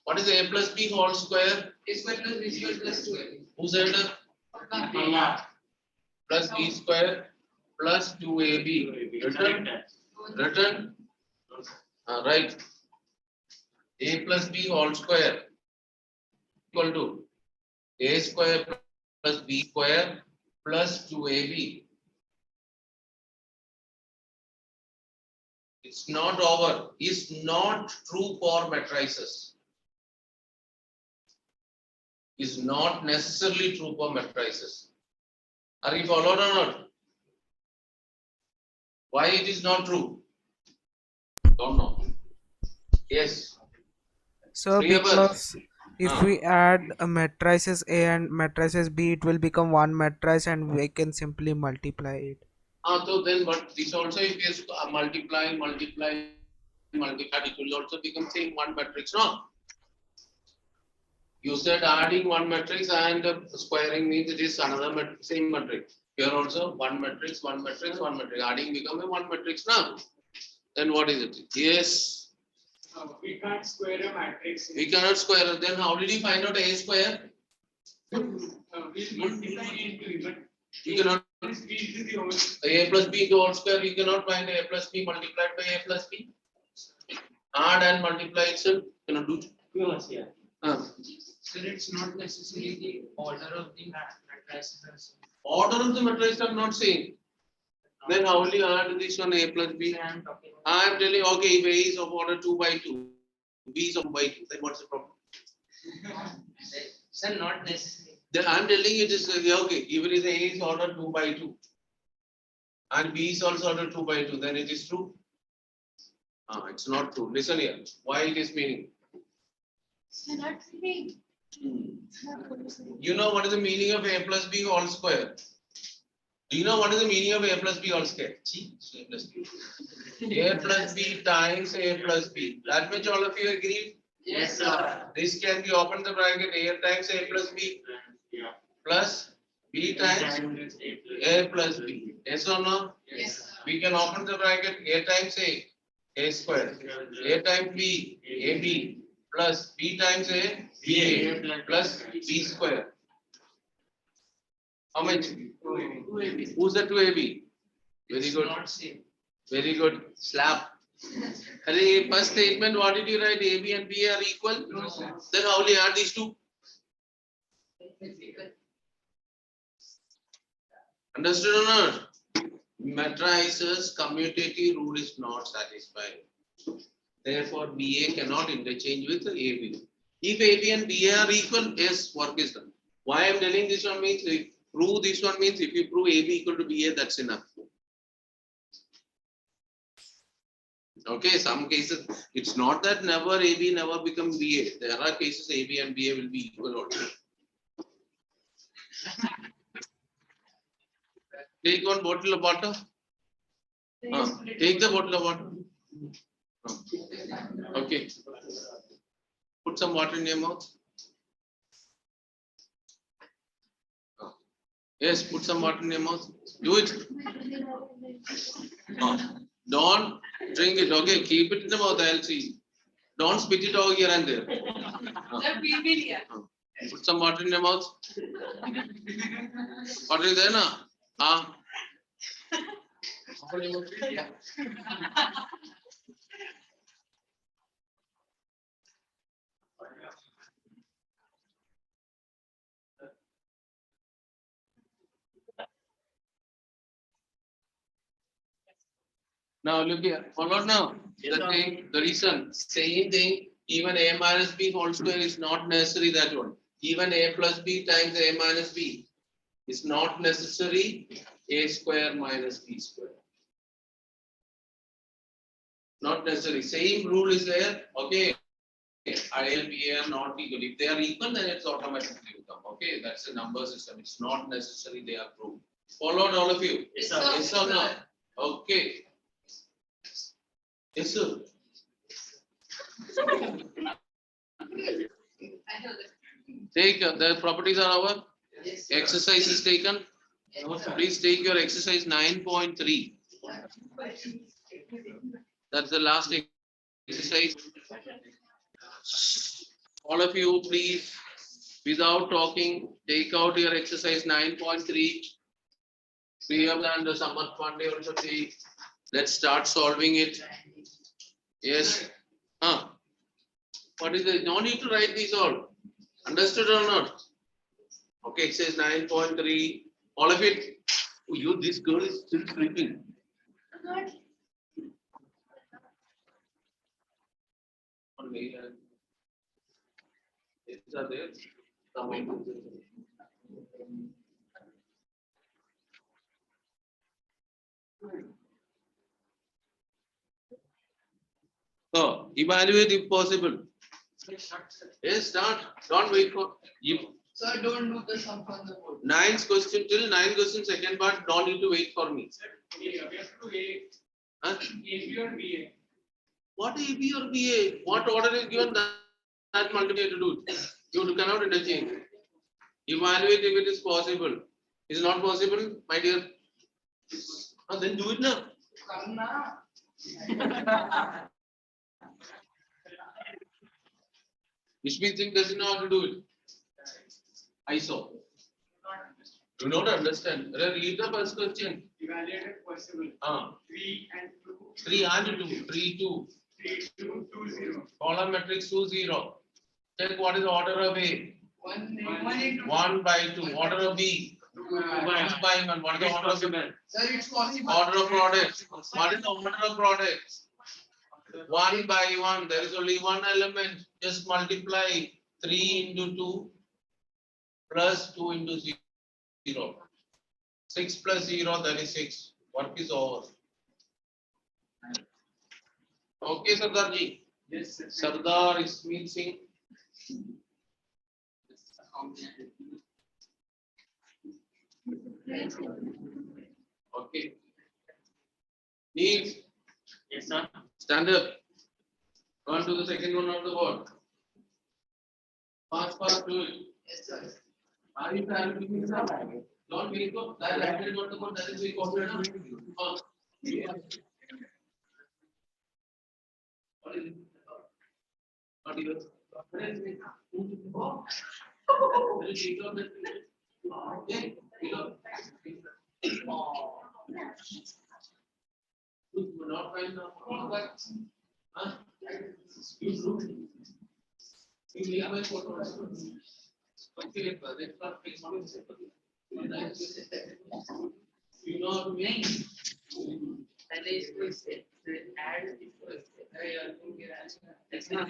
what is A plus B whole square? A square plus B square plus 2AB. Who said that? plus b square plus 2ab. Written? Right. A plus b whole square equal to a square plus b square plus 2ab. It's not over. Is not true for matrices. Is not necessarily true for matrices. Are you followed or not? Why it is not true? Don't know. Yes. So Clear, boss? because if Ah. we add a matrices A and matrices B, it will become one matrix and we can simply multiply it. So then what this also if you multiply, it will also become same one matrix, no? You said adding one matrix and squaring means it is another same matrix. Here also one matrix, one matrix, one matrix. Adding become a one matrix now. Then what is it? Yes. We can't square a matrix. We cannot square it. Then how did you find out a square? We'll multiply into it, but You cannot plus b into the whole. a plus b into whole square. We cannot find a plus b multiplied by a plus b. Add and multiply itself. Cannot do. Yes, yeah. So it's not necessarily the order of the matrices. Order of the matrix I'm not saying. Then how will you add this one a plus b? I am telling okay, if a is of order 2 by 2, b is of by 2, then what's the problem? Sir, not necessarily. Then I am telling you this okay, even if a is order 2 by 2 and b is also order 2 by 2, then it is true. It's not true. Listen here. Why it is meaning? You know what is the meaning of a plus b whole square? Do you know what is the meaning of a plus b whole square? A plus b. A plus b times a plus b. That much all of you agree? Yes, sir. This can be open the bracket a times a plus b plus b times a plus b. Yes or no? Yes. We can open the bracket a times a square. A times b, ab plus b times a, ba plus b square. How much? Who's the 2ab? Very good. Not same. Very good. Slap. First statement, what did you write? AB and BA are equal? No, sir. Then how will you add these two? Understood or not? Matrices commutative rule is not satisfied. Therefore, BA cannot interchange with AB. If AB and BA are equal, yes, work is done. Why I am telling this one means, if prove this one means if you prove AB equal to BA, that's enough. Okay, some cases, it's not that never AB never become BA. There are cases AB and BA will be equal also. Take one bottle of water. Take the bottle of water. Okay. Put some water in your mouth. Yes, put some water in your mouth. Do it. Don't drink it. Okay, keep it in the mouth. I'll see. Don't spit it over here and there. Put some water in your mouth. Water is there, na? Now look here. Follow now. The thing, the reason, same thing. Even a minus b whole square is not necessary that one. Even a plus b times a minus b is not necessary a square minus b square. Not necessary. Same rule is there. Okay. I and B are not equal. If they are equal, then it's automatically become. Okay, that's a number system. It's not necessary they are true. Followed all of you? Yes, sir. Yes or no? Okay. Yes, sir. Take the properties are over. Yes. Exercise is taken. Please take your exercise 9.3. That's the last exercise. All of you, please without talking, take out your exercise 9.3. We have done the summer one day also. Let's start solving it. Yes. What is it? No need to write these all. Understood or not? Okay, exercise 9.3. All of it. Oh, you, this girl is still sleeping. These are there. So, evaluate if possible. Yes, start. Don't wait for you. Sir, don't do the sum on the board. 9th question till 9th question second part. Don't need to wait for me. We have to A, Huh? AB or BA. What AB or BA? What order is given that multiply to do? You cannot interchange. Evaluate if it is possible. Is not possible, my dear? Then do it now. Come now. Which means it doesn't know how to do it. I saw. Do not understand. Read the first question. Evaluate if possible. 3 and 2. 3 and 2. 3, 2. 3, 2, 2, 0. Column matrix 2, 0. Check what is the order of A. 1 into 1 by 2. Order of B. 2 by 1. What is the order of B? Sir, it's possible. Order of product. What is the order of product? 1 by 1. There is only one element. Just multiply 3 into 2 plus 2 into 0. 6 plus 0, that is 6. Work is over. Okay, Sardarji. Yes, sir. Sardar is Singh. Okay. Needs. Yes, sir. Stand up. Go to the second one of the board. Fast, do it. Yes, sir. Are you trying to do something? Don't make up. That is what the board that is we What is it? What is it? Not right now. Huh? You leave my photo. Okay, but it's not fixed. You know what I mean? And it's add it's not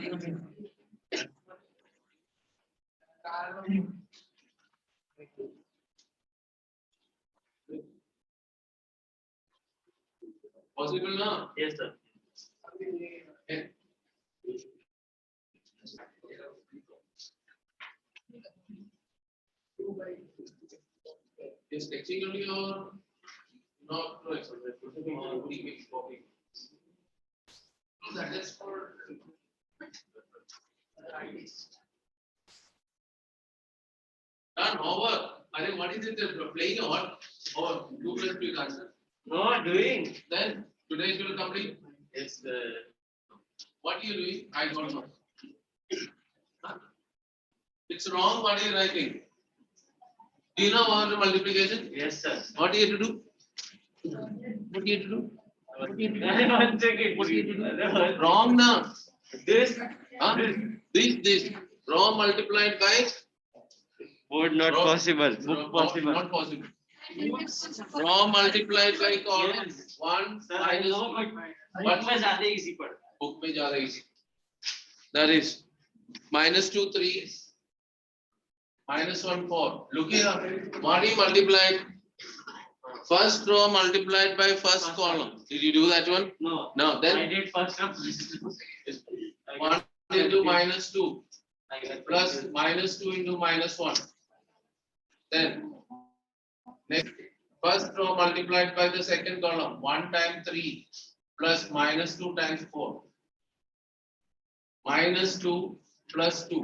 Possible now? yes, sir. Okay. Is texting only or not? No, it's That is for done over. What is it? They're playing or what? Or 2 plus 3 answer. No, doing. Then today it will complete. It's What are you doing? I don't know. Huh? It's wrong. What are you writing? Do you know about the multiplication? yes, sir. What do you have to do? What do you have to do? One second. What do you have to do? Wrong now. This. Huh? This. Wrong multiplied by Would not Raw- possible. raw- Book possible. Not possible. Raw multiplied by column Yes. 1 Sir, I minus know, 2. but में ज़्यादा easy पड़. Book में ज़्यादा easy. That is -2 3 -1 4. Look here. What you multiplied? First row multiplied by first column. Did you do that one? No. No. I Then did first round. 1 into -2 plus -2 into -1. Then next first row multiplied by the second column 1 times 3 plus -2 times 4. -2 plus 2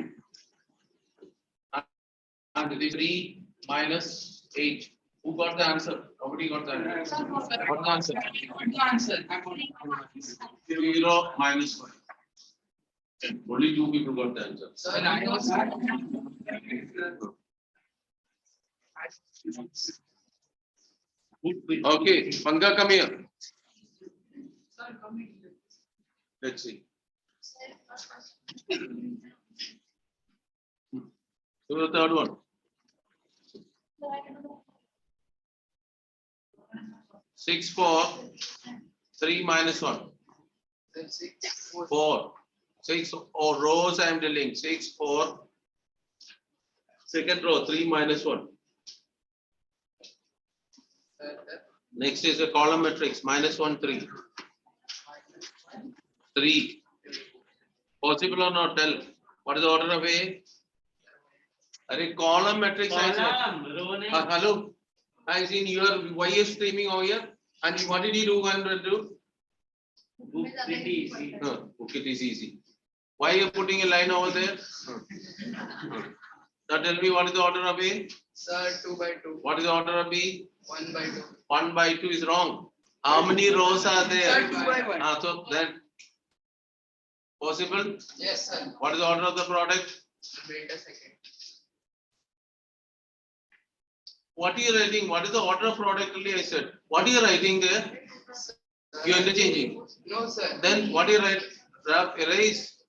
and the 3 minus 8. Who got the answer? Nobody got the answer. What the answer? 0 minus 1. Only 2 people got the answer. Sir, I was. Okay, Panga, come here. Sir, come here. Let's see. So the third one. 6, 4, 3 minus 1. Then 6, 4. 4. 6 rows I am dealing. 6, 4. Second row, 3 minus 1. Next is a column matrix, minus 1, 3. 3. Possible or not? Tell. What is the order of A? Are column matrix I said. Hello. I seen your Y is streaming over here. And what did you do when you do? Pretty easy. Okay, it is easy. Why are you putting a line over there? Now tell me what is the order of A? Sir, 2 by 2. What is the order of B? 1 by 2. 1 by 2 is wrong. How many rows are there? Sir, 2 by 1. So then possible? Yes, sir. What is the order of the product? Wait a second. What are you writing? What is the order of product only I said? What are you writing there? Sir, You are interchanging. no, sir. Then what do you write? Erase.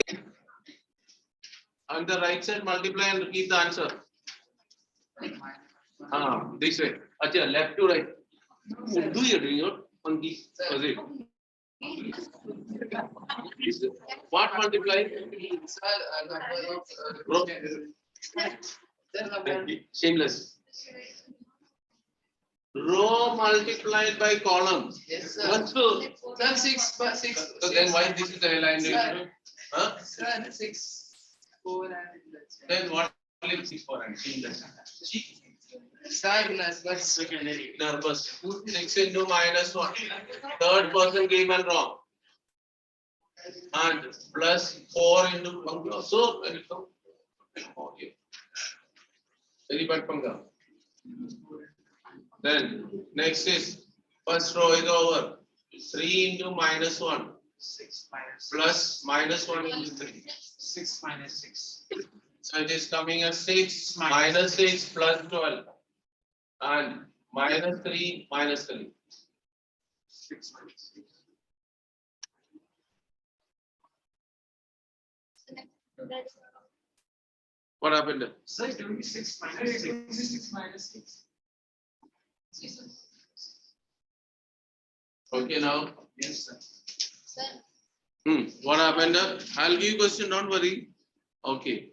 On the right side multiply and keep the answer. This way. Acha, left to right. Urdu you are doing your monkey. What multiply? Sir, number of. Bro. Sir, number. Shameless. Row multiplied by column. Yes, sir. What's the? Sir, 6 by 6. So then why this is the line? Sir. Huh? Sir, 6, 4 and Then what is 6 for and shameless? sir, nervous. Secondary. Nervous. 6 into minus 1. Third person came and wrong. And plus 4 into 1. So very bad panga. Then next is first row is over. 3 into minus 1 6 minus plus minus 1 into 3. 6 minus 6. So it is coming as 6 minus 6 plus 12 and minus 3 minus 3. 6 minus 6. What happened? Sir, 26 minus 6. 26 minus 6. Okay now. Yes, sir. What happened? I'll give you question, don't worry. Okay.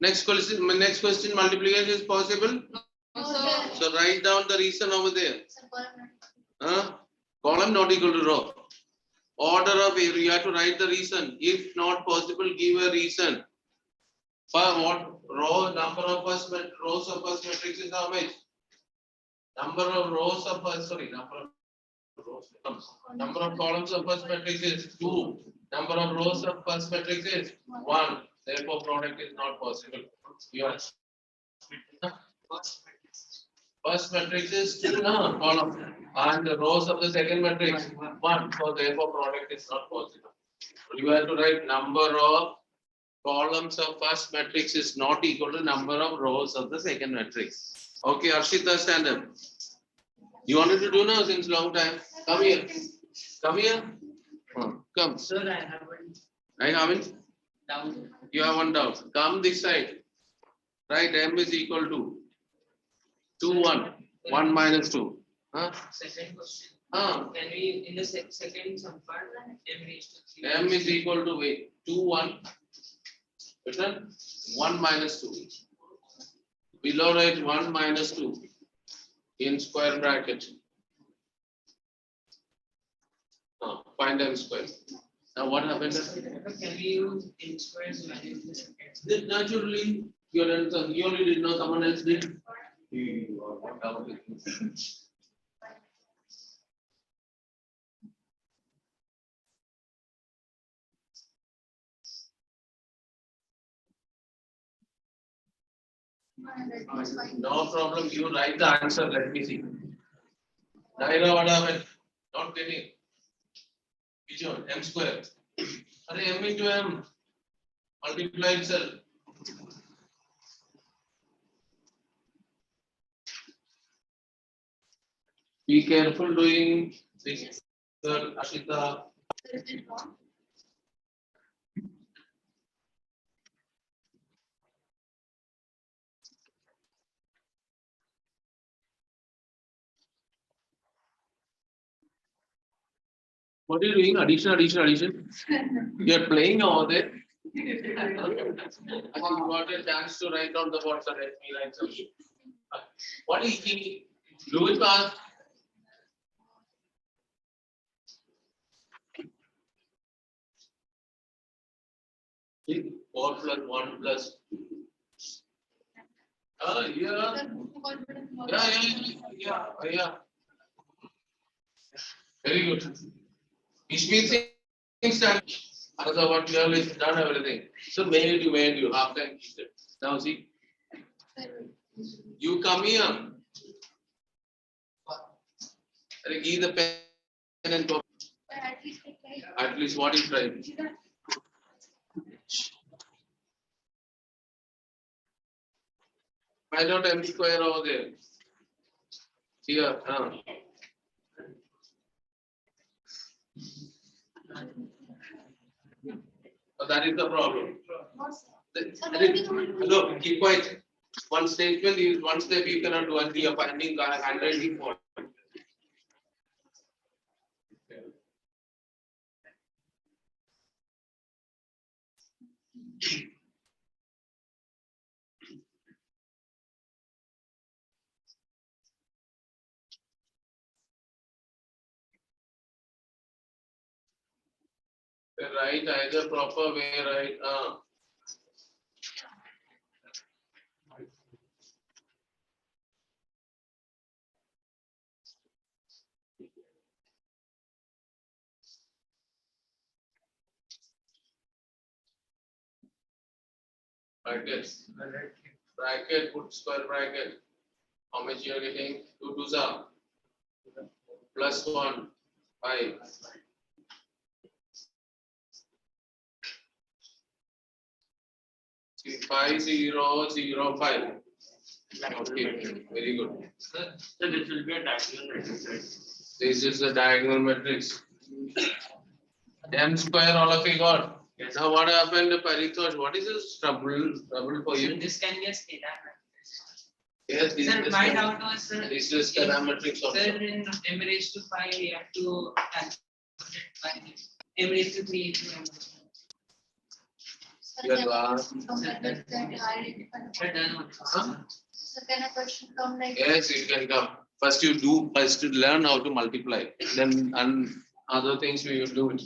Next question multiplication is possible? So write down the reason over there. Column not equal to row. Order of you have to write the reason. If not possible, give a reason. For what row number of rows of first matrix is how much? Number of rows of number of columns of first matrix is 2. Number of rows of first matrix is 1. Therefore, product is not possible. Yours. First matrix is 2 column, and the rows of the second matrix 1. So therefore, product is not possible. You have to write number of columns of first matrix is not equal to number of rows of the second matrix. Okay, Arshita, stand up. You wanted to do now since long time. Come here. Come here. Come. Sir, I haven't I haven't. down. You have one doubt. Come this side. Right, m is equal to 2, 1. 1 minus 2. Second question. Huh? Can we in the second sum part m raised to 3? M is equal to wait. 2, 1. Written 1 minus 2. Below write 1 minus 2 in square bracket. Find m square. Now what happened? Can we use in squares value in the second? Then naturally, you only did not, someone else did. You are what doubt is. No problem. You write the answer. Let me see. Naira, what happened? Not getting. Which one? M square. Are m into m. Multiply itself. Be careful doing this, Ashita. What are you doing? Addition. You are playing over there. I think you got a chance to write on the board, sir. Let me write something. What is he? Do it fast. Four plus one plus. Yeah. Yeah. Very good. Which means instant. Another one girl is done everything. So made you half time. Now see. You come here. Give the pen and go. At least what is right? Find out m square over there. Here. So that is the problem. Hello, keep quiet. One statement is one step you cannot do until you are finding handwriting point. Right, either proper way, right? Bracket, put square bracket. How much you are getting? 2 2s are plus 1, 5. 5 0 0 5. Okay, very good. So this will be a diagonal matrix, right? This is the diagonal matrix. M square, all of you got. Yes. Now what happened to Paritosh? What is this trouble for you? This can be a scalar matrix. Yes, this Sir, is my doubt was, sir. This is scalar matrix also. Sir, in m raised to 5, we have to calculate by m raised to 3 into m. Your last. So can a question come like? Yes, you can come. First you do, first you learn how to multiply. Then other things we will do it.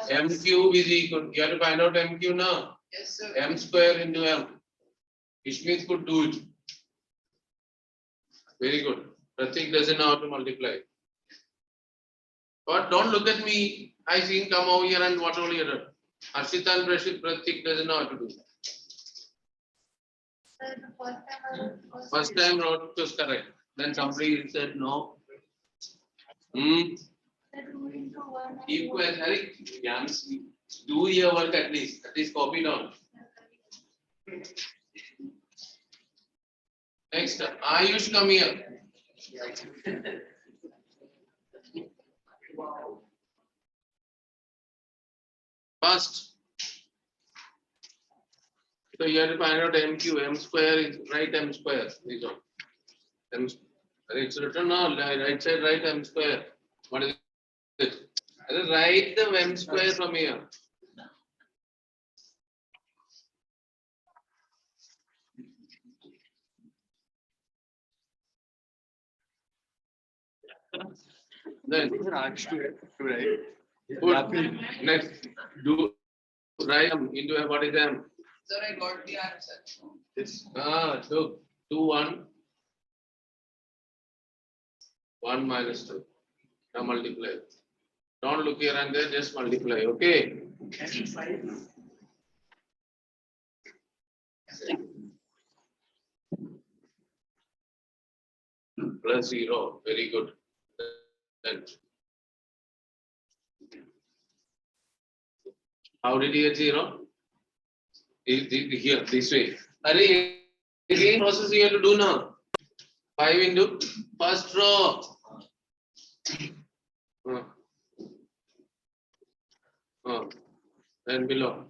M cube is equal. You have to find out M cube now. Yes, sir. M square into M. Ishmeet could do it. Very good. Pratik doesn't know how to multiply. But don't look at me. I seen come over here and what all you done. Harshita and Pratik doesn't know how to do. Sir, the First time wrote was correct. Then somebody said no. Equal. Yams, do your work at least. At least copy down. Next, Ayush, come here. First. So you have to find out MQ. M square is right M square. This one. It's written now, right side right M square. What is it? Write the M square from here. Then put next do write into what is M. Sir, I got the answer. This so 2 1 1 minus 2. Now multiply. Don't look here and there, just multiply. Okay. Plus 0. Very good. Then how did he get 0? Here, this way. Again process you have to do now. 5 into first row. Then below.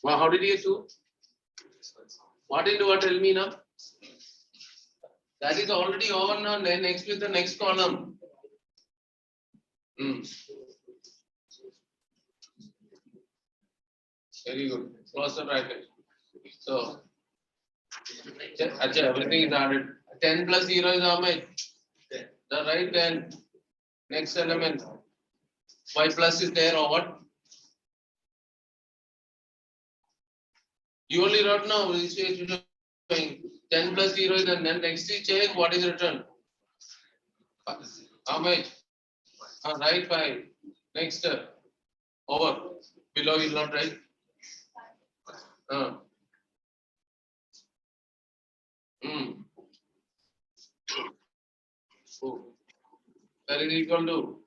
Well, how did you do? What did you tell me now? That is already over now. Then next with the next column. Very good. Close the bracket. So, everything is added. 10 plus 0 is how much? The right 10. Next element. Y plus is there or what? You only wrote now. 10 plus 0 is and then next is check what is returned. How much? Right 5. Next over. Below is not right. So that is equal to.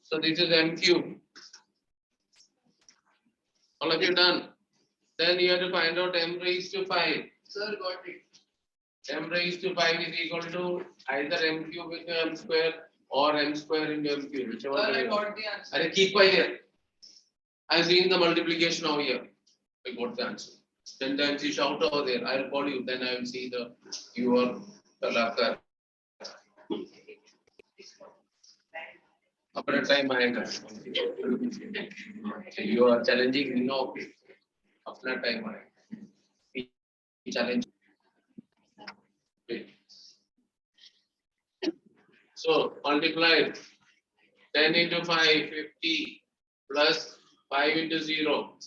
So this is m cube. All of you done. Then you have to find out m raised to 5. Sir, got it. M raised to 5 is equal to either m cube into m square or m square into m cube. Whichever Sir, way I you got the answer. want. Keep quiet here. I have seen the multiplication over here. I got the answer. 10 times you shout over there. I will call you. Then I will see your laughter. After a time, you are challenging. No. After a time, challenge. So multiply 10 into 5, 50 plus 5 into 0.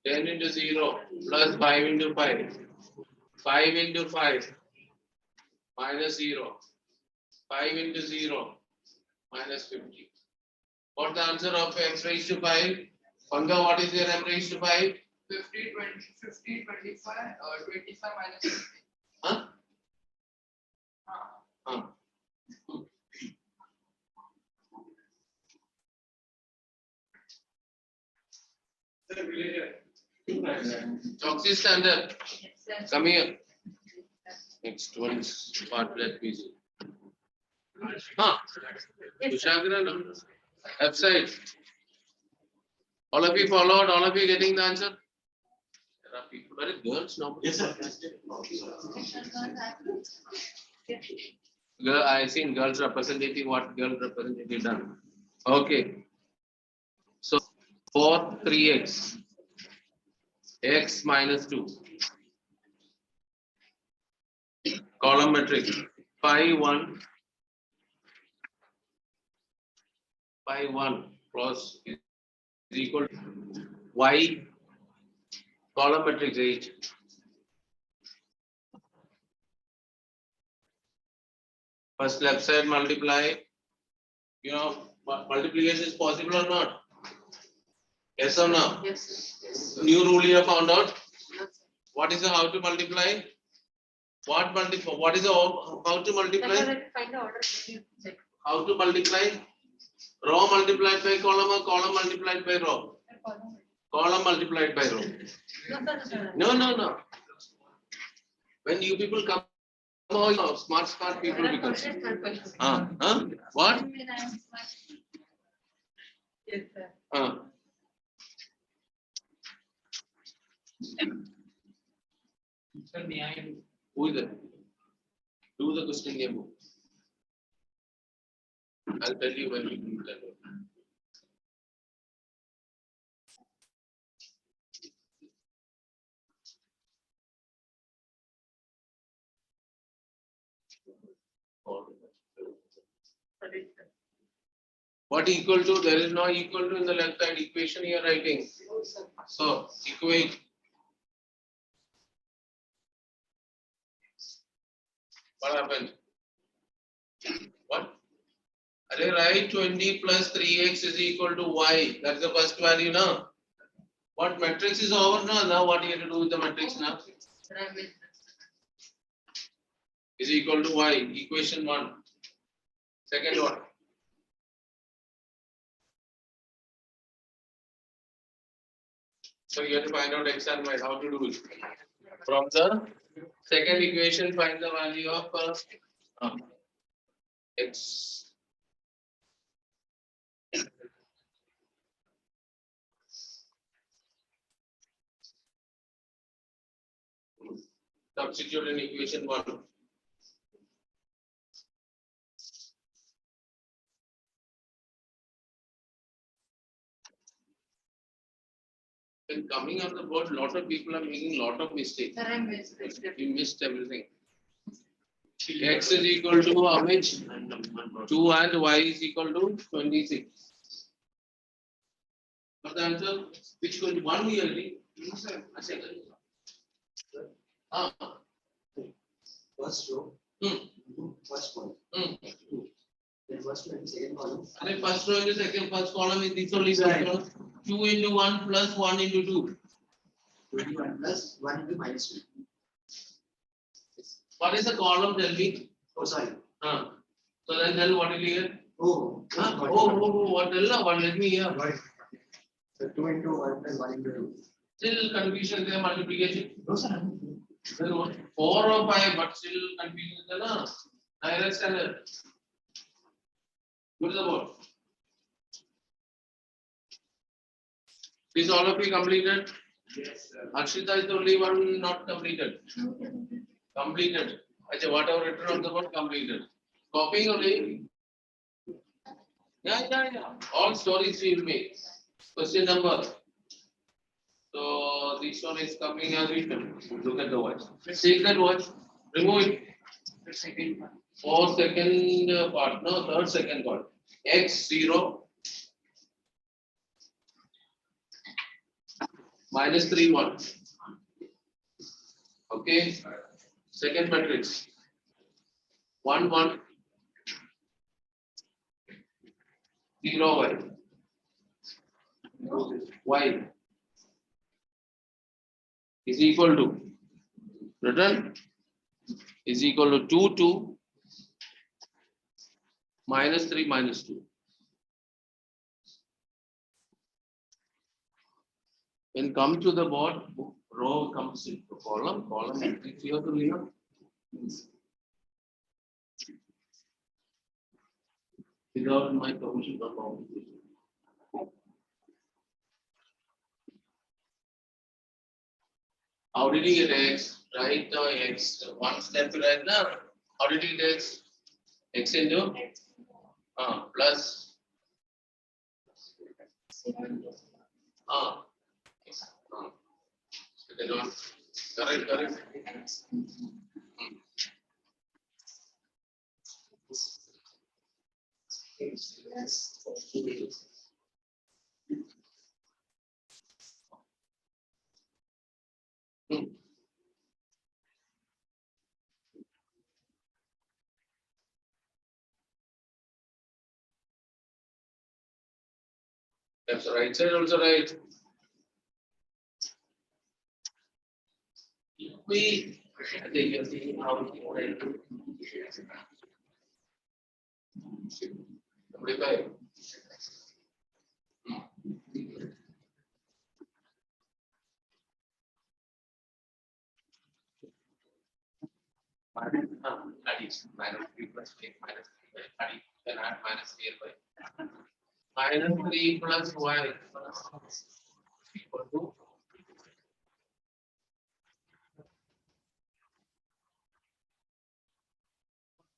10 into 0 plus 5 into 5. 5 into 5 minus 0. 5 into 0 minus 50. What's the answer of m raised to 5? Panga, what is your m raised to 5? 50, 25, 25 minus 50. Huh? Choksi standard. Come here. Next one is part let me see. Kushagra, no? F side. All of you followed, all of you getting the answer? There are people, very girls now. Yes, sir. Girl, I seen girls representing what girl representative done. Okay. So 4, 3x. X minus 2. Column matrix. 5, 1. 5, 1 plus is equal to y. Column matrix H. First left side multiply. You know, multiplication is possible or not? Yes or no? Yes. New rule you have found out. What is the how to multiply? What multiply? What is the how to multiply? Find the order. How to multiply? Row multiplied by column or column multiplied by row? Column multiplied by row. No. When you people come, smart people become. What? Yes, sir. Who is it? Do the question game. I'll tell you when we do that. What equal to? There is no equal to in the left side equation you are writing. So equate. What happened? What? Array write 20 plus 3x is equal to y. That's the first value now. What matrix is over now? Now what you have to do with the matrix now? is equal to y, equation 1. Second one. So you have to find out x and y, how to do it. From the second equation, find the value of x. Substitute in equation 1. When coming on the board, lot of people are making lot of mistakes. Sir, I missed this. You missed everything. X is equal to how much? 2 and y is equal to 26. But the answer, which will 1 yearly? Ah. First row. First column. Then first row and second column. And first row into second, first column is this only. 2 into 1 plus 1 into 2. 21 plus 1 into minus 2. What is the column? Tell me. Oh, sorry. So then tell what it is. Oh. What tell now? What let me hear. Got it. So 2 into 1 plus 1 into 2. Still confusion there, multiplication. No, sir. Then what? 4 or 5, but still confusion there, na? Nearest standard. What is the word? Is all of you completed? Yes, sir. Harshita is the only one not completed. Completed. Actually, whatever written on the board, completed. Copying only. Yeah. All stories we will make. Question number. So this one is coming as written. Look at the watch. Take that watch. Remove it. 4 second part. No, third second part. X 0. Minus 3 1. Okay. Second matrix. 1 1. 0 y. Y is equal to written is equal to 2 2 minus 3 minus 2. When come to the board, row comes into column, column is here to here. Without my permission or complication. How did you get x? Right now x. One step right now. How did you get x? X into plus correct. That's right side also right. We I think you're seeing how we can write. 75. Minus 3 plus 8 minus 3 by 30. Then add minus 8 by minus 3 plus y equal to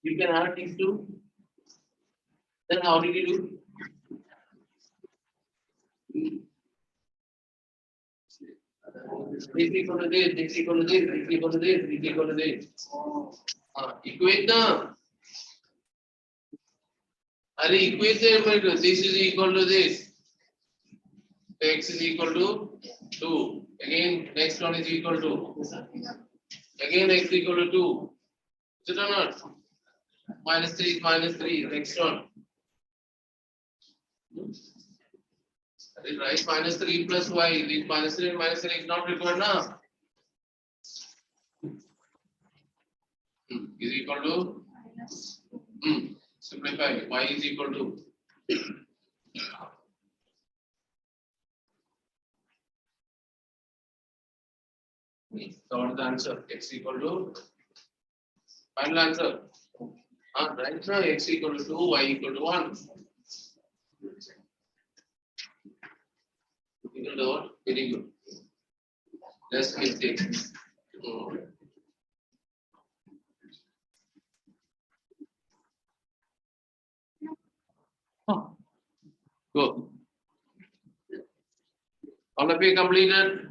you can add these two. Then how did you do? This equal to this, this equal to this, this equal to this, this equal to this. Equate the. Equate the this is equal to this. X is equal to 2. Again, next one is equal to. Again, x equal to 2. Is it or not? Minus 3 is minus 3. Next one. That is right. Minus 3 plus y. This minus 3 and minus 3 is not required now. is equal to simplify y is equal to so what is the answer? X equal to final answer. Right now x equal to 2, y equal to 1. Equal to what? Very good. Let's mistake. Go. All of you completed?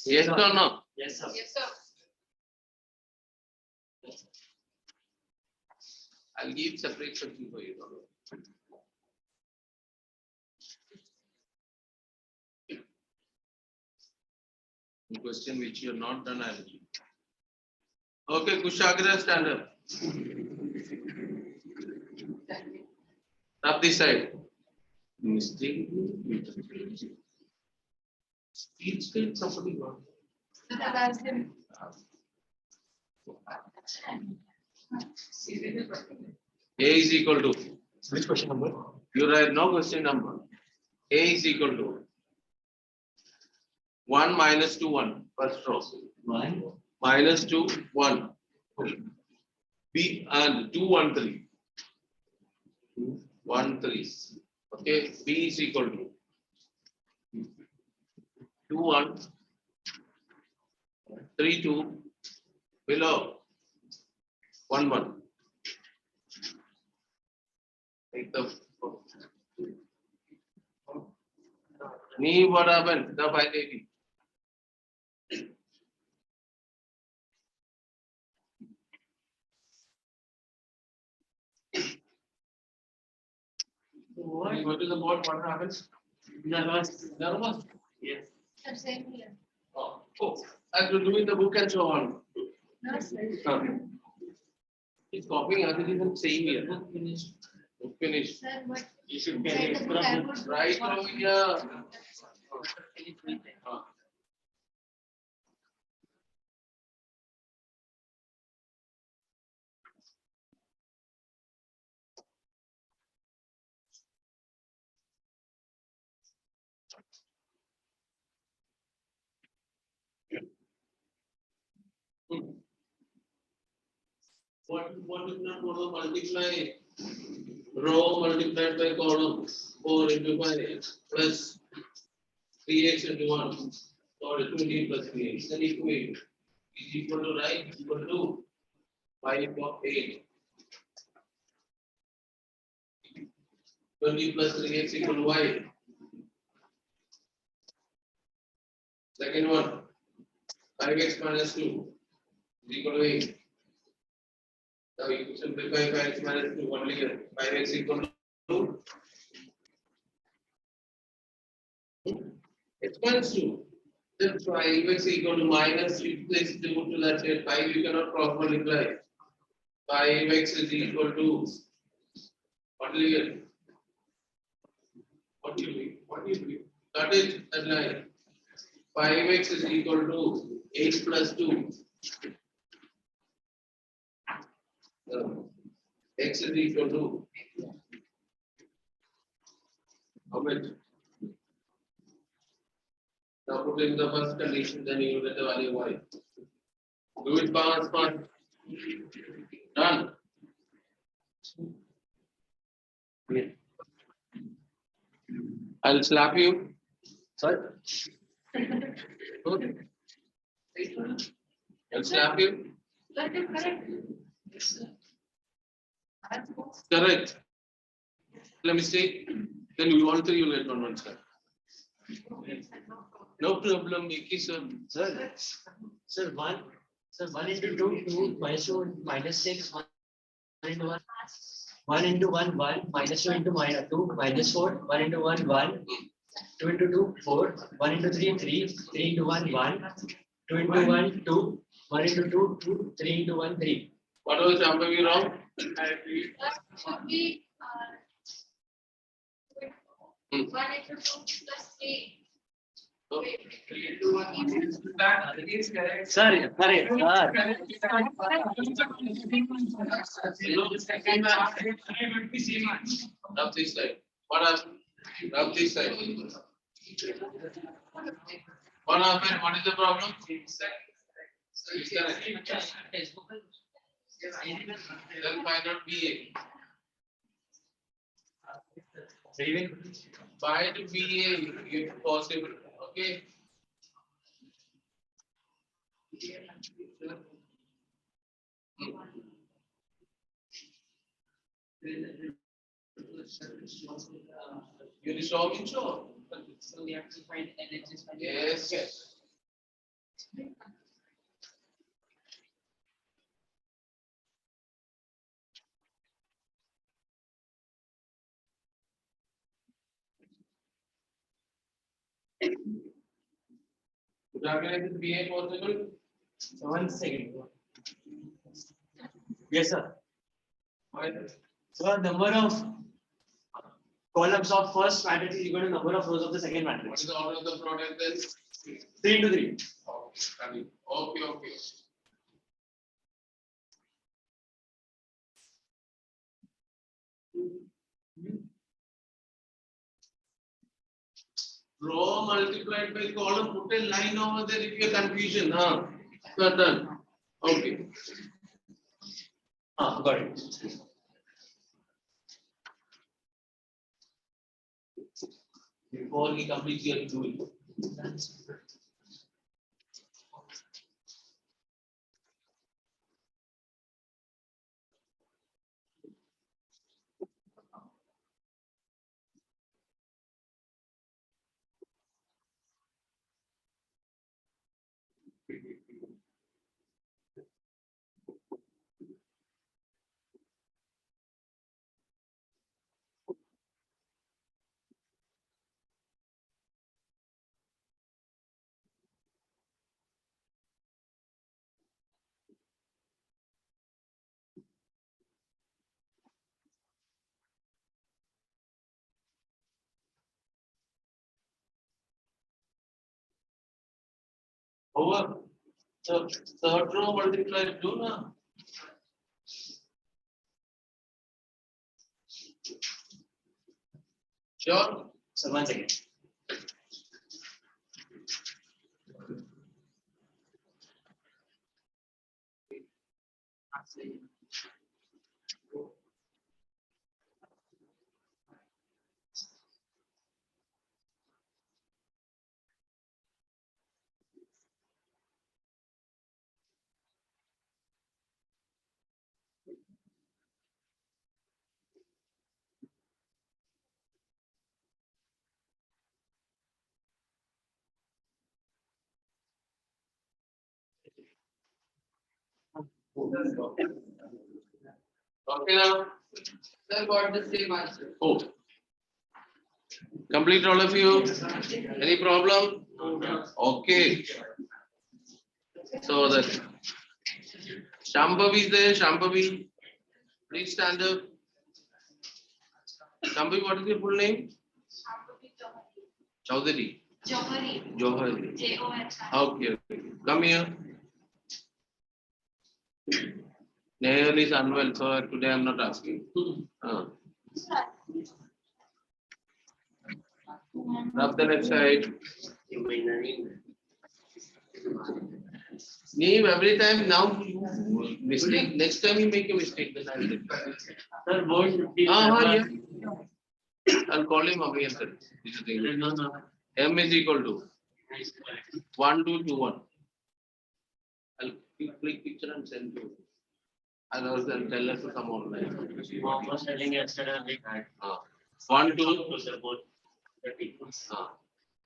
Yes or no? Yes, sir. Yes, sir. I'll give separate section for you. The question which you have not done, I'll give. Okay, Kushagra, stand up. Up this side. Mistake. Speech skill, somebody got. That's him. A is equal to. Which question number? You write no question number. A is equal to 1 minus 2, 1. First row. 1. Minus 2, 1. B and 2, 1, 3. 1, 3. Okay. B is equal to 2, 1. 3, 2. Below 1, 1. Take the. Me, what happened? The 580. When you go to the board, what happens? Nervous. Nervous. Yes. Sir, same here. Oh, I have to do in the book and so on. No, sir. He's copying other than saying here. Finished. Finished. Sir, what? You should get Inside it. the book, I would. Right over here. What is not going to multiply row multiplied by column 4 into 5 plus 3x into 1 or 20 plus 3x then equate is equal to right equal to 5 of 8 20 plus 3x equal to y. Second one 5x minus 2 is equal to 8. Now you simplify 5x minus 2 only here 5x equal to x minus 2. Then 5x equal to minus, you place the move to that side, 5 you cannot cross multiply. 5x is equal to what do you get? What do you mean? What do you mean? That is that line. 5x is equal to 8 plus 2. X is equal to how much? Now put in the first condition, then you will get the value of y. Do it fast, fast. Done. I'll slap you. Sorry. Good. I'll slap you. Let him correct. Correct. Let me see. Then you all three will get one slap. No problem, Miki sir. Sir, 1 into 2, 2 minus 2 minus 6, 1 into 1. 1 into 1, 1, minus 2 into minus 2, minus 4, 1 into 1, 1, 2 into 2, 4, 1 into 3, 3, 3 into 1, 1, 2 into 1, 2, 1 into 2, 2, 3 into 1, 3. What was Shambhavi wrong? Should be, 1 into 2 plus 3. Sir, correct, Rub this side. What happened? Rub this side. What happened? What is the problem? Then find out BA. Find BA if possible. Okay. You resolving so? So we have to find LHS. Yes. Would organize BA possible? 1 second. Yes, sir. Why? So number of columns of first matrix is equal to number of rows of the second What matrix. is the order of the product then? 3 into 3. Okay. Row multiplied by column, put a line over there if you are confusion. So done. Okay. Got it. Before he completes your doing. Over. So third row multiplied 2 now. Sure. So 1 second. Okay now. Sir, got the same answer. Oh. Complete all of you. Any problem? Okay. So that Shambhavi is there. Shambhavi, please stand up. Shambhavi, what is your full name? Chaudhary. Johari. Okay. Come here. Nehal is unwell, so today I am not asking. Rub the left side. Name every time now mistake. Next time you make a mistake, then I will. Sir, board. Yeah. I'll call him again, sir. This is the thing. No. M is equal to 1, 2, 2, 1. I'll click picture and send you. Otherwise, I'll tell her to come online. Mom was telling yesterday we had 1, 2, to the board.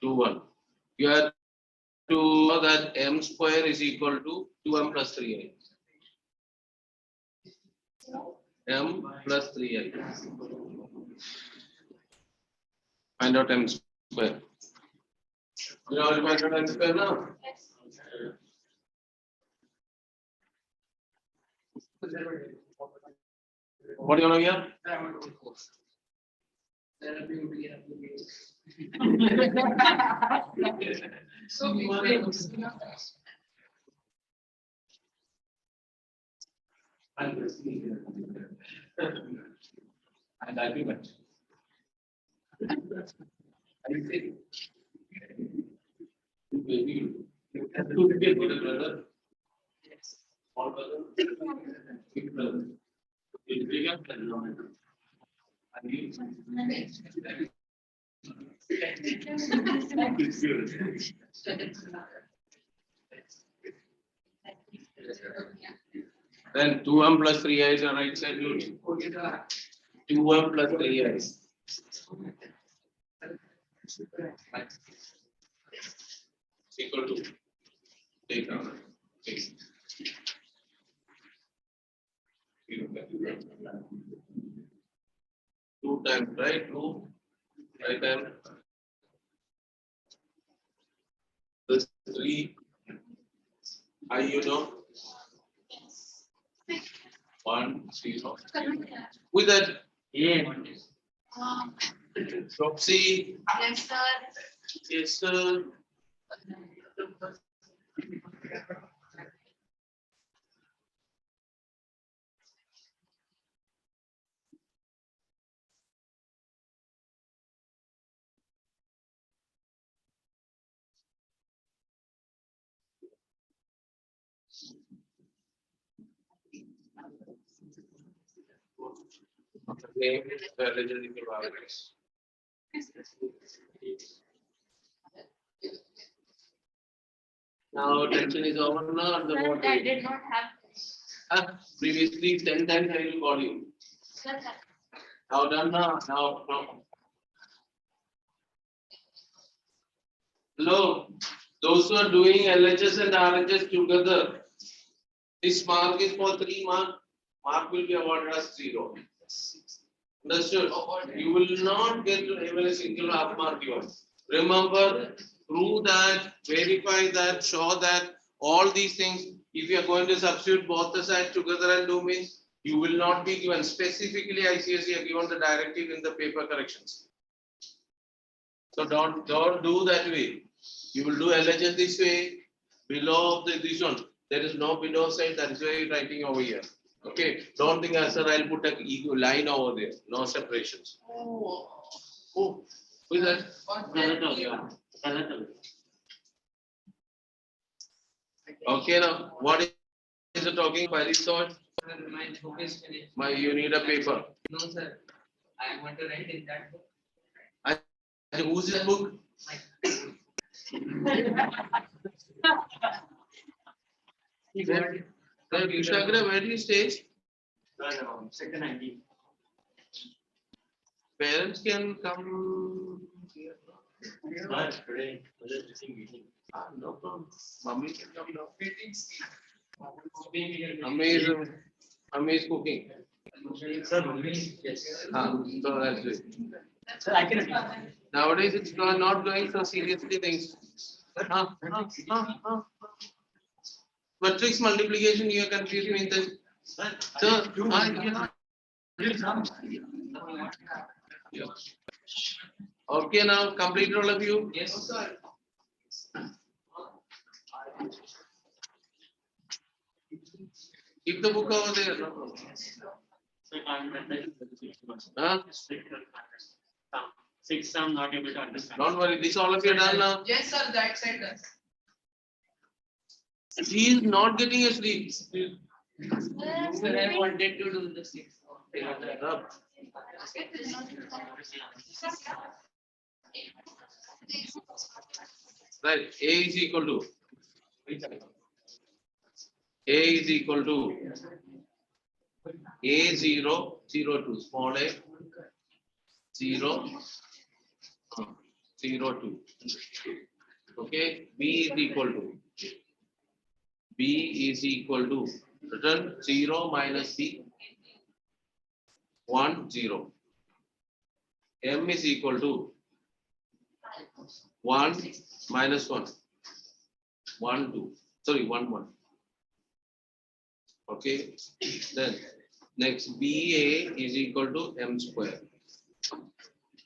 2, 1. You have to know that m square is equal to 2m plus 3i. M plus 3i. Find out m square. You know how to find out m square now? What do you know here? So we will. And argument. You can do it with a brother. Small brother. Big brother. It's bigger than normal. And you. It's good. Then 2m plus 3i is a right side root. 2m plus 3i. Equal to. Take out. Take. 2 times, right? 2 right time. This 3. I you know. 1 0. With that. Yeah. Tropsy. Yes, sir. Yes, sir. Name is religion equivalence. Now tension is over now. The Sir, water. I did not have. Previously 10 times I will call you. Sir, Now done now. Now. Hello. Those who are doing LHS and RHS together, this mark is for 3 mark. Mark will be awarded as 0. Understood? You will not get to even a single half mark yours. Remember, prove that, verify that, show that, all these things. If you are going to substitute both the sides together and do means, you will not be given. Specifically, ICSE are given the directive in the paper corrections. So don't do that way. You will do LHS this way, below this one. There is no below side, that is why you are writing over here. Okay, don't think as sir, I'll put a line over there, no separations. Oh, who is that? Okay, now what is the talking by this thought? My book is finished. You need a paper. No, sir. I want to write in that book. And who's this book? Kushagra, where do you stay? Second ID. Parents can come here. No problem. Mummy can come now. Mummy is cooking. Sir, yes. So that's it. Sir, I can. Nowadays it's not going so seriously things. Matrix multiplication you are confused with this. Sir, okay, now complete all of you. Yes, sir. Keep the book over there. No problem. Huh? 6 I'm not able to understand. Don't worry, this all of you are done now. yes, sir, that side does. He is not getting a sleep. Sir, I wanted to do the 6. Right, A is equal to A0, 02, small a, 0, 02. Okay, B is equal to return 0 minus B, 1, 0. M is equal to 1 minus 1, 1, 2. Sorry, 1, 1. Okay, then next BA is equal to M square.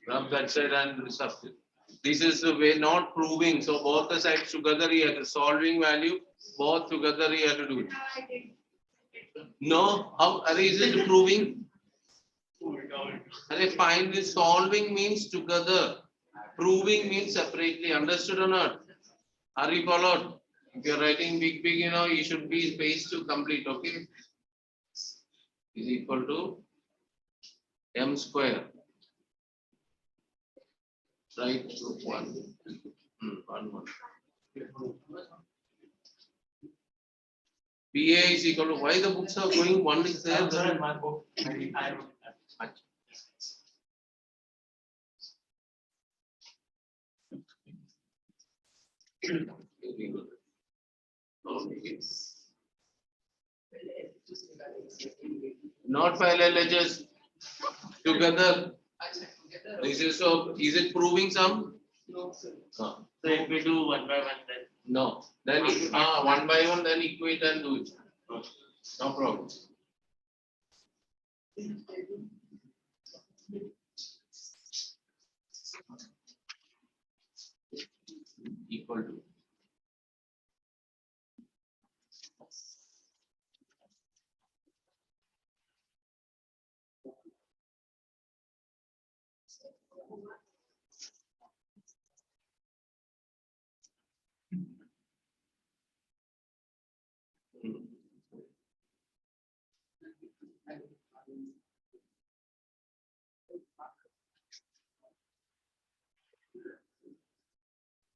Rub that side and substitute. This is the way not proving. So both the sides together you have to solving value. Both together you have to do it. No, how is it proving? Find this solving means together. Proving means separately. Understood or not? Are you followed? If you're writing big, you should be spaced to complete, okay? Is equal to m square. Right to 1. 1. BA is equal to, why the books are going 1 is there? My book. Very good. Not parallel edges together. This is so. Is it proving some? No, sir. No. So if we do 1 by 1 then. No. Then 1 by 1, then equate and do it. No problem. Equal to.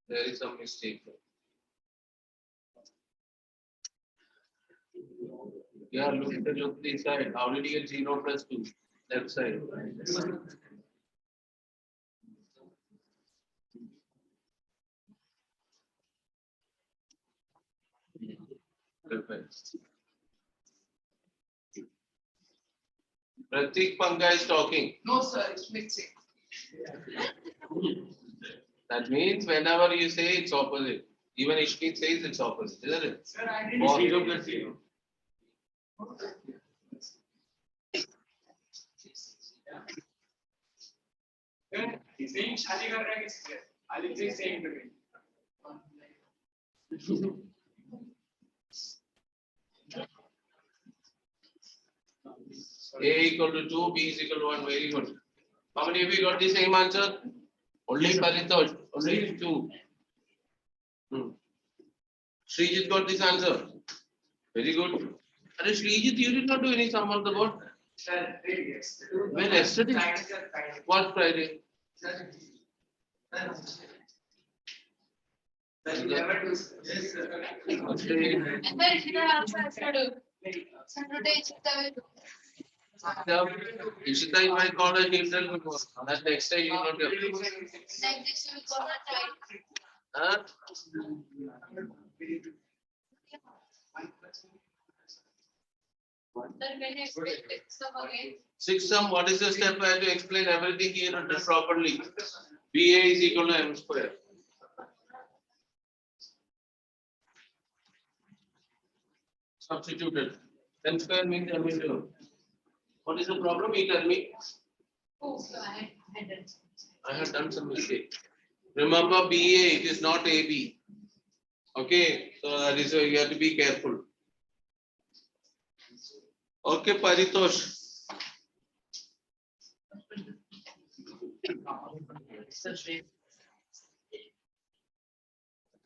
There is some mistake. Yeah, look this side. How did you get 0 plus 2? Left side. Perfect. Pratik Panga is talking. No, sir, it's mixing. That means whenever you say it's opposite. Even Ishki says it's opposite, isn't it? Sir, I didn't Or- 0 plus 0. He's saying शादी कर रहा है किससे? Alif is saying to me. A equal to 2, B is equal to 1. Very good. How many of you got the same answer? Only Paritosh. Only 2. Srijit got this answer. Very good. And Srijit, you did not do any sum on the board. Sir, yes. When yesterday? What Friday? Sir, you never do. Yes, sir. Okay. Ishita, you might call her Kindle before. That next time you will not get. Huh? Six sum, what is the step? I have to explain everything here properly. BA is equal to M square. Substituted. M square means M into. What is the problem? You tell me. Oh, so I had done. I have done some mistake. Remember BA, it is not AB. Okay, so that is why you have to be careful. Okay, Paritosh.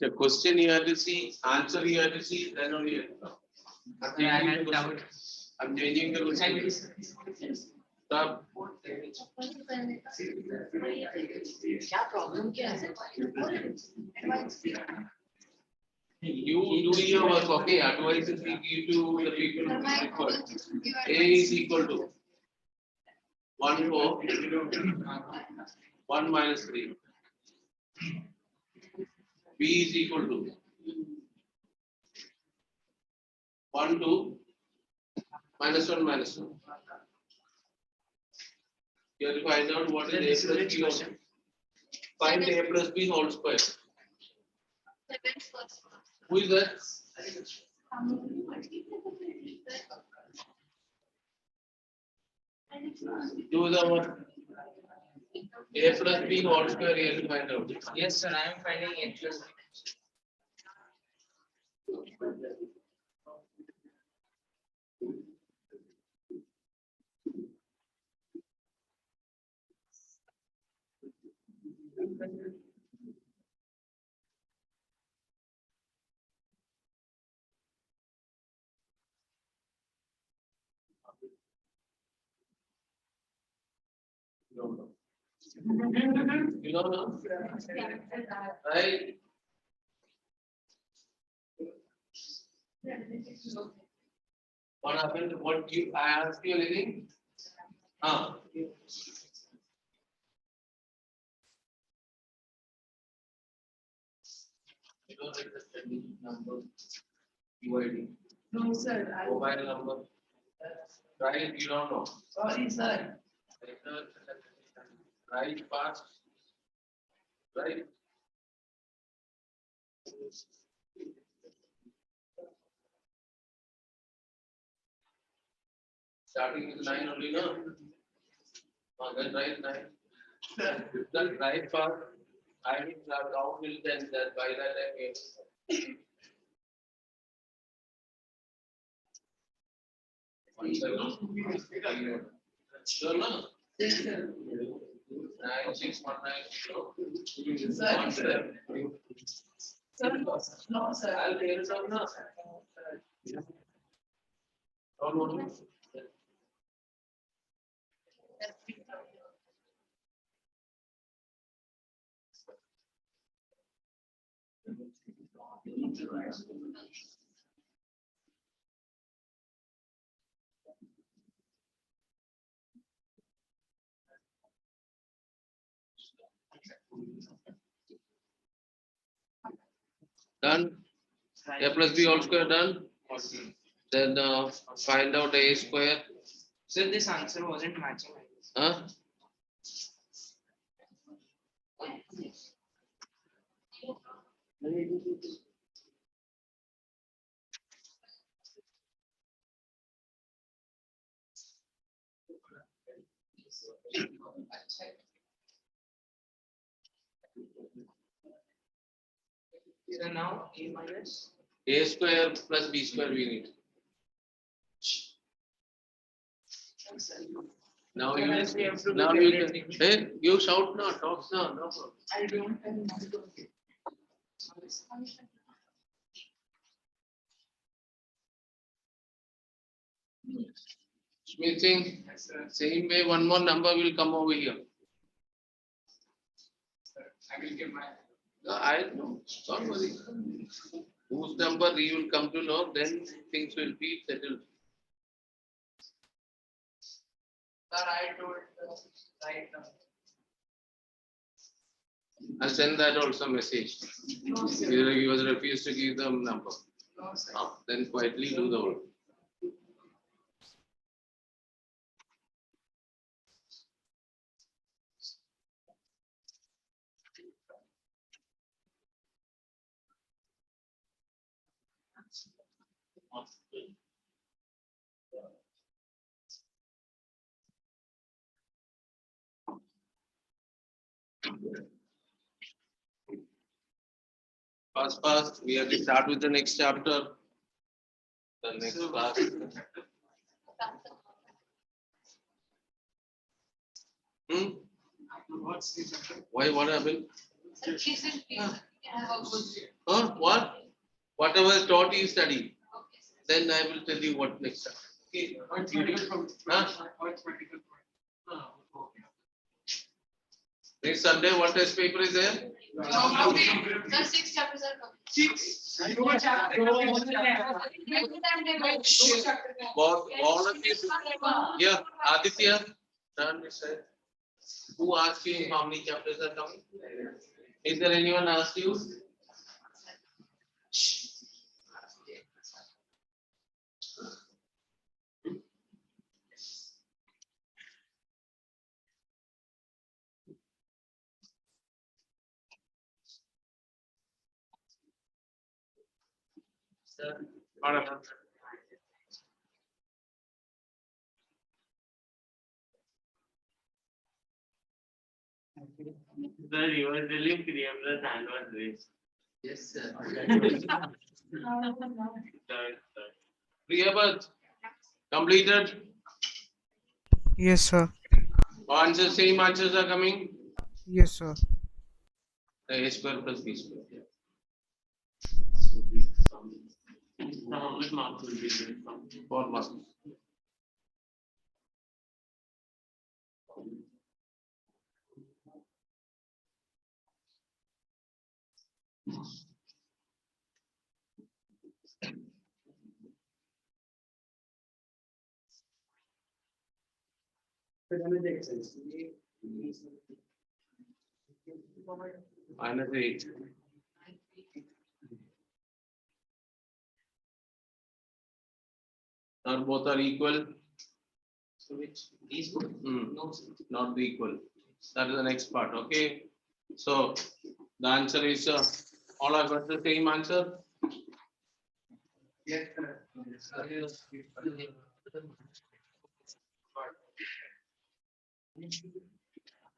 The question you have to see, answer you have to see, then only you have to know. I'm changing the question. Stop. क्या problem क्या है You do your work, okay? Otherwise, if we give to the people who require. A is equal to 1, 4, 1 minus 3. B is equal to 1, 2, minus 1, minus 1. You have to find out what is A plus B whole. Find A plus B whole square. Who is that? Do the one. A plus B whole square you have to find out. Yes, sir, I am finding A plus B. You don't know? Right? What happened? What you I asked you anything? You don't understand the number. UID. No, sir, Mobile number. Right? You don't know. sorry, sir. Right fast. Right? Starting with 9 only, no? Then right 9. If that right fast, I mean, down will then that by that I mean. 1 7. Sure, no? 9 6 1 9 0. 1 7. Sir, no, sir. I'll tell you some now. Don't worry. Done. A plus B all square done. Then find out A square. Sir, this answer wasn't matching. Huh? So now A minus. A square plus B square we need. Now you can, hey, you shout now, talk now, no problem. I don't have. Smithing, same way one more number will come over here. I will give my. I know, don't worry. Whose number he will come to know, then things will be settled. Sir, I told right now. I'll send that also message. No, sir. Either he was refused to give them number. No, sir. Then quietly do the work. Fast, we have to start with the next chapter. The next class. What's the chapter? Why, what happened? Sir, please, sir, please. Have a good day. What? Whatever is taught you study. Okay, sir. Then I will tell you what next chapter. Okay, what's medical from? Huh? What's medical from? Okay. Next Sunday, what test paper is there? Geography. Sir, 6 chapters are coming. 6. All of you. Yeah, Aditya. Turn this side. Who asked you how many chapters are coming? Is there anyone asked you? Sir, Sir, you were really clear the hand was raised. Yes, sir. Third. Priyabat, completed. Yes, sir. Answers, same answers are coming. Yes, sir. A square plus b square. So how much marks will be there from? 4 marks. -8. Not both are equal. So which these two? No, sir. Not the equal. That is the next part. Okay. So the answer is all are got the same answer.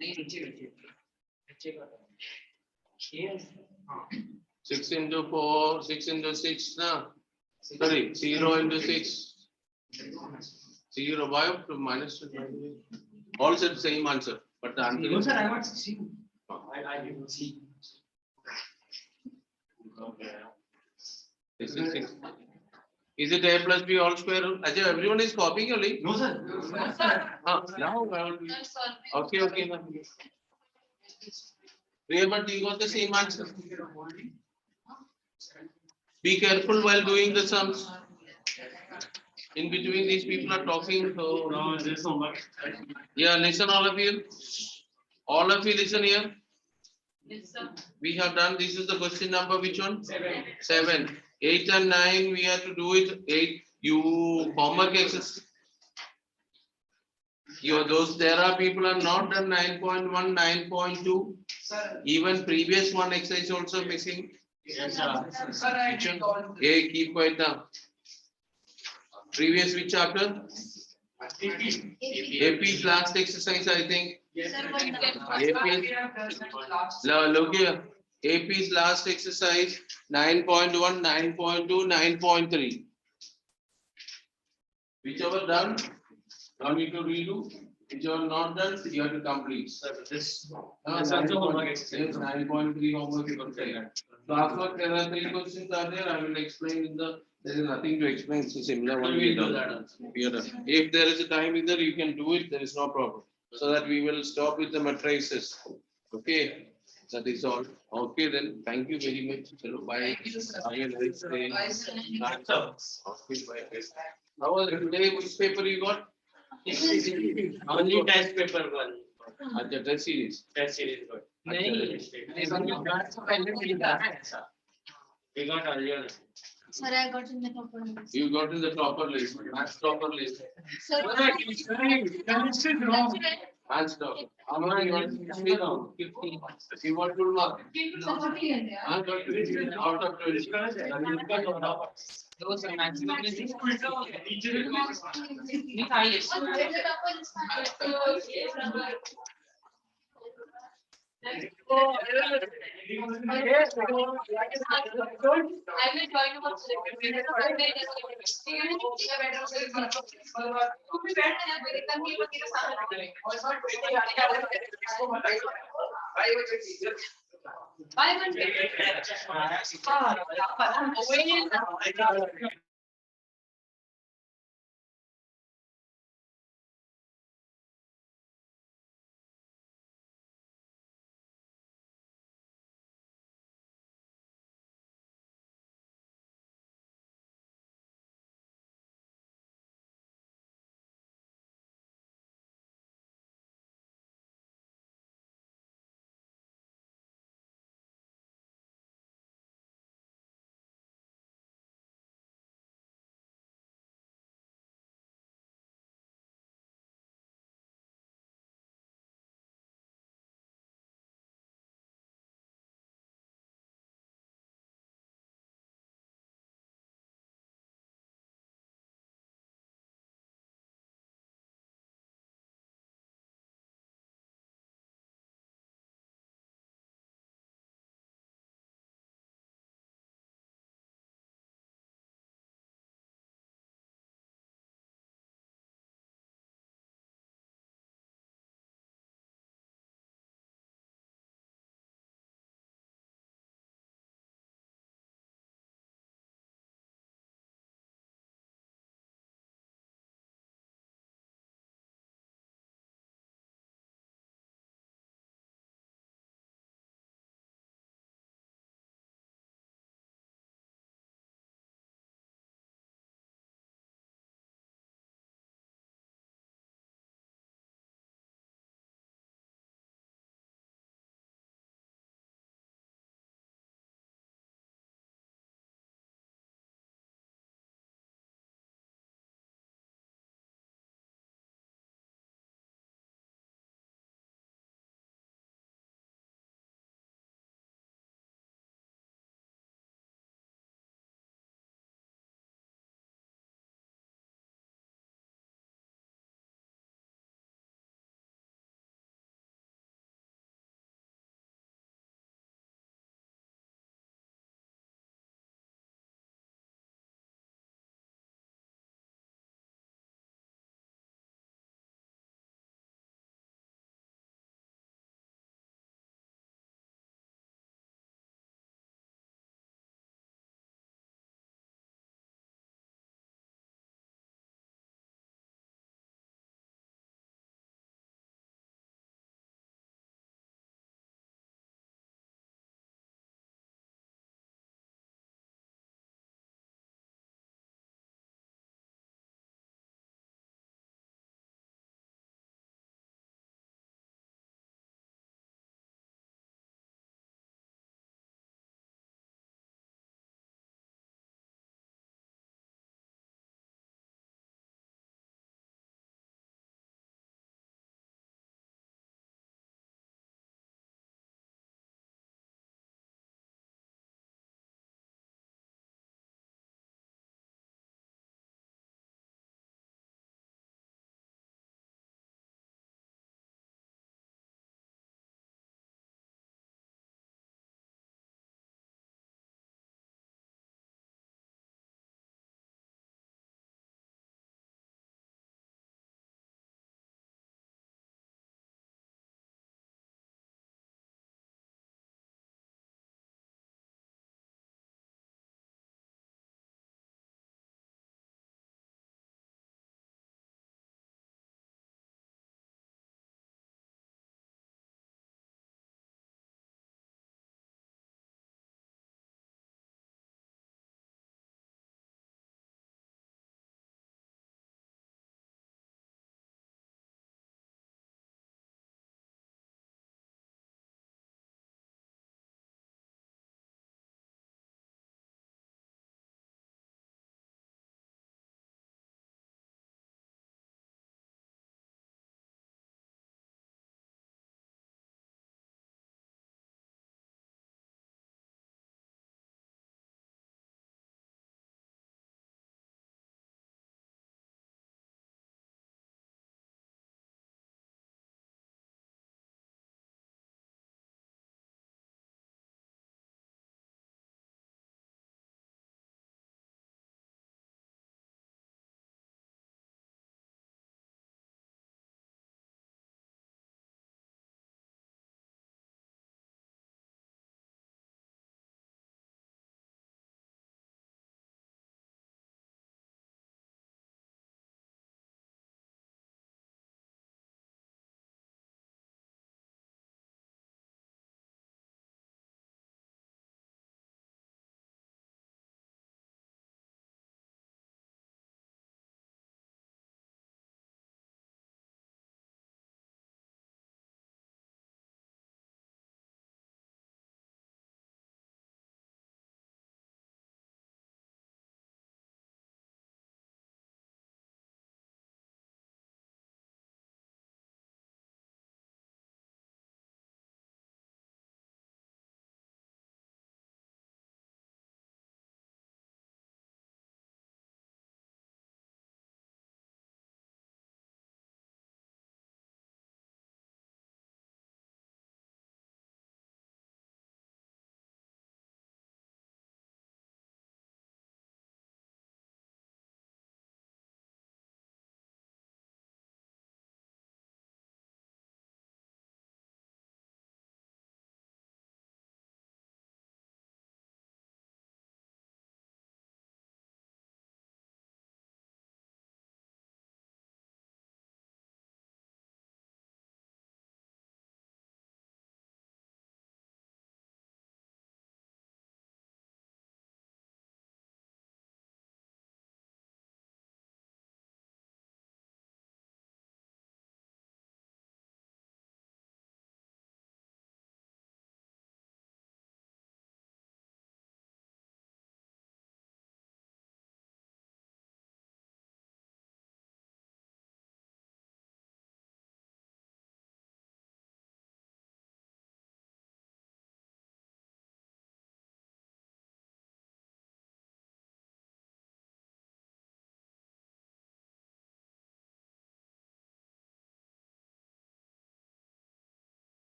नहीं नीचे Yes. 6 into 4, 6 into 6. No. Sorry, 0 into 6. 0. Why up to minus 2? All said same answer, but the answer No, is sir, I got 16. I didn't see. 66. Is it a plus b all square? Ajay, everyone is copying only. No, sir. Now I will be. Okay. But you got the same answer. Be careful while doing the sums. In between, these people are talking. So No, this so much. yeah, listen, all of you. All of you, listen here. Yes, sir. We have done. This is the question number. Which one? 7. 7, 8, and 9. We have to do it. 8. You homework exercise. There are people are not done 9.1, 9.2. Sir. Even previous one exercise also missing. Yes, sir. Sir, I did all. Hey, keep quiet now. Previous which chapter? AP's last exercise, I think. Yes, sir. Look here. AP's last exercise 9.1, 9.2, 9.3. Whichever done, now need to redo. Whichever not done, you have to complete. This. 9.3 homework you can say. Classwork, there are 3 questions are there. I will explain in the. There is nothing to explain. It's a similar one. We are done. If there is a time either, you can do it. There is no problem. So that we will stop with the matrices. Okay. That is all. Okay then. Thank you very much. Hello. Bye. Have a nice day. Okay, bye. How was it today? Which paper you got? Only test paper one. अच्छा test series. Test series good. We got earlier. Sir, I got in the proper list. You got in the proper list. Maths proper list. Sir, Maths proper. How many you want? 15. You want full mark? I got 15 out of 20. Those are maximum. I will join about Bye.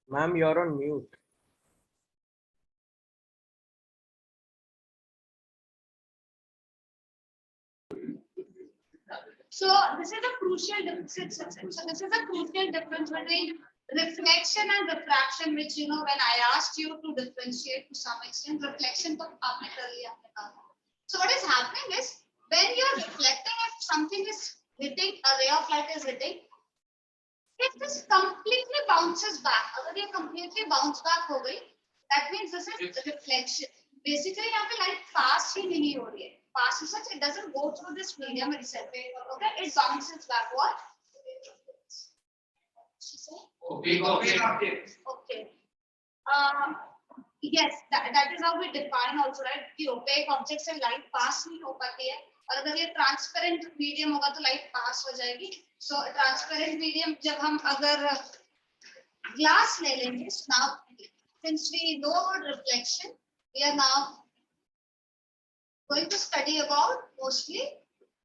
Ma'am, you're on mute. So this is a crucial difference. So this is a crucial difference between reflection and refraction, which when I asked you to differentiate to some extent, reflection to arbitrarily. So what is happening is when you're reflecting, if something is hitting, a ray of light is hitting, if this completely bounces back, अगर ये completely bounce back हो गई, that means this is reflection. Basically, यहाँ पे light pass ही नहीं हो रही है. Pass is such it doesn't go through this medium itself. Okay, it bounces back. What? Okay. Yes, that is how we define also, right? कि opaque objects से light pass नहीं हो पाती है. और अगर ये ट्रांसपेरेंट मीडियम होगा तो लाइट पास हो जाएगी. सो ट्रांसपेरेंट मीडियम जब हम अगर ग्लास ले लेंगे, now since we know about reflection, we are now going to study about mostly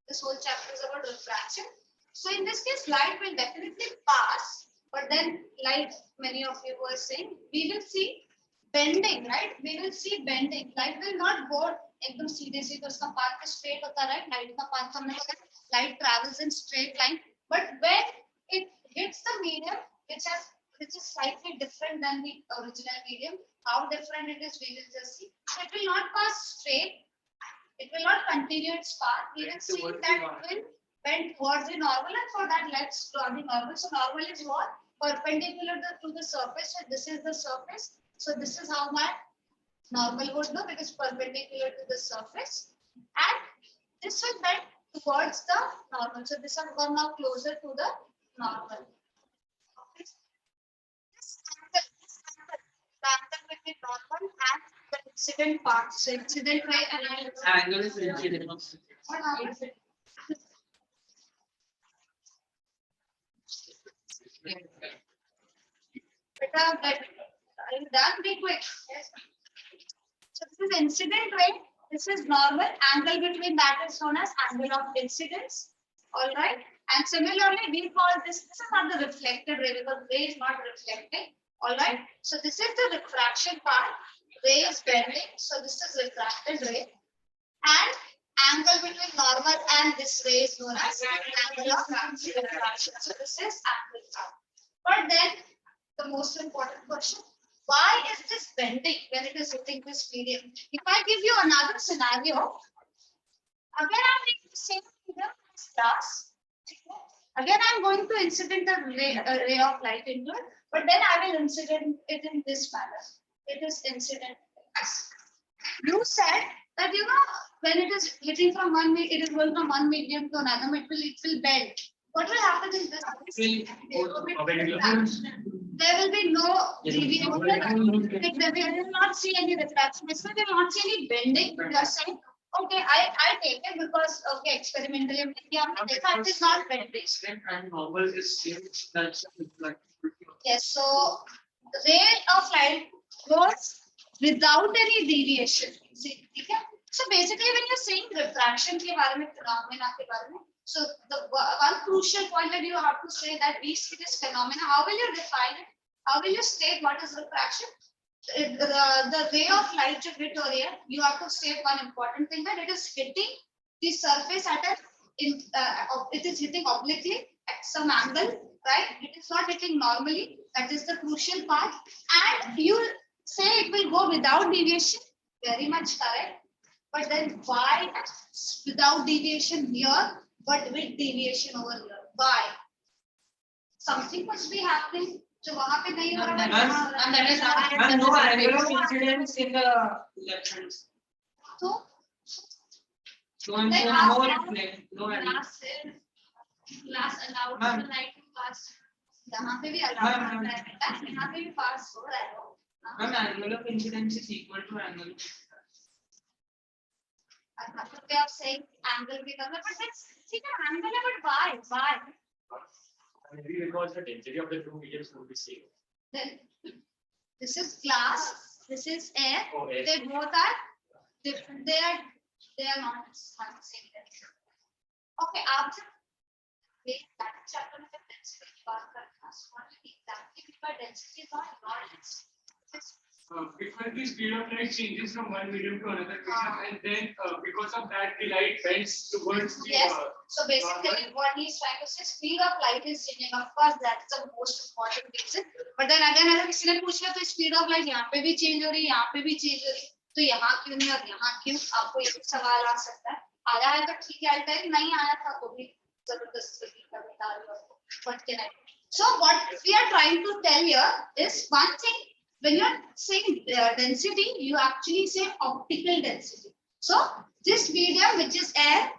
this whole chapter is about refraction. So in this case, light will definitely pass, but then like many of you were saying, we will see bending, right? We will see bending. Light will not go एकदम सीधे सीधे उसका path straight होता है, light का path हमने बताया, light travels in straight line, but when it hits the medium, which is slightly different than the original medium, how different it is, we will just see. So it will not pass straight. It will not continue its path. We will see that it will bend towards the normal, and for that let's draw the normal. So normal is what? Perpendicular to the surface. So this is the surface. So this is how my normal would look. It is perpendicular to the surface, and this will bend towards the normal. So this will come now closer to the normal. Okay. The angle between normal and the incident part. So incident ray and Angle is incident. what happens? Are you done? Be quick. Yes. So this is incident ray. This is normal. Angle between that is known as angle of incidence. All right. And similarly, we call this is not the reflected ray because ray is not reflecting. All right. So this is the refraction part. Ray is bending. So this is refracted ray. And angle between normal and this ray is known as angle of refraction. So this is angle. But then the most important question, why is this bending when it is hitting this medium? If I give you another scenario, again I'm taking the same medium as glass. Again I'm going to incident a ray of light into it, but then I will incident it in this manner. It is incident. You said that when it is hitting from one medium, it is going from one medium to another, it will bend. What will happen in this? There will be no deviation. We will not see any refraction. We will not see any bending. We are saying, okay, I take it because experimentally it is not bending. And normal is same. That's Yes, so the ray of light goes without any deviation. See, okay? So basically, when you're saying refraction के बारे में, phenomena के बारे में, so the one crucial point that you have to say that we see this phenomena. How will you define it? How will you state what is refraction? The ray of light you hit over here, you have to state one important thing, that it is hitting the surface at it is hitting obliquely at some angle, right? It is not hitting normally. That is the crucial part. And you say it will go without deviation. Very much correct. But then why without deviation here, but with deviation over here? Why? Something must be happening. So वहाँ पे नहीं हो रहा है. And that is why no angular incidence in the left hand. So So I'm like saying no reflect, no angle. glass allowed Ma'am. the light to pass. यहाँ पे भी allowed Ma'am. है बेटा. यहाँ पे भी pass हो रहा है. Ma'am, angular incidence is equal to angle. मतलब पे आप saying angle भी करना, but that's ठीक है angle है, but why? maybe because the density of the two mediums will be same. Then this is glass, this is air. Oh, air. They both are different. They are not same. Okay, आप that chapter में जब density की बात करते हैं, so what exactly mean by density is not knowledge. Frequently, speed of light changes from one medium to another medium, and then because of that, the light bends towards the. Yes. So basically, what he is trying to say, speed of light is changing. Of course, that's the most important reason. But then again, अगर किसी ने पूछ लिया तो speed of light यहाँ पे भी change हो रही है, यहाँ पे भी change हो रही है, तो यहाँ क्यों नहीं और यहाँ क्यों? आपको ये सवाल आ सकता है. आया है तो ठीक है, अल्टर नहीं आया था तो भी जबरदस्ती कर बता रही हूँ. What can I do? So what we are trying to tell here is one thing. When you are saying density, you actually say optical density. So this medium, which is air,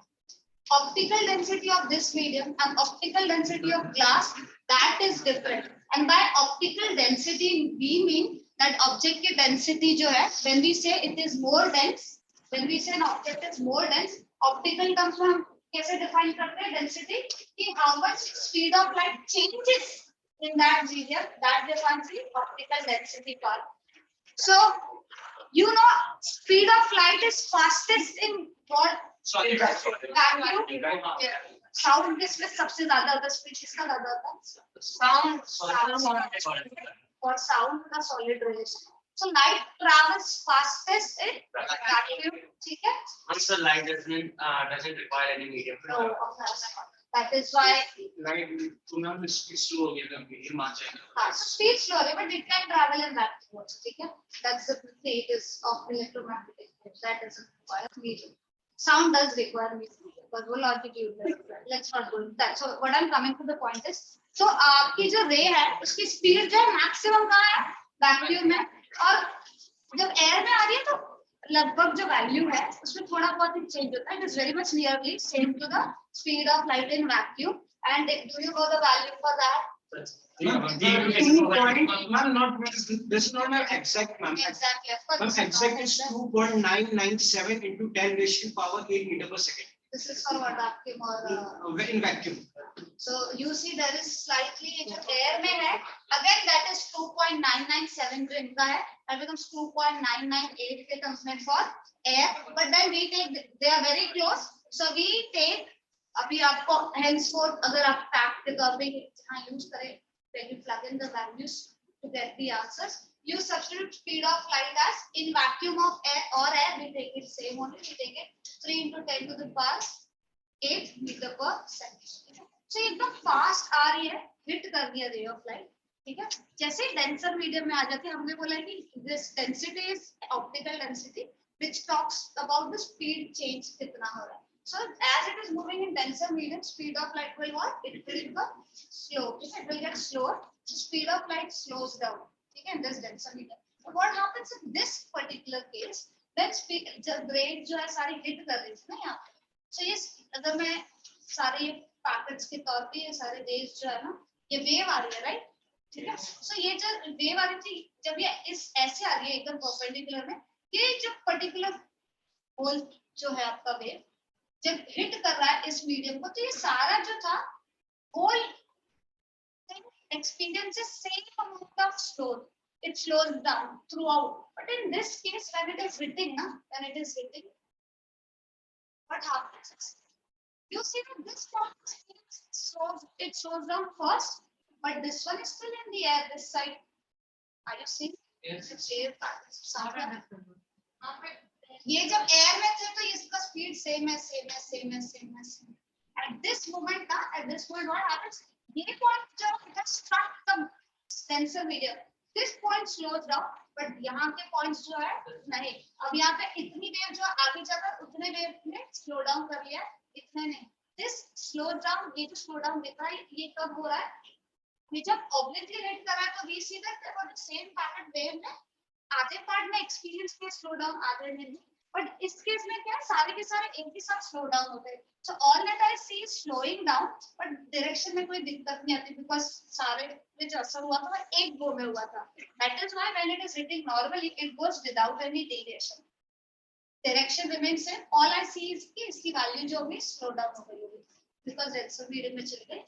optical density of this medium and optical density of glass, that is different. And by optical density, we mean that object की density जो है, when we say it is more dense, when we say an object is more dense, optical terms में हम कैसे define करते हैं density? कि how much speed of light changes in that medium, that defines the optical density part. So, you know, speed of light is fastest in what? Vacuum. Yeah. Sound किसमें सबसे ज़्यादा होता है? Speed किसका ज़्यादा होता है? Sound. और sound का solid relation. So light travels fastest in vacuum. ठीक है? Once the light doesn't require any medium. No, of course not. That is why. Light तुम speed slow हो गया medium आ जाएगा. So speed slow, but it can travel in vacuum also. ठीक है? That's the status of electromagnetic wave. That doesn't require medium. Sound does require medium because वो longitude है. Let's not go into that. So what I'm coming to the point is, so आपकी जो ray है, उसकी speed जो है maximum कहाँ है? Vacuum में. और जब air में आ रही है तो लगभग जो वैल्यू है उसमें थोड़ा बहुत ही चेंज होता है. It is very much nearly same to the speed of light in vacuum. And do you know the value for that? Ma'am, not this is not an exact, ma'am. Exactly. Of course. Ma'am, exact is 2.997 into 10 raised to power 8 meter per second. This is for what vacuum or In vacuum. So you see there is slightly जो air में है. Again that is 2.997 जो इनका है. That becomes 2.998 के terms में for air. But then we take, they are very close. So we take, अभी आपको henceforth अगर आप fact के तौर पे यहाँ use करें, when you plug in the values to get the answers, you substitute speed of light as in vacuum of air or air, we take it same only, we take it 3 into 10 to the power 8 meter per second. So एकदम fast आ रही है, hit कर दिया ray of light, ठीक है? जैसे denser medium में आ जाती है, हमने बोला कि this density is optical density, which talks about the speed change कितना हो रहा है. So as it is moving in denser medium, speed of light will what? It will become slow. It will get slower. So speed of light slows down. Okay, in this denser medium. So what happens in this particular case? Then speed, जब brain जो है सारी hit कर रही है ना यहाँ पे. So ये अगर मैं सारे ये packets के तौर पे ये सारे rays जो है ना, ये wave आ रही है, right? ठीक है? So ये जो wave आ रही थी, जब ये इस ऐसे आ रही है एकदम perpendicular में, ये जो particular hole जो है आपका wave जब हिट कर रहा है इस मीडियम को, तो ये सारा जो था whole experiences same amount of slow. It slows down throughout. But in this case, when it is hitting, what happens is, you see that this one slows down first, but this one is still in the air, this side. Are you seeing? Yes. ये जब air में थे तो इसका speed same है. At this moment what happens? ये point जो it has struck the denser medium. This point slows down, but यहाँ के पॉइंट्स जो है नहीं. अब यहाँ पे इतनी वेव जो आगे जाकर उतने वेव ने स्लो डाउन कर लिया, इतने नहीं. This slow down, ये जो स्लो डाउन दिख रहा है, ये कब हो रहा है? ये जब obliquely हिट कर रहा है तो we see that for the same packet wave में आधे पार्ट में एक्सपीरियंस किया स्लो डाउन, आधे में नहीं. बट इस केस में क्या है, सारे के सारे एक ही साथ स्लो डाउन होते हैं. So all that I see is slowing down, but direction में कोई दिक्कत नहीं आती बिकॉज़ सारे में जो असर हुआ था वो एक गो में हुआ था. That is why when it is hitting normally it goes without any deviation. Direction remains same. All I see is कि इसकी वैल्यू जो होगी स्लो डाउन हो गई होगी बिकॉज़ इट्स मीडियम में चली गई.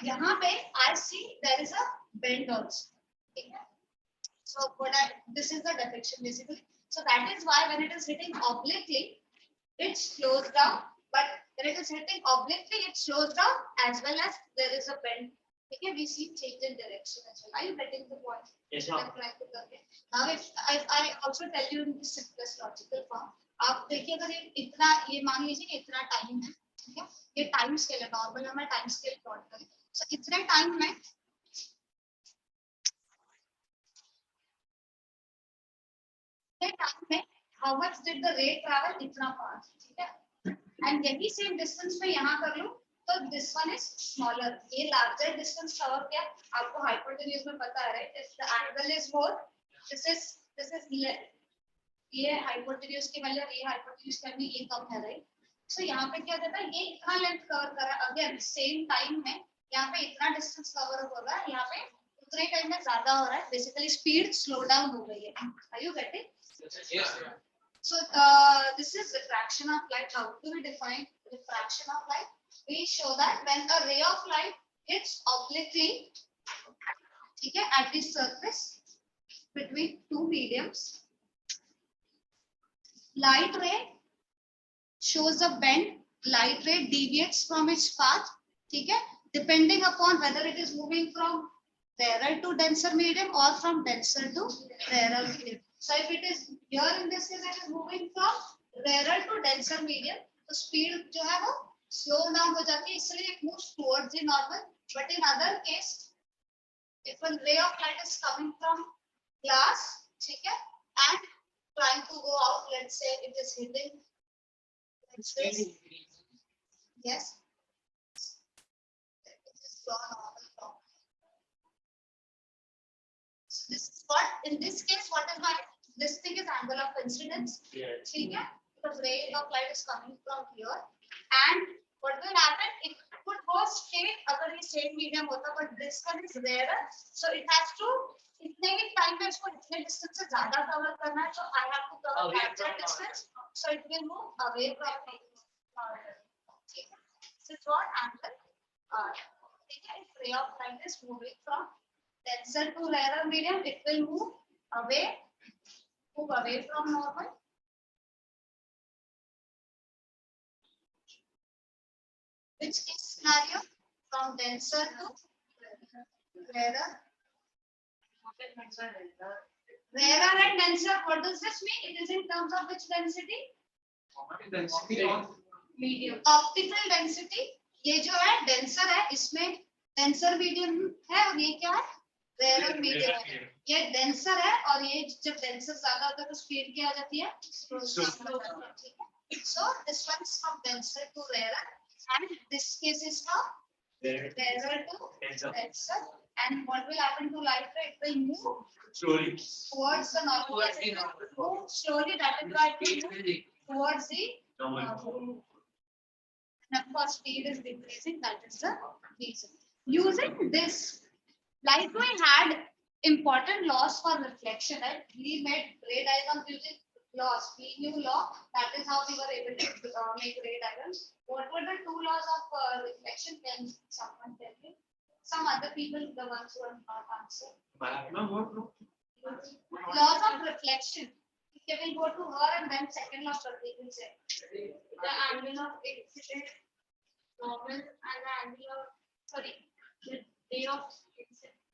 यहाँ पे I see there is a bend also. ठीक है? So this is the deflection basically. So that is why when it is hitting obliquely, it slows down. but when it is hitting obliquely, it slows down as well as there is a bend. Okay, we see change in direction as well. Are you getting the point? Yes, ma'am. Now, if I also tell you in the simplest logical form, आप देखिए अगर ये मान लीजिए कि इतना time है, ठीक है? ये टाइम स्केल है, नॉर्मल हमें टाइम स्केल प्लॉट करें. So इतने टाइम में how much did the ray travel? इतना पास, ठीक है? And यही same distance में यहाँ कर लूँ, तो this one is smaller. ये larger distance cover क्या? आपको hypotenuse में पता है, right? If the angle is more, this is less. ये hypotenuse की value, ये hypotenuse की value ये कम है, right? So यहाँ पे क्या देता है? ये इतना length cover करा, again same time में यहाँ पे इतना distance cover हो रहा है, यहाँ पे उतने time में ज़्यादा हो रहा है. Basically speed slow down हो गई है. Are you getting? Yes. So this is refraction of light. How do we define refraction of light? We show that when a ray of light hits obliquely, okay, at the surface between two mediums, light ray shows a bend. Light ray deviates from its path, okay, depending upon whether it is moving from rarer to denser medium or from denser to rarer medium. So if it is here in this case, it is moving from rarer to denser medium, तो speed जो है वो slow down हो जाती है, इसलिए it moves towards the normal. But in other case, if a ray of light is coming from glass, ठीक है, and trying to go out, let's say it is hitting, let's say, yes, it is gone normal from. So this is what, in this case, what is my, this thing is angle of incidence. Yes. ठीक है, because ray of light is coming from here, and what will happen? It could go straight अगर ये straight medium होता, but this one is rarer, so it has to इतने ही time में इसको इतने distance से ज़्यादा cover करना है, so I have to cover larger distance, so it will move away from me. ठीक है, this is what angle. ठीक है, if ray of light is moving from denser to rarer medium, it will move away from normal. Which case scenario? From denser to rarer. Rarer and denser, what does this mean? It is in terms of which density? Medium. Optical density. ये जो है denser है, इसमें denser medium है और ये क्या है? Rarer medium है. ये denser है और ये जब denser ज़्यादा होता है तो speed क्या आ जाती है? So this one is from denser to rarer, and this case is from rarer to denser. And what will happen to light ray? It will move Slowly. towards the normal. Towards the normal. Move slowly, that is why it will move towards the Normal. and of course speed is decreasing, that is the reason. Using this, light ray had important laws for reflection, right? We made ray diagrams using laws. We knew law, that is how we were able to make ray diagrams. What were the two laws of reflection? Can someone tell me? Some other people, the ones who are not answer. Laws of reflection. Okay, we'll go to her and then second law we will say. The angle of incident, normal, and the angle of, sorry, the ray of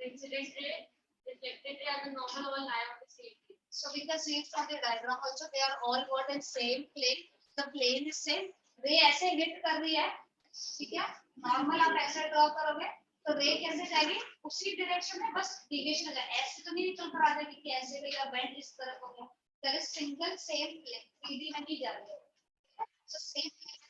incident ray, reflected ray, and the normal all lie on the same plane. So we can see it from the diagram also, they are all what in same plane. The plane is same. Ray ऐसे hit कर रही है, ठीक है? Normal आप ऐसे draw करोगे, तो रे कैसे जाएगी? उसी डायरेक्शन में बस डिविएशन हो जाए. ऐसे तो नहीं निकल कर आ जाएगी कि ऐसे गई या बेंड इस तरफ हो गया. There is single same plane. 3D में नहीं जा रही है. So same plane.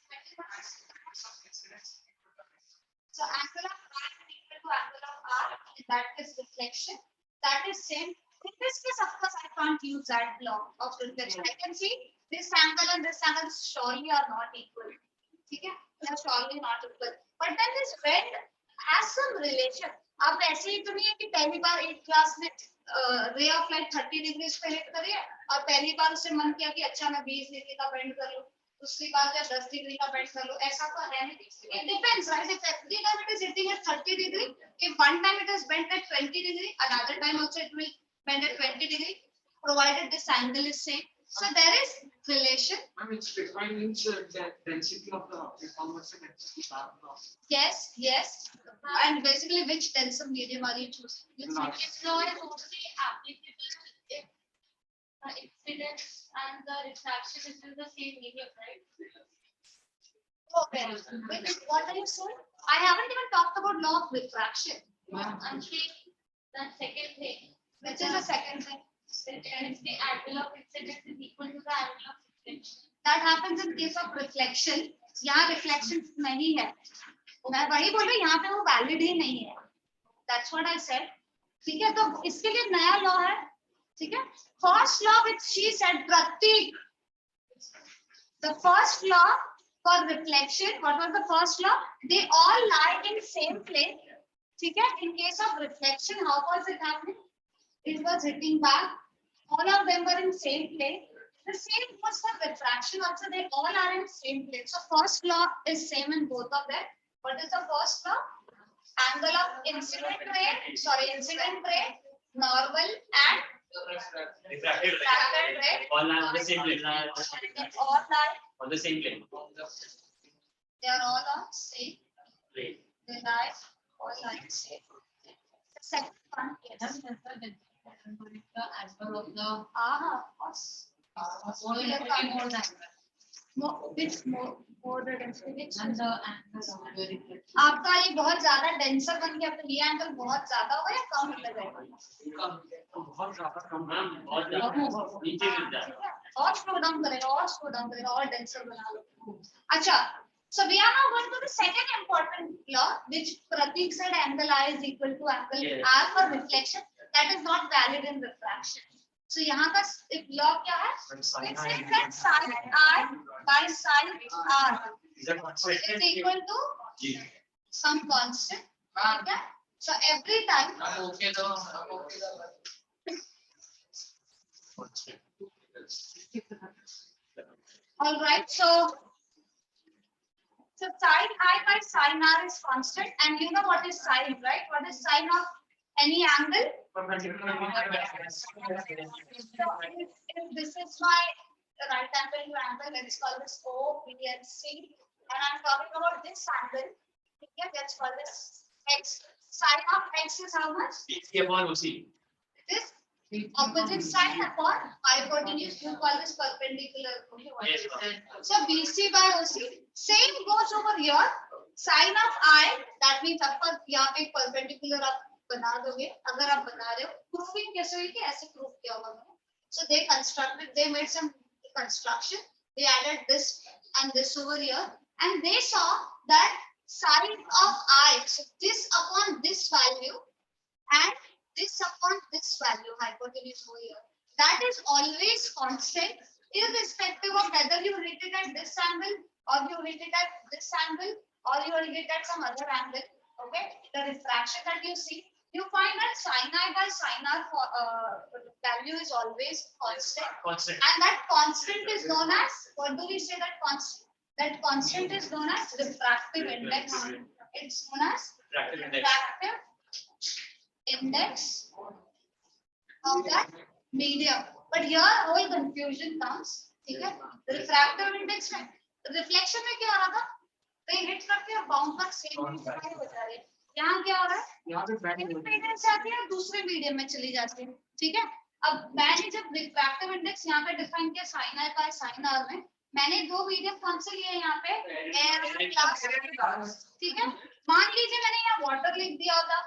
So angle of R equal to angle of R, that is reflection. That is same. In this case, of course, I can't use that law of reflection. I can see this angle and this angle surely are not equal. Okay? They are surely not equal. But then this bend has some relation. अब ऐसे ही तो नहीं है कि पहली बार एक class में ray of light 30 degree पे हिट करी है और पहली बार उसे मन किया कि अच्छा मैं 20 डिग्री का बेंड कर लूं, दूसरी बार क्या 10 डिग्री का बेंड कर लूं, ऐसा तो है नहीं. It depends, right? If every time it is hitting at 30 degree, if one time it is bent at 20 degree, another time also it will bend at 20 degree, provided this angle is same. So there is relation. I mean, it's defining the density of the information. Yes, yes. And basically, which tensor medium are you choosing? Its law is only applicable if incidence and the refraction is in the same medium, right? Okay. What are you saying? I haven't even talked about law of refraction. I'm saying the second thing. Which is the second thing? If the angle of incidence is equal to the angle of reflection. That happens in case of reflection. यहाँ reflection नहीं है. मैं वही बोल रही हूँ यहाँ पे वो valid ही नहीं है. That's what I said. ठीक है तो इसके लिए नया law है. ठीक है. First law which she said Pratik. The first law for reflection. What was the first law? They all lie in same plane. ठीक है. In case of reflection, how was it happening? It was hitting back. All of them were in same plane. The same goes for refraction also. They all are in same plane. So first law is same in both of them. What is the first law? Angle of incident ray, normal and Refracted refracted ray. all are on the same plane. They all lie. On the same plane. They are all on same. Plane. They lie. All lie same. The second one, yes. The angle of the Of course. more than Which more the density? and the angle of the reflection. आपका ये बहुत ज्यादा denser बन गया तो ये angle बहुत ज्यादा होगा या कम लगेगा? बहुत ज्यादा कम और नीचे गिर जाए. और स्लो डाउन करेगा और डेंसर बना लो. अच्छा, so we are now going to the second important law which Pratik said angle I is equal to angle Yes. R for reflection. That is not valid in refraction. So यहाँ का law क्या है? It says that sin I by sin R is equal to some constant. Okay? So every time. All right. So sin I by sin R is constant, and you know what is sin, right? What is sin of any angle? If this is my right angle to angle, let's call this O, B, and C, and I'm talking about this angle. Okay, let's call this X. Sin of X is how much? This opposite side upon hypotenuse. You call this perpendicular. Okay, what is it? So BC by OC. Same goes over here. Sin of I, that means आपका यहाँ पे perpendicular आप बना दोगे. अगर आप बना रहे हो, proving कैसे हुई कि ऐसे prove किया होगा मैंने. So they made some construction. They added this and this over here, and they saw that sin of I, so this upon this value and this upon this value, hypotenuse over here, that is always constant, irrespective of whether you read it at this angle or you read it at this angle or you read it at some other angle. Okay, the refraction that you see, you find that sin I by sin R value is always constant, and that constant is known as, what do we say that constant? That constant is known as refractive index. It's known as refractive index of that medium. But here whole confusion comes. ठीक है? Refractive index में reflection में क्या हो रहा था? Ray hit करके और bound पर same हो जा रही है. यहाँ क्या हो रहा है? यहाँ पे एक मीडियम से आती है और दूसरे मीडियम में चली जाती है. ठीक है? अब मैंने जब रिफ्रैक्टिव इंडेक्स यहाँ पे डिफाइन किया sin I by sin R में, मैंने दो मीडियम कौन से लिए यहाँ पे? एयर और ग्लास. ठीक है? मान लीजिए मैंने यहाँ वाटर लिख दिया होता,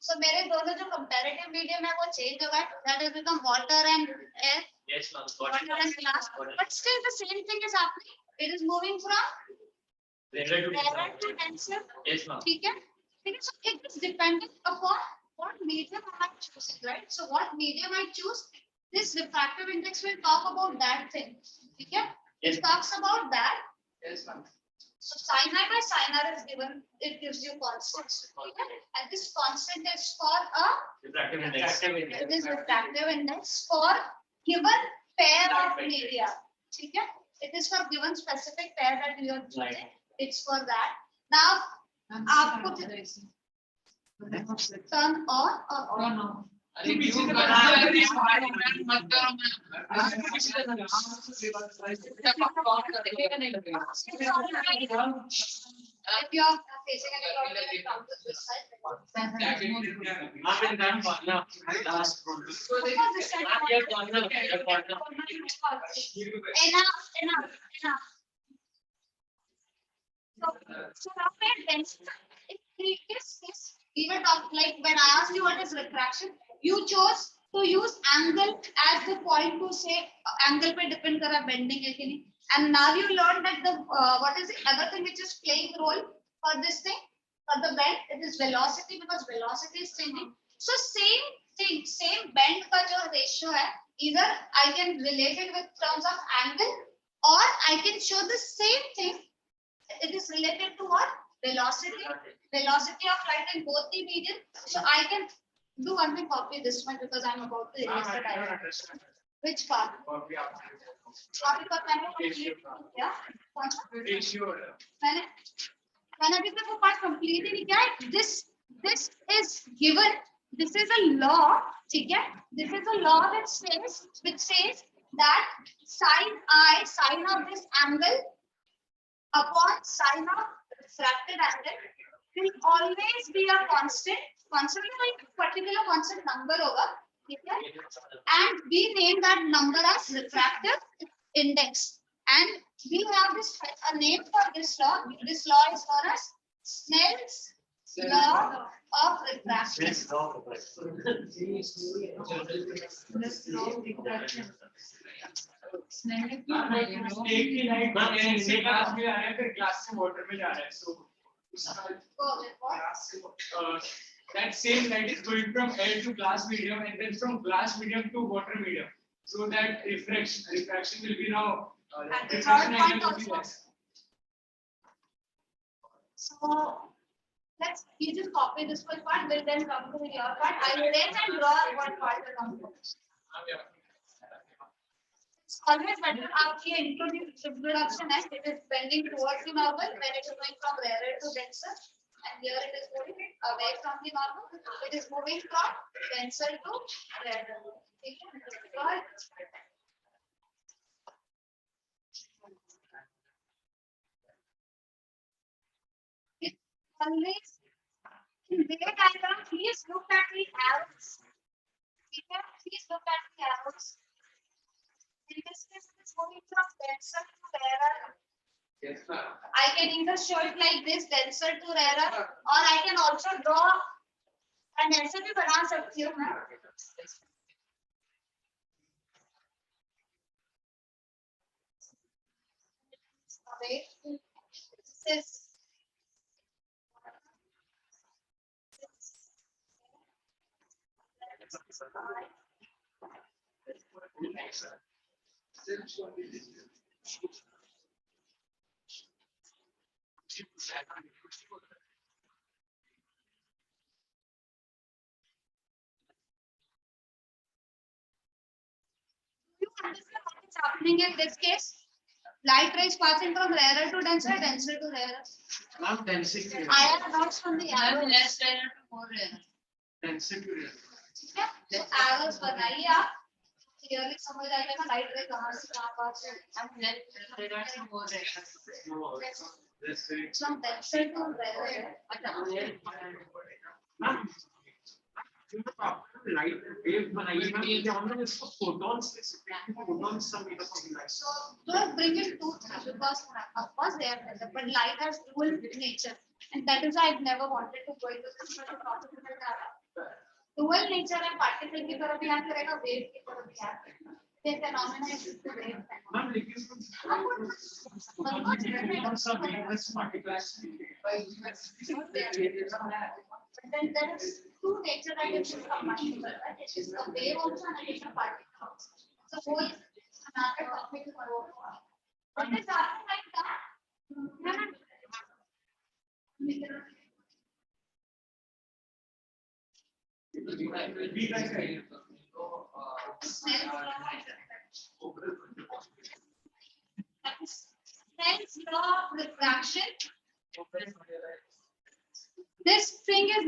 so मेरे दोनों जो कंपैरेटिव मीडियम है वो चेंज होगा. That has become water and air. Yes, ma'am. Water and glass. But still the same thing is happening. It is moving from rarer to denser. Yes, ma'am. ठीक है? So it is dependent upon what medium I might choose, right? So what medium I choose, this refractive index will talk about that thing. Okay? Yes. It talks about that. Yes, ma'am. So sin I by sin R is given, it gives you constants. Okay? And this constant is for a, Refractive index. it is refractive index for given pair of media. Okay? It is for given specific pair that you are choosing. It's for that. Now, आपको turn on or off? अरे क्यों बना रहे हो मत करो If you are facing any problem, you come to this side. Enough. So now in previous case, we were talking like when I asked you what is retraction, you chose to use angle as the point to say angle पे depend करा bending है कि नहीं. And now you learned that the what is the other thing which is playing role for this thing for the bend, it is velocity because velocity is changing. So same thing, same bend का जो ratio है, either I can relate it with terms of angle or I can show the same thing. It is related to what? Velocity of light in both the medium. So I can do one thing, copy this one because I'm about to erase the diagram. Which part? Copy because मैंने complete किया. कौन सा? मैंने अभी तक वो part complete ही नहीं किया है. This is given. This is a law. ठीक है? This is a law which says that sine of this angle upon sine of refracted angle will always be a constant like particular constant number होगा, ठीक है? And we name that number as refractive index. And we have a name for this law. This law is known as Snell's law of refraction. Glass से water में जा रहा है. So that same light is going from air to glass medium and then from glass medium to water medium. So that refraction will be now. And the third point also. So you just copy this first part, will then come to your part. I will then draw what part will come to. It's always better after introduction as it is bending towards the normal when it is going from rarer to denser, and here it is moving away from the normal. It is moving from denser to rarer. Always in their diagram, please look at the arrows. Please look at the arrows. In this case, it is moving from denser to rarer. Yes, sir. I can either show it like this, denser to rarer, or I can also draw and ऐसे भी बना सकती हूँ मैं. This is you understand what is happening in this case? Light rays passing from rarer to denser, denser to rarer. Ma'am, density. I have notes from the arrows. less rarer to more rarer. Density. ठीक है? तो arrows बताइए आप. Clearly समझ आएगा ना light ray कहाँ से कहाँ पास है. Less rarer to more rarer. From denser to rarer. Ma'am, light wave बनाइए ना, हमने इसको photons सब make up of light. So don't bring in two things because of course they are better, but light has dual nature, and that is why I've never wanted to go into this sort of topic. Dual nature है, particle की तरफ भी याद करेगा, wave की तरफ भी याद करेगा. ये phenomena is the wave phenomenon. Ma'am, लेकिन सब waveless particles. But then there is two nature that is combined, right? It is a wave also and it is a particle also. So whole another topic for what is happening like that? Snell's law of refraction. This thing is